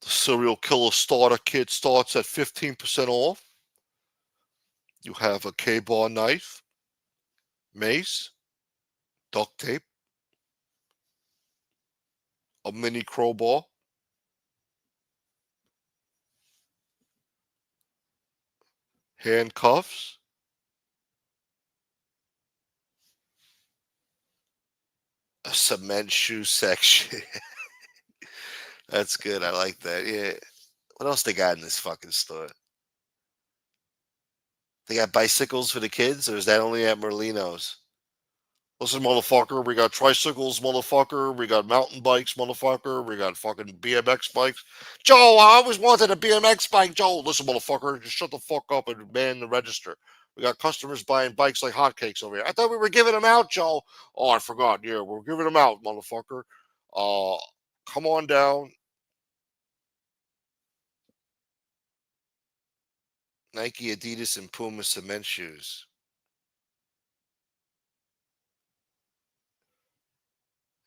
A: The serial killer starter kit starts at 15% off. You have a K-bar knife, mace, duct tape, a mini crowbar, handcuffs, a cement shoe section. That's good. I like that. Yeah. What else they got in this fucking store? They got bicycles for the kids, or is that only at Merlino's? Listen, motherfucker, we got tricycles, motherfucker. We got mountain bikes, motherfucker. We got fucking BMX bikes. Joe, I always wanted a BMX bike, Joe. Listen, motherfucker, just shut the fuck up and man the register. We got customers buying bikes like hotcakes over here. I thought we were giving them out, Joe. Oh, I forgot. Yeah, we're giving them out, motherfucker. Uh, come on down. Nike, Adidas, and Puma cement shoes.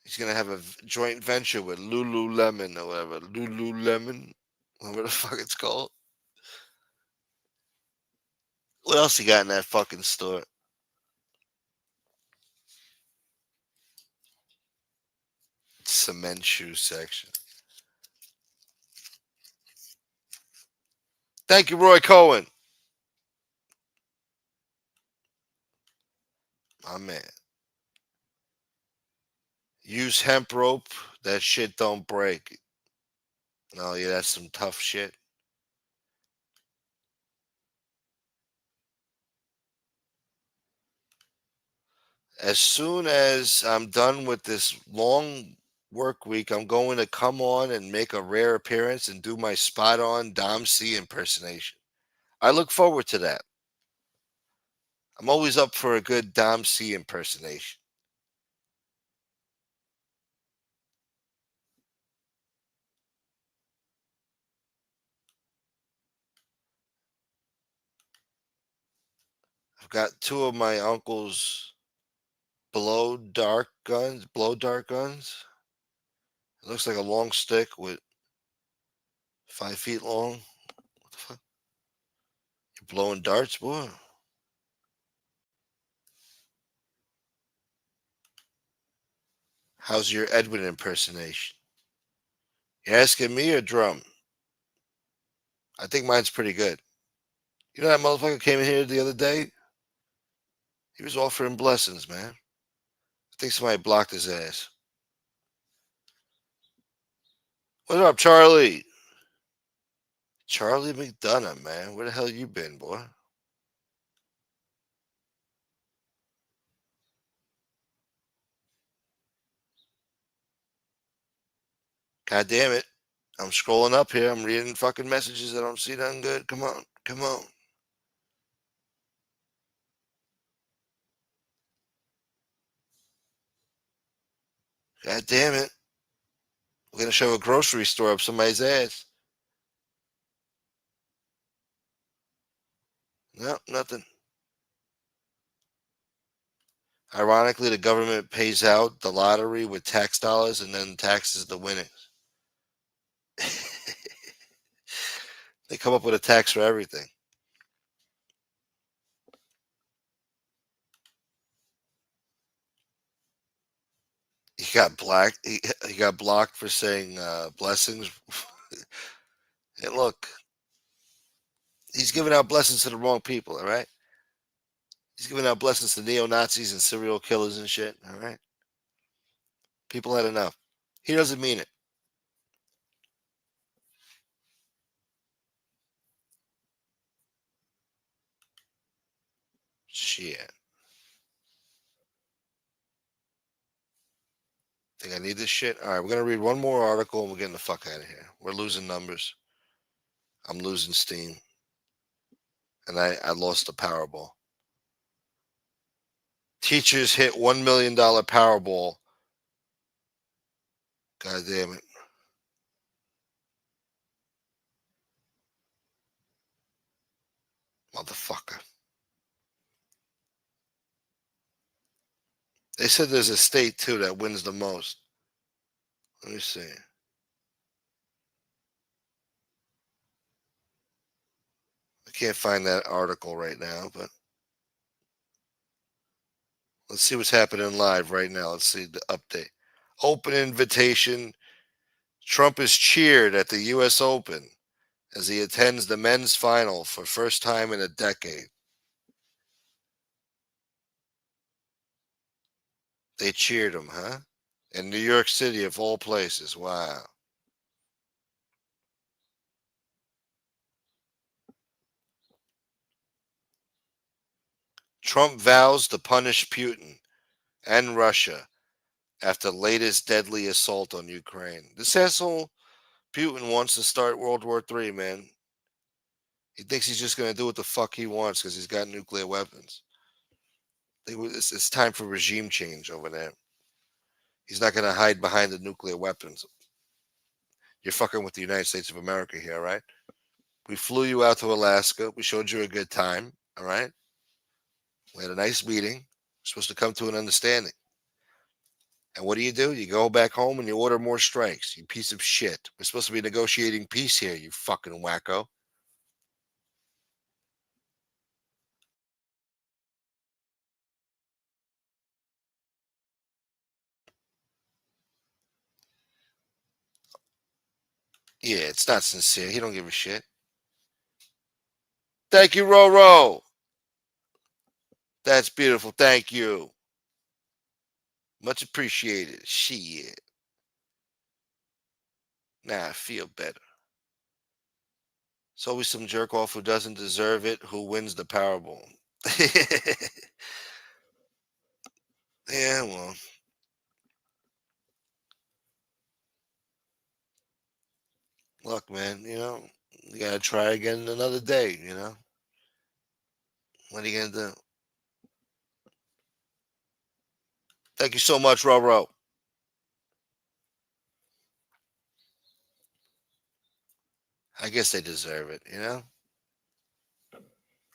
A: He's gonna have a joint venture with Lululemon or whatever. Lululemon, whatever the fuck it's called. What else you got in that fucking store? Cement shoe section. Thank you, Roy Cohen. My man. Use hemp rope. That shit don't break. Oh yeah, that's some tough shit. As soon as I'm done with this long work week, I'm going to come on and make a rare appearance and do my spot on Dom C impersonation. I look forward to that. I'm always up for a good Dom C impersonation. I've got two of my uncle's blow dart guns. It looks like a long stick with 5 feet long. What the fuck? You're blowing darts, boy? How's your Edwin impersonation? You asking me or Drum? I think mine's pretty good. You know that motherfucker came in here the other day? He was offering blessings, man. I think somebody blocked his ass. What up, Charlie? Charlie McDonough, man. Where the hell you been, boy? God damn it. I'm scrolling up here. I'm reading fucking messages. I don't see nothing good. Come on. Come on. God damn it. We're going to show a grocery store up somebody's ass. No, nothing. Ironically, the government pays out the lottery with tax dollars and then taxes the winners. They come up with a tax for everything. He got blocked for saying blessings. And look, he's giving out blessings to the wrong people. All right, he's giving out blessings to neo Nazis and serial killers and shit. All right, people had enough. He doesn't mean it. Shit. Think I need this shit? All right, we're gonna read one more article and we're getting the fuck out of here. We're losing numbers. I'm losing steam, and I lost the Powerball. Teachers hit $1 million Powerball. God damn it, motherfucker! They said there's a state too that wins the most. Let me see. I can't find that article right now, but let's see what's happening live right now. Let's see the update. Open invitation. Trump is cheered at the U.S. Open as he attends the men's final for first time in a decade. They cheered him, huh? In New York City, of all places. Wow. Trump vows to punish Putin and Russia after latest deadly assault on Ukraine. This asshole Putin wants to start World War III, man. He thinks he's just going to do what the fuck he wants because he's got nuclear weapons. It's time for regime change over there. He's not going to hide behind the nuclear weapons. You're fucking with the United States of America here, right? We flew you out to Alaska. We showed you a good time, all right? We had a nice meeting. We're supposed to come to an understanding. And what do? You go back home and you order more strikes, you piece of shit. We're supposed to be negotiating peace here, you fucking wacko. Yeah, it's not sincere. He don't give a shit. Thank you, Roro. That's beautiful. Thank you. Much appreciated. Shit. Now I feel better. It's always some jerk off who doesn't deserve it who wins the Powerball. Yeah, well, look, man, you gotta try again another day. What are you gonna do? Thank you so much, Roro. I guess they deserve it.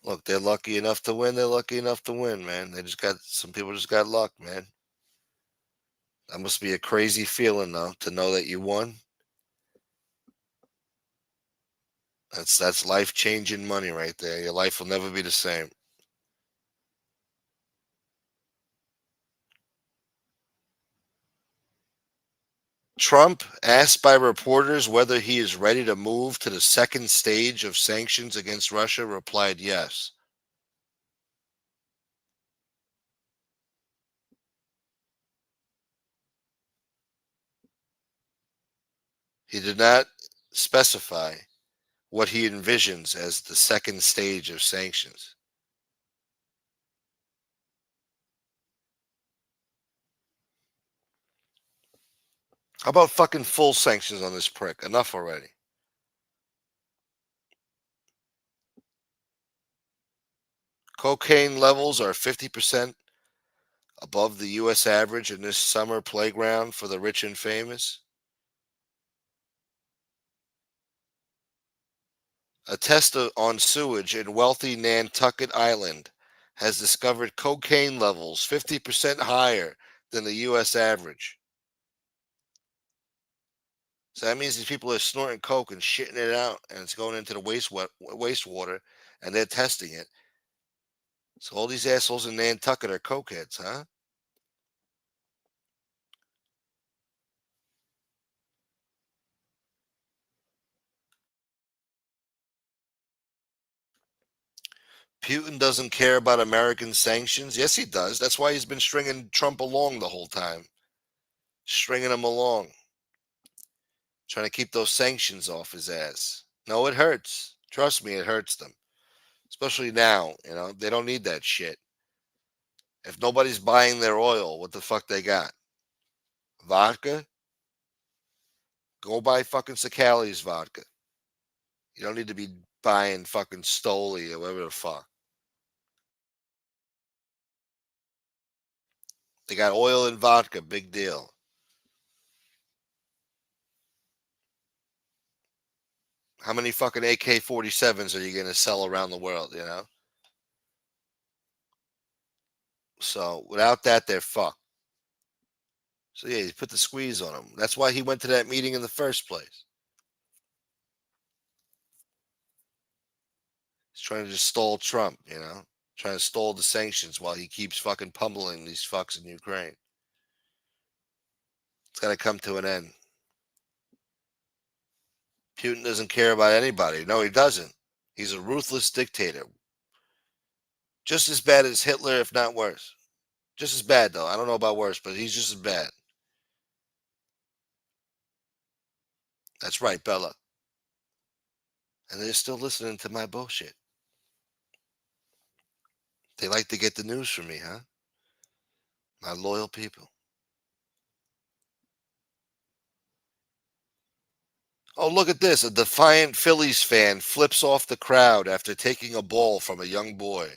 A: Look, they're lucky enough to win. They're lucky enough to win, man. Some people just got luck, man. That must be a crazy feeling, though, to know that you won. That's life changing money right there. Your life will never be the same. Trump, asked by reporters whether he is ready to move to the second stage of sanctions against Russia, replied yes. He did not specify what he envisions as the second stage of sanctions. How about fucking full sanctions on this prick? Enough already. Cocaine levels are 50% above the U.S. average in this summer playground for the rich and famous. A test on sewage in wealthy Nantucket Island has discovered cocaine levels 50% higher than the U.S. average. So that means these people are snorting coke and shitting it out, and it's going into the wastewater, and they're testing it. So all these assholes in Nantucket are cokeheads, huh? Putin doesn't care about American sanctions. Yes, he does. That's why he's been stringing Trump along the whole time, stringing him along, trying to keep those sanctions off his ass. No, it hurts. Trust me, it hurts them, especially now. They don't need that shit. If nobody's buying their oil, what the fuck they got? Vodka? Go buy fucking Sakali's vodka. You don't need to be buying fucking Stoli or whatever the fuck. They got oil and vodka, big deal. How many fucking AK-47s are you going to sell around the world? So without that, they're fucked. So yeah, you put the squeeze on him. That's why he went to that meeting in the first place. He's trying to just stall Trump. Trying to stall the sanctions while he keeps fucking pummeling these fucks in Ukraine. It's got to come to an end. Putin doesn't care about anybody. No, he doesn't. He's a ruthless dictator. Just as bad as Hitler, if not worse. Just as bad, though. I don't know about worse, but he's just as bad. That's right, Bella. And they're still listening to my bullshit. They like to get the news from me, huh? My loyal people. Oh, look at this. A defiant Phillies fan flips off the crowd after taking a ball from a young boy.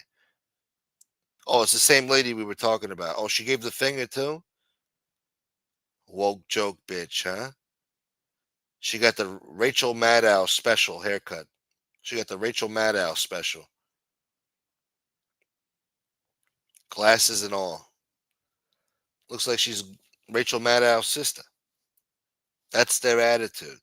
A: Oh, it's the same lady we were talking about. Oh, she gave the finger too? Woke joke bitch, huh? She got the Rachel Maddow special haircut. She got the Rachel Maddow special. Glasses and all. Looks like she's Rachel Maddow's sister. That's their attitude.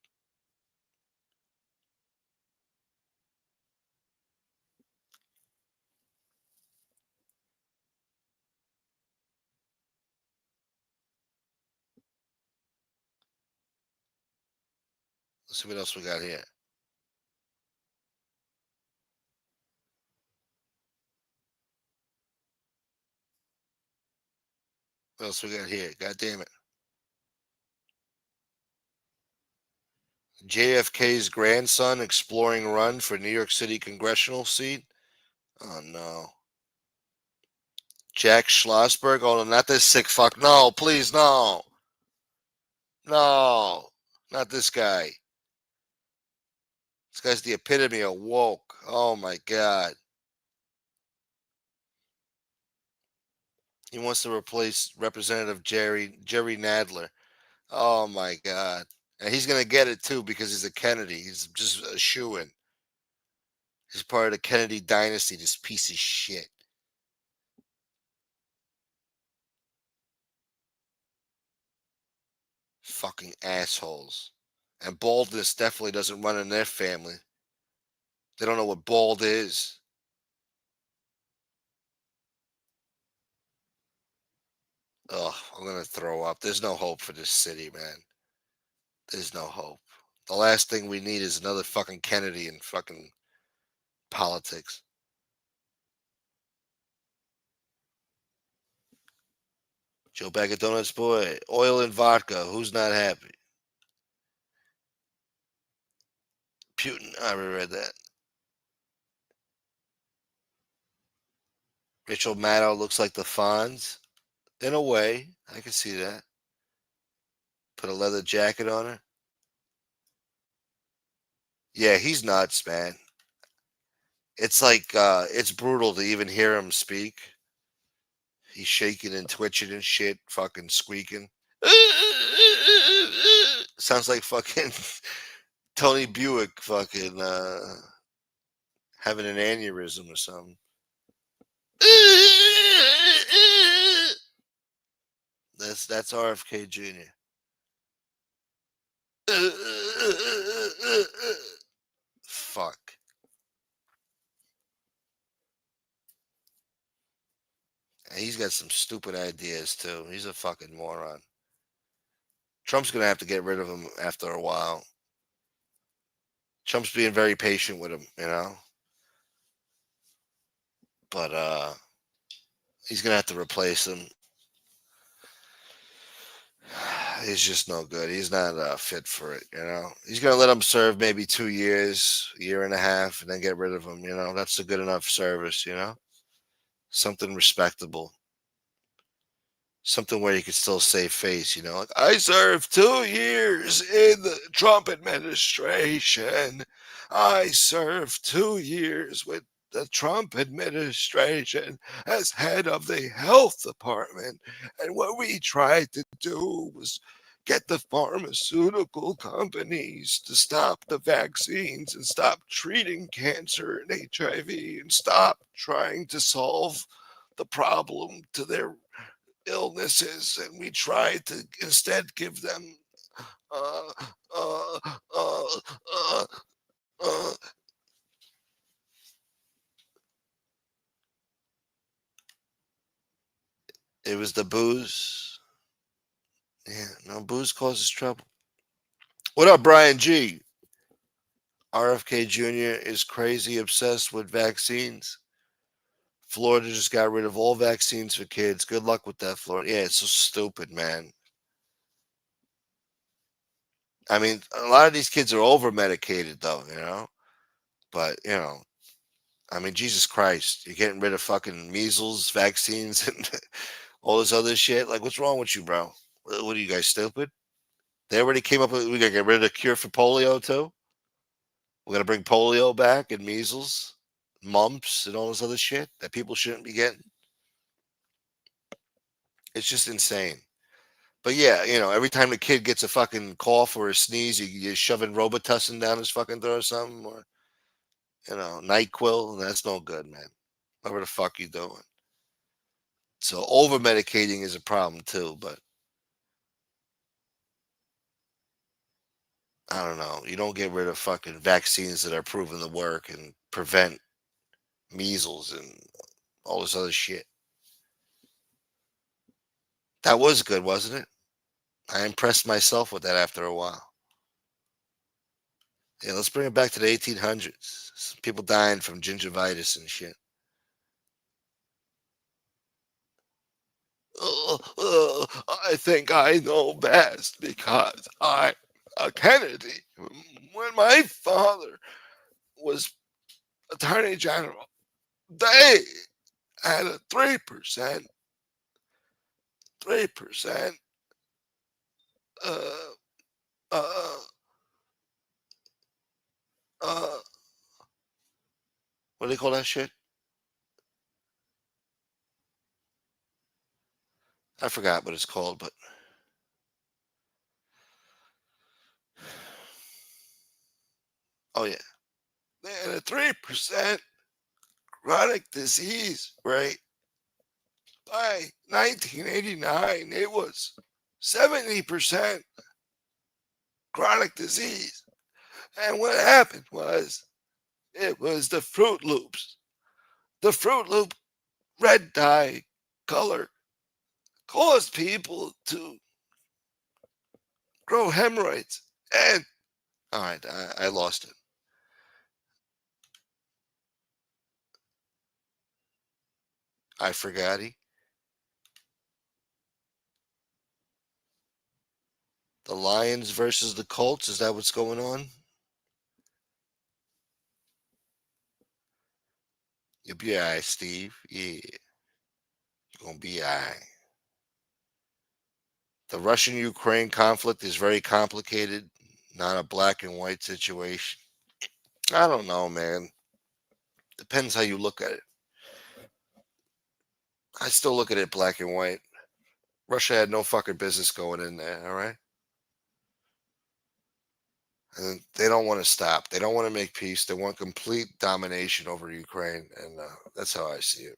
A: Let's see what else we got here. What else we got here? God damn it. JFK's grandson exploring run for New York City congressional seat. Oh no. Jack Schlossberg. Oh, no, not this sick fuck. No, please, no. No. Not this guy. This guy's the epitome of woke. Oh my god. He wants to replace Representative Jerry Nadler. Oh my god. And he's gonna get it too because he's a Kennedy. He's just a shoo in. He's part of the Kennedy dynasty, this piece of shit. Fucking assholes. And baldness definitely doesn't run in their family. They don't know what bald is. Ugh, I'm gonna throw up. There's no hope for this city, man. There's no hope. The last thing we need is another fucking Kennedy in fucking politics. Joe Bag of Donuts boy, oil and vodka. Who's not happy? Putin. I already read that. Rachel Maddow looks like the Fonz. In a way, I can see that. Put a leather jacket on her. Yeah, he's nuts, man. It's like it's brutal to even hear him speak. He's shaking and twitching and shit, fucking squeaking. Sounds like fucking Tony Buick fucking having an aneurysm or something. That's RFK Jr. Fuck. And he's got some stupid ideas too. He's a fucking moron. Trump's gonna have to get rid of him after a while. Trump's being very patient with him, you know. But he's gonna have to replace him. He's just no good. He's not fit for it, you know. He's gonna let him serve maybe 2 years, year and a half, and then get rid of him. You know, that's a good enough service. You know, something respectable, something where you could still save face. You know, like I served 2 years in the Trump administration. I served 2 years with the Trump administration as head of the health department. And what we tried to do was get the pharmaceutical companies to stop the vaccines and stop treating cancer and HIV and stop trying to solve the problem to their illnesses. And we tried to instead give them uh, uh, uh, uh, uh, it was the booze. Yeah, no, booze causes trouble. What up, Brian G? RFK Jr. is crazy obsessed with vaccines. Florida just got rid of all vaccines for kids. Good luck with that, Florida. Yeah, it's so stupid, man. I mean, a lot of these kids are over medicated, though, you know? But, you know, I mean, Jesus Christ, you're getting rid of fucking measles vaccines and all this other shit. Like, what's wrong with you, bro? What are you guys, stupid? They already came up with, we got to get rid of the cure for polio, too? We're gonna bring polio back and measles, mumps, and all this other shit that people shouldn't be getting. It's just insane. But yeah, you know, every time the kid gets a fucking cough or a sneeze, you're shoving Robitussin down his fucking throat or something, or Nyquil. That's no good, man. Whatever the fuck you doing. So over medicating is a problem too. But I don't know. You don't get rid of fucking vaccines that are proven to work and prevent measles and all this other shit. That was good, wasn't it? I impressed myself with that after a while. Yeah, let's bring it back to the 1800s. Some people dying from gingivitis and shit. I think I know best because I'm a Kennedy. When my father was Attorney General, they had a 3%, uh, uh, uh, what do they call that shit? I forgot what it's called, but oh yeah, they had a 3% chronic disease rate. By 1989, it was 70% chronic disease. And what happened was it was the Fruit Loops. The Fruit Loop red dye color caused people to grow hemorrhoids And all right, I lost it. I forgot he. The Lions versus the Colts. Is that what's going on? You'll be all right, Steve. Yeah, you're gonna be all right. The Russian-Ukraine conflict is very complicated, not a black and white situation. I don't know, man. Depends how you look at it. I still look at it black and white. Russia had no fucking business going in there, all right? And they don't want to stop. They don't want to make peace. They want complete domination over Ukraine. And that's how I see it.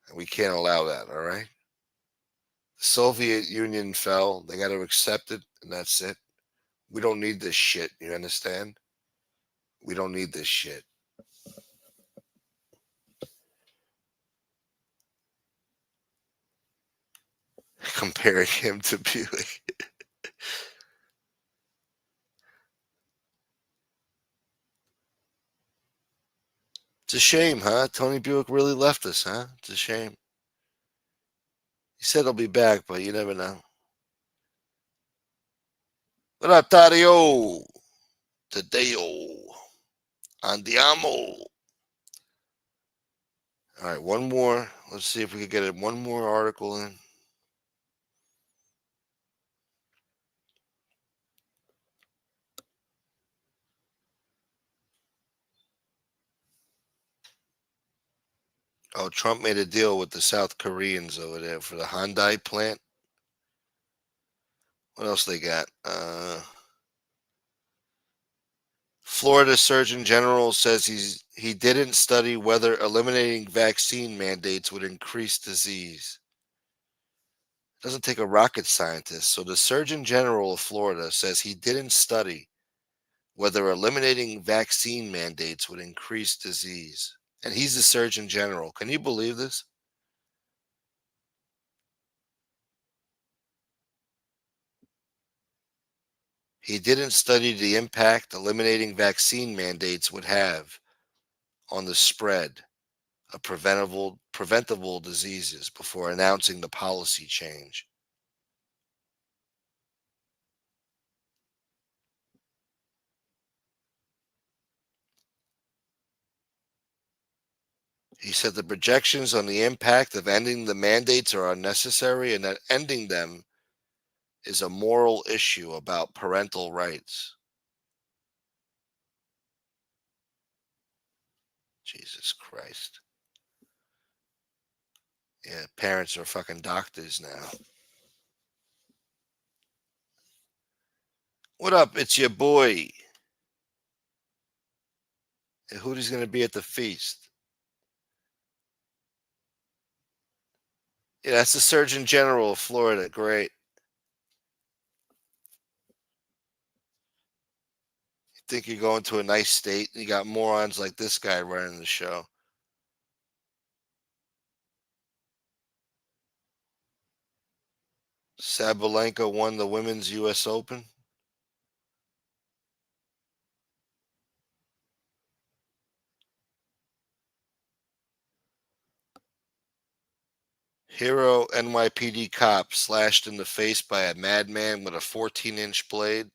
A: And we can't allow that, all right? The Soviet Union fell. They got to accept it, and that's it. We don't need this shit. You understand? We don't need this shit. Comparing him to Buick. It's a shame, huh? Tony Buick really left us, huh? It's a shame. He said he'll be back, but you never know. What up, Tadio? Tadeo. Andiamo. All right, one more. Let's see if we can get it. One more article in. Oh, Trump made a deal with the South Koreans over there for the Hyundai plant. What else they got? Florida Surgeon General says he didn't study whether eliminating vaccine mandates would increase disease. It doesn't take a rocket scientist. So the Surgeon General of Florida says he didn't study whether eliminating vaccine mandates would increase disease. And he's the Surgeon General. Can you believe this? He didn't study the impact eliminating vaccine mandates would have on the spread of preventable diseases before announcing the policy change. He said the projections on the impact of ending the mandates are unnecessary and that ending them is a moral issue about parental rights. Jesus Christ. Yeah, parents are fucking doctors now. What up? It's your boy. And Hootie's going to be at the feast. Yeah, that's the Surgeon General of Florida. Great. You think you're going to a nice state, and you got morons like this guy running the show. Sabalenka won the women's U.S. Open. Hero NYPD cop slashed in the face by a madman with a 14-inch blade.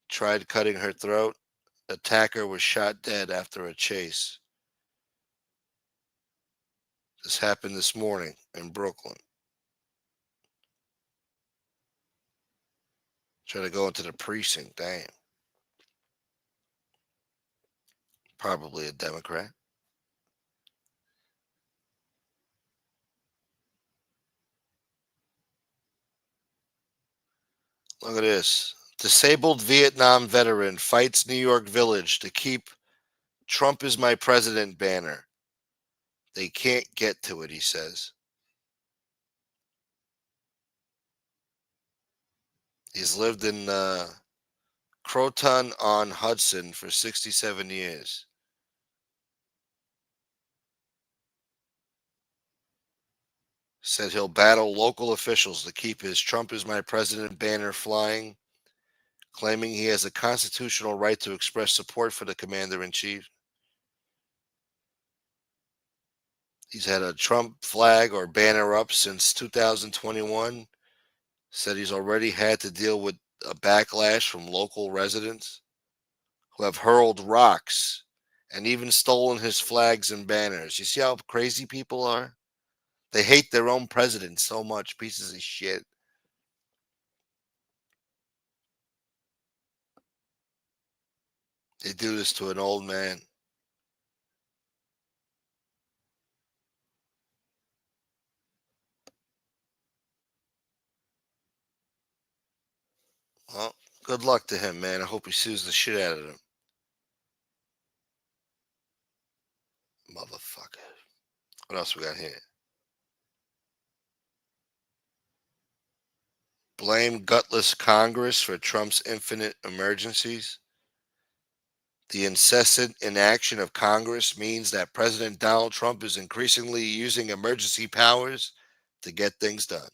A: Tried cutting her throat. Attacker was shot dead after a chase. This happened this morning in Brooklyn. Trying to go into the precinct. Damn. Probably a Democrat. Look at this. Disabled Vietnam veteran fights New York village to keep Trump is my president banner. They can't get to it, he says. He's lived in Croton on Hudson for 67 years. Said he'll battle local officials to keep his Trump is my president banner flying claiming he has a constitutional right to express support for the commander in chief. He's had a Trump flag or banner up since 2021. Said he's already had to deal with a backlash from local residents who have hurled rocks and even stolen his flags and banners. You see how crazy people are? They hate their own president so much, pieces of shit. They do this to an old man. Well, good luck to him, man. I hope he sues the shit out of them. Motherfucker. What else we got here? Blame gutless Congress for Trump's infinite emergencies. The incessant inaction of Congress means that President Donald Trump is increasingly using emergency powers to get things done.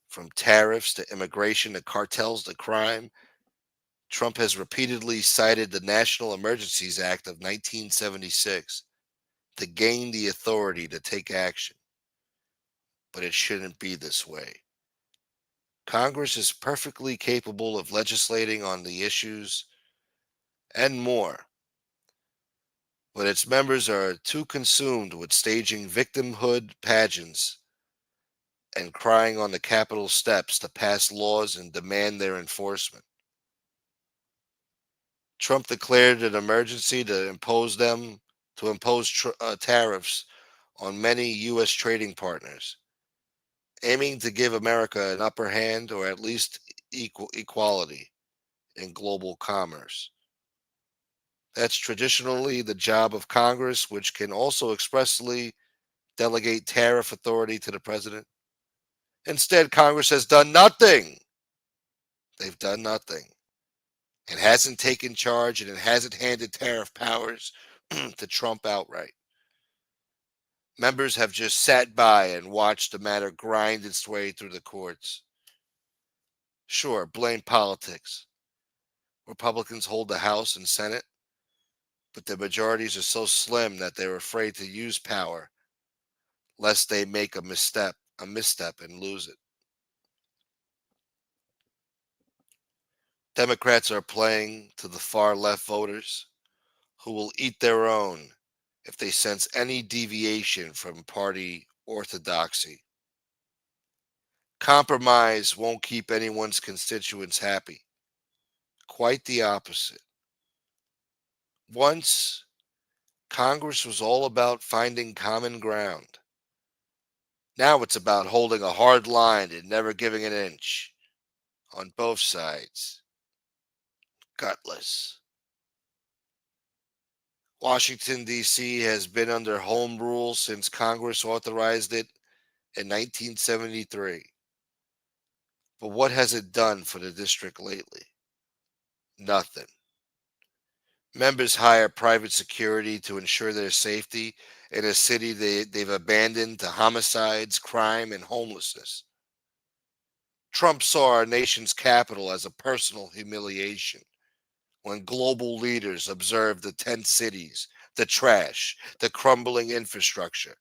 A: From tariffs to immigration to cartels to crime, Trump has repeatedly cited the National Emergencies Act of 1976 to gain the authority to take action. But it shouldn't be this way. Congress is perfectly capable of legislating on the issues and more, but its members are too consumed with staging victimhood pageants and crying on the Capitol steps to pass laws and demand their enforcement. Trump declared an emergency to impose tariffs on many U.S. trading partners, aiming to give America an upper hand or at least equality in global commerce. That's traditionally the job of Congress, which can also expressly delegate tariff authority to the president. Instead, Congress has done nothing. They've done nothing. It hasn't taken charge and it hasn't handed tariff powers to Trump outright. Members have just sat by and watched the matter grind its way through the courts. Sure, blame politics. Republicans hold the House and Senate, but the majorities are so slim that they're afraid to use power lest they make a misstep and lose it. Democrats are playing to the far left voters who will eat their own if they sense any deviation from party orthodoxy. Compromise won't keep anyone's constituents happy. Quite the opposite. Once, Congress was all about finding common ground. Now it's about holding a hard line and never giving an inch on both sides. Gutless. Washington, D.C. has been under home rule since Congress authorized it in 1973. But what has it done for the district lately? Nothing. Members hire private security to ensure their safety in a city they've abandoned to homicides, crime, and homelessness. Trump saw our nation's capital as a personal humiliation when global leaders observed the tent cities, the trash, the crumbling infrastructure,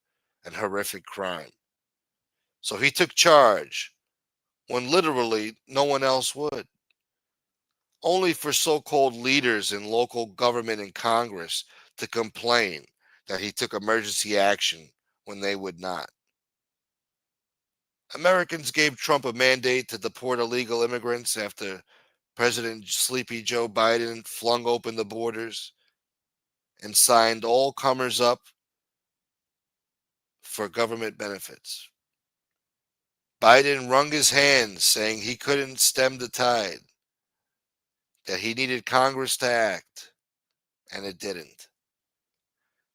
A: and horrific crime. So he took charge when literally no one else would. Only for so called leaders in local government and Congress to complain that he took emergency action when they would not. Americans gave Trump a mandate to deport illegal immigrants after President Sleepy Joe Biden flung open the borders and signed all comers up for government benefits. Biden wrung his hands, saying he couldn't stem the tide, that he needed Congress to act, and it didn't.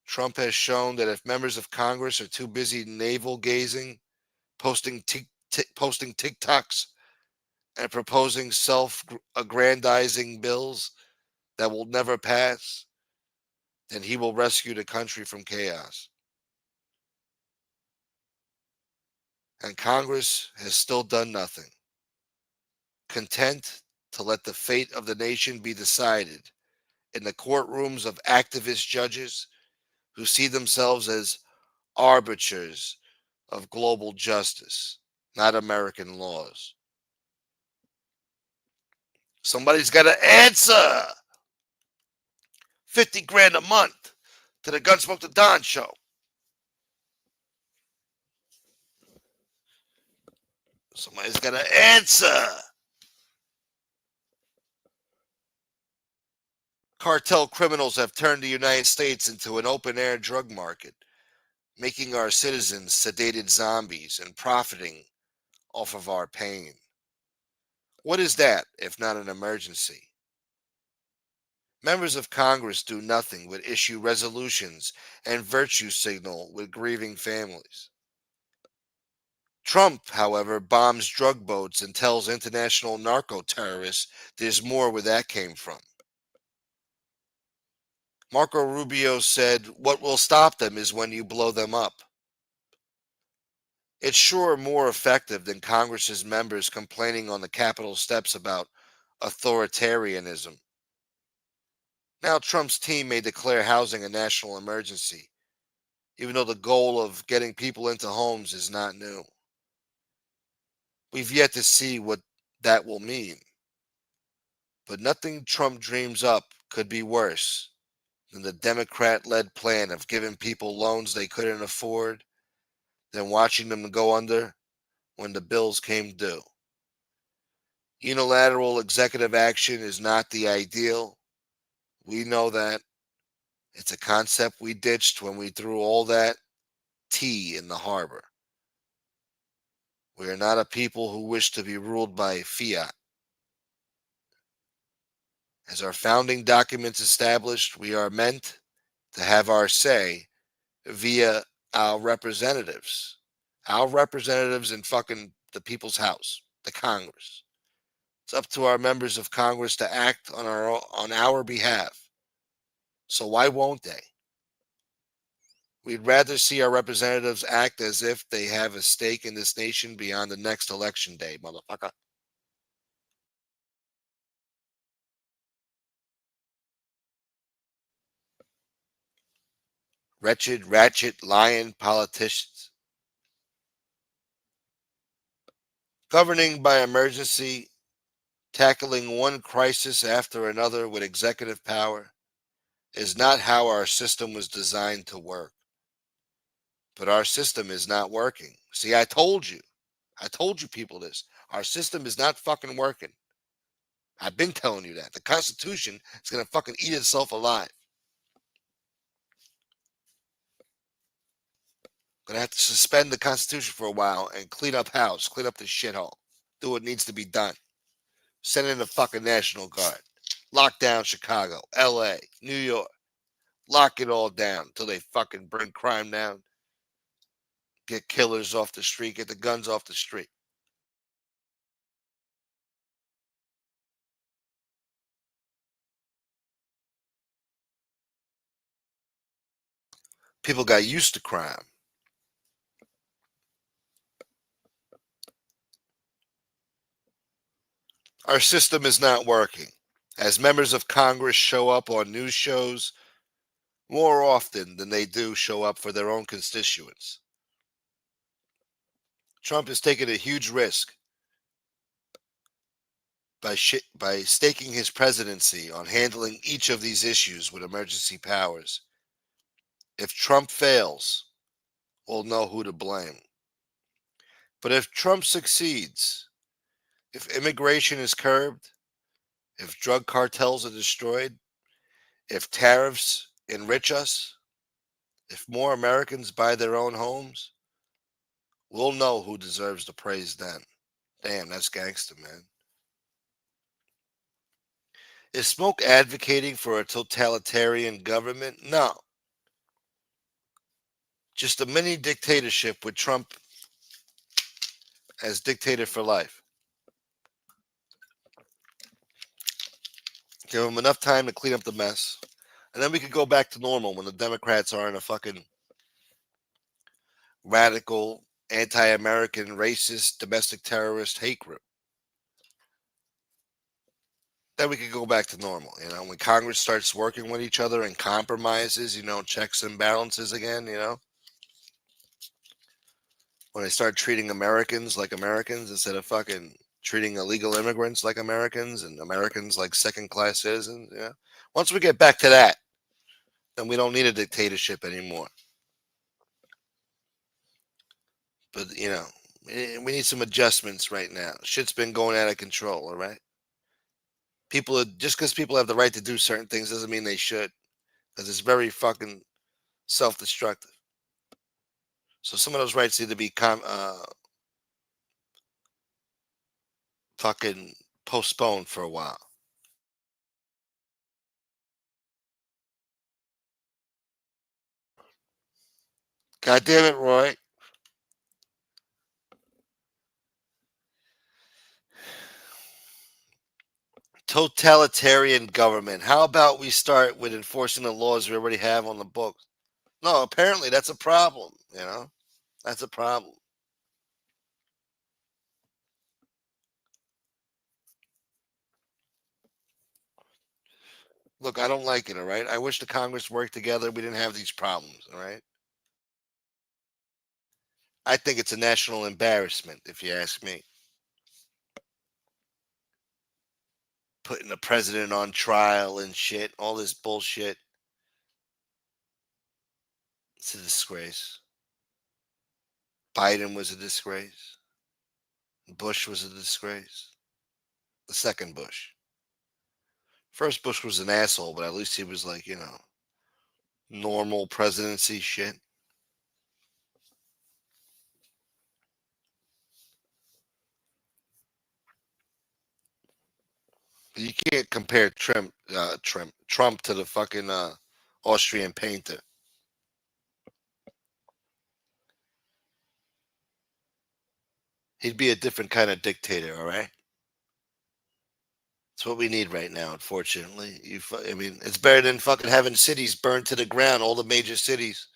A: Trump has shown that if members of Congress are too busy navel gazing, posting TikToks, and proposing self-aggrandizing bills that will never pass, then he will rescue the country from chaos. And Congress has still done nothing. Content to let the fate of the nation be decided in the courtrooms of activist judges who see themselves as arbiters of global justice, not American laws. Somebody's got to answer 50 grand a month to the Gunsmoke the Don show. Somebody's got to answer. Cartel criminals have turned the United States into an open-air drug market, making our citizens sedated zombies and profiting off of our pain. What is that if not an emergency? Members of Congress do nothing but issue resolutions and virtue signal with grieving families. Trump, however, bombs drug boats and tells international narco terrorists there's more where that came from. Marco Rubio said, "What will stop them is when you blow them up." It's sure more effective than Congress's members complaining on the Capitol steps about authoritarianism. Now Trump's team may declare housing a national emergency, even though the goal of getting people into homes is not new. We've yet to see what that will mean. But nothing Trump dreams up could be worse than the Democrat-led plan of giving people loans they couldn't afford, then watching them go under when the bills came due. Unilateral executive action is not the ideal. We know that. It's a concept we ditched when we threw all that tea in the harbor. We are not a people who wish to be ruled by fiat. As our founding documents established, we are meant to have our say via our representatives. Our representatives in fucking the people's house, the Congress. It's up to our members of Congress to act on our behalf. So why won't they? We'd rather see our representatives act as if they have a stake in this nation beyond the next election day, motherfucker. Wretched, ratchet, lying politicians. Governing by emergency, tackling one crisis after another with executive power is not how our system was designed to work. But our system is not working. See, I told you. I told you people this. Our system is not fucking working. I've been telling you that. The Constitution is going to fucking eat itself alive. Going to have to suspend the Constitution for a while and clean up house, clean up the shithole. Do what needs to be done. Send in the fucking National Guard. Lock down Chicago, LA, New York. Lock it all down until they fucking bring crime down. Get killers off the street, get the guns off the street. People got used to crime. Our system is not working. As members of Congress show up on news shows more often than they do show up for their own constituents. Trump is taking a huge risk by staking his presidency on handling each of these issues with emergency powers. If Trump fails, we'll know who to blame. But if Trump succeeds, if immigration is curbed, if drug cartels are destroyed, if tariffs enrich us, if more Americans buy their own homes, we'll know who deserves the praise then. Damn, that's gangster, man. Is Smoke advocating for a totalitarian government? No. Just a mini dictatorship with Trump as dictator for life. Give him enough time to clean up the mess. And then we could go back to normal when the Democrats are in a fucking radical, anti-American, racist, domestic terrorist hate group. then we could go back to normal. When Congress starts working with each other and compromises, checks and balances again. When they start treating Americans like Americans instead of fucking treating illegal immigrants like Americans and Americans like second class citizens. Once we get back to that, then we don't need a dictatorship anymore. But we need some adjustments right now. Shit's been going out of control. All right, just because people have the right to do certain things doesn't mean they should, because it's very fucking self-destructive. So some of those rights need to be fucking postponed for a while. God damn it, Roy. Totalitarian government. How about we start with enforcing the laws we already have on the books? No, apparently that's a problem. That's a problem. Look, I don't like it. All right. I wish the Congress worked together. We didn't have these problems. All right. I think it's a national embarrassment, if you ask me. Putting the president on trial and shit, all this bullshit. It's a disgrace. Biden was a disgrace. Bush was a disgrace. The second Bush. First Bush was an asshole, but at least he was like, normal presidency shit. You can't compare Trump to the fucking Austrian painter. He'd be a different kind of dictator, all right? That's what we need right now, unfortunately. I mean, it's better than fucking having cities burned to the ground, all the major cities,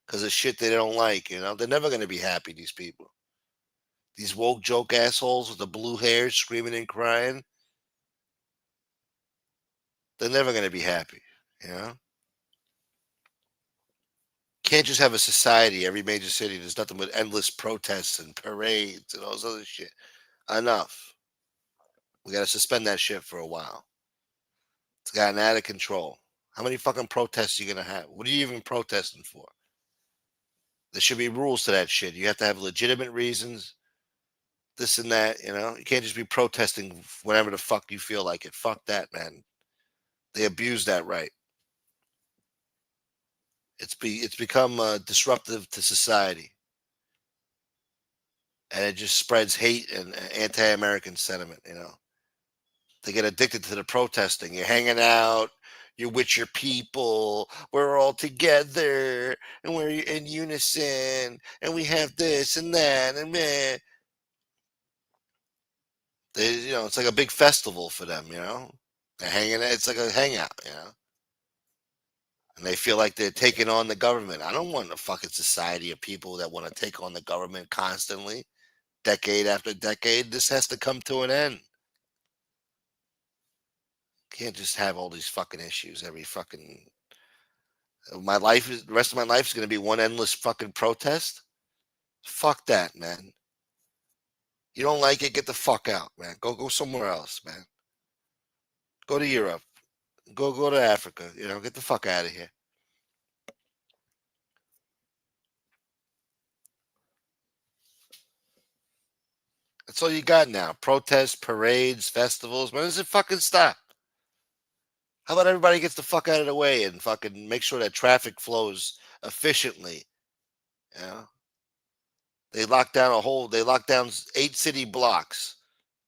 A: because of shit they don't like. They're never going to be happy. These people, these woke joke assholes with the blue hair, screaming and crying, they're never going to be happy. You know, can't just have a society, every major city. There's nothing but endless protests and parades and all this other shit. Enough. We got to suspend that shit for a while. It's gotten out of control. How many fucking protests are you gonna have? What are you even protesting for? There should be rules to that shit. You have to have legitimate reasons, this and that. You can't just be protesting whenever the fuck you feel like it. Fuck that, man. They abuse that right. It's become disruptive to society, and it just spreads hate and anti-American sentiment. They get addicted to the protesting. You're hanging out, you're with your people, we're all together, and we're in unison, and we have this and that, and man, it's like a big festival for them. They're hanging. It's like a hangout. And they feel like they're taking on the government. I don't want a fucking society of people that want to take on the government constantly, decade after decade. This has to come to an end. Can't just have all these fucking issues every fucking the rest of my life is going to be one endless fucking protest. Fuck that, man. You don't like it, get the fuck out, man. Go somewhere else, man. Go to Europe. Go to Africa. Get the fuck out of here. That's all you got now. Protests, parades, festivals. When does it fucking stop? How about everybody gets the fuck out of the way and fucking make sure that traffic flows efficiently? You know? They locked down 8 city blocks.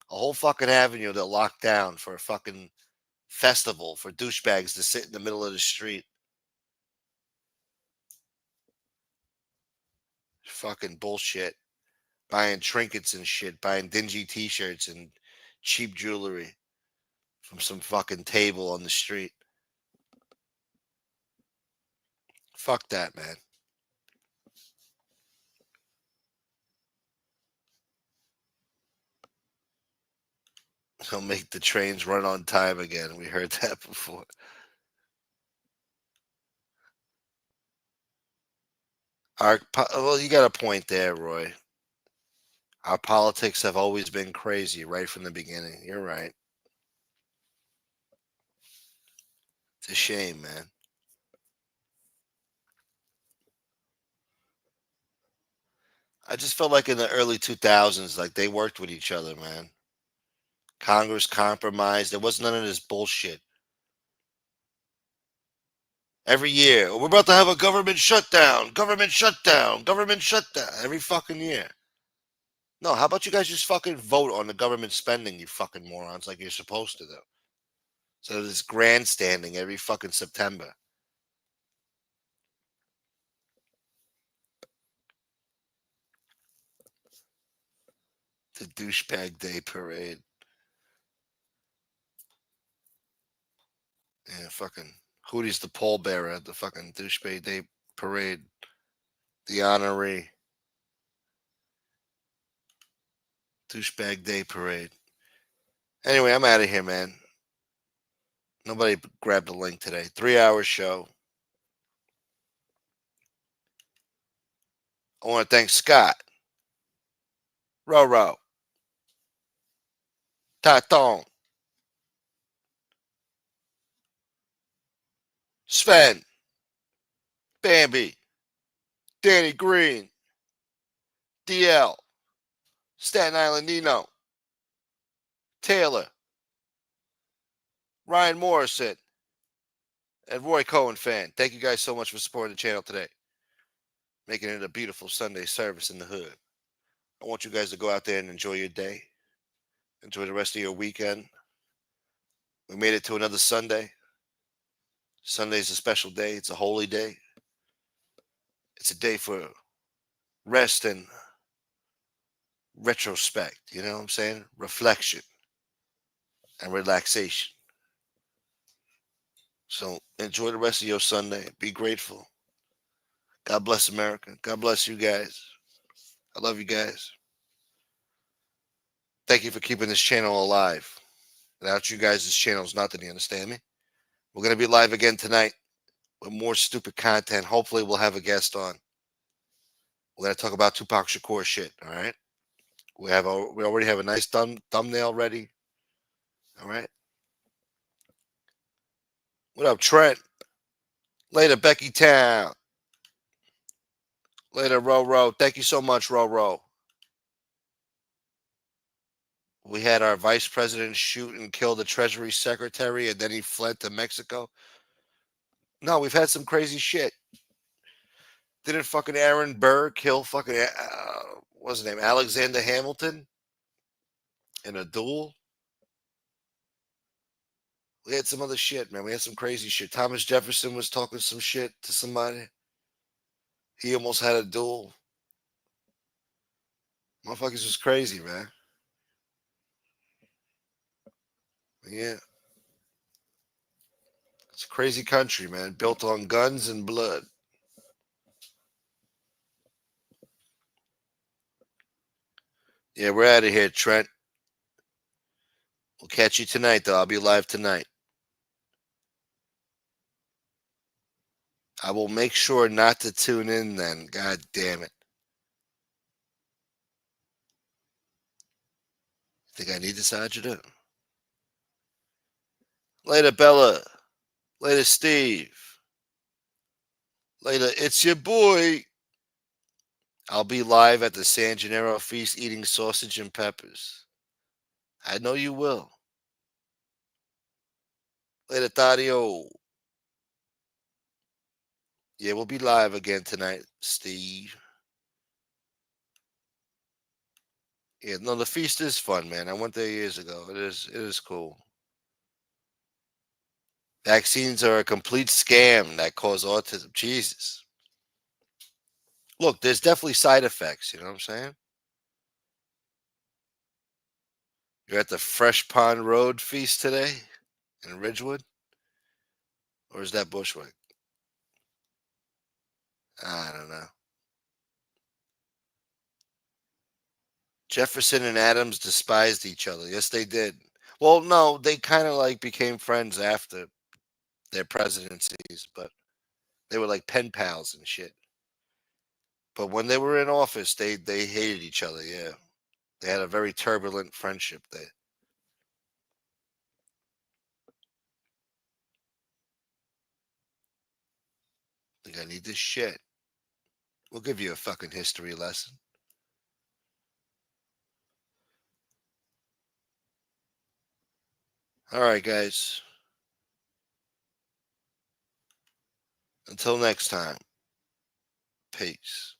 A: A whole fucking avenue they'll lock down for a fucking festival for douchebags to sit in the middle of the street. Fucking bullshit. Buying trinkets and shit, buying dingy t-shirts and cheap jewelry from some fucking table on the street. Fuck that, man. He'll make the trains run on time again. We heard that before. Well, you got a point there, Roy. Our politics have always been crazy right from the beginning. You're right. It's a shame, man. I just felt like in the early 2000s, like they worked with each other, man. Congress compromised. There was none of this bullshit. Every year, we're about to have a government shutdown, government shutdown, government shutdown. Every fucking year. No, how about you guys just fucking vote on the government spending, you fucking morons, like you're supposed to do? So this grandstanding every fucking September. The douchebag day parade. Yeah, fucking Hootie's the pallbearer at the fucking douchebag day parade. The honoree. Douchebag day parade. Anyway, I'm out of here, man. Nobody grabbed the link today. 3 hour show. I want to thank Scott, Roro, Taton, Sven, Bambi, Danny Green, DL, Staten Island Nino, Taylor, Ryan Morrison, and Roy Cohen fan. Thank you guys so much for supporting the channel today, making it a beautiful Sunday service in the hood. I want you guys to go out there and enjoy your day. Enjoy the rest of your weekend. We made it to another Sunday. Sunday's a special day. It's a holy day. It's a day for rest and retrospect. You know what I'm saying? Reflection and relaxation. So enjoy the rest of your Sunday. Be grateful. God bless America. God bless you guys. I love you guys. Thank you for keeping this channel alive. Without you guys, this channel is nothing. You understand me? We're going to be live again tonight with more stupid content. Hopefully, we'll have a guest on. We're going to talk about Tupac Shakur shit. All right. We already have a nice thumbnail ready. All right. What up, Trent? Later, Becky Town. Later, Ro. Thank you so much, Ro. We had our vice president shoot and kill the Treasury secretary, and then he fled to Mexico. No, we've had some crazy shit. Didn't fucking Aaron Burr kill fucking what's his name, Alexander Hamilton, in a duel? We had some other shit, man. We had some crazy shit. Thomas Jefferson was talking some shit to somebody. He almost had a duel. Motherfuckers was crazy, man. Yeah. It's a crazy country, man. Built on guns and blood. Yeah, we're out of here, Trent. We'll catch you tonight, though. I'll be live tonight. I will make sure not to tune in then. God damn it. Think I need to charge it up. Later, Bella. Later, Steve. Later, it's your boy. I'll be live at the San Gennaro feast eating sausage and peppers. I know you will. Later, Tadio. Yeah, we'll be live again tonight, Steve. Yeah, no, the feast is fun, man. I went there years ago. It is cool. Vaccines are a complete scam that cause autism. Jesus. Look, there's definitely side effects, you know what I'm saying? You're at the Fresh Pond Road feast today in Ridgewood? Or is that Bushwick? I don't know. Jefferson and Adams despised each other. Yes, they did. Well, no, they kind of like became friends after their presidencies, but they were like pen pals and shit. But when they were in office, they hated each other. Yeah, they had a very turbulent friendship there. Think I need this shit. We'll give you a fucking history lesson. All right, guys. Until next time. Peace.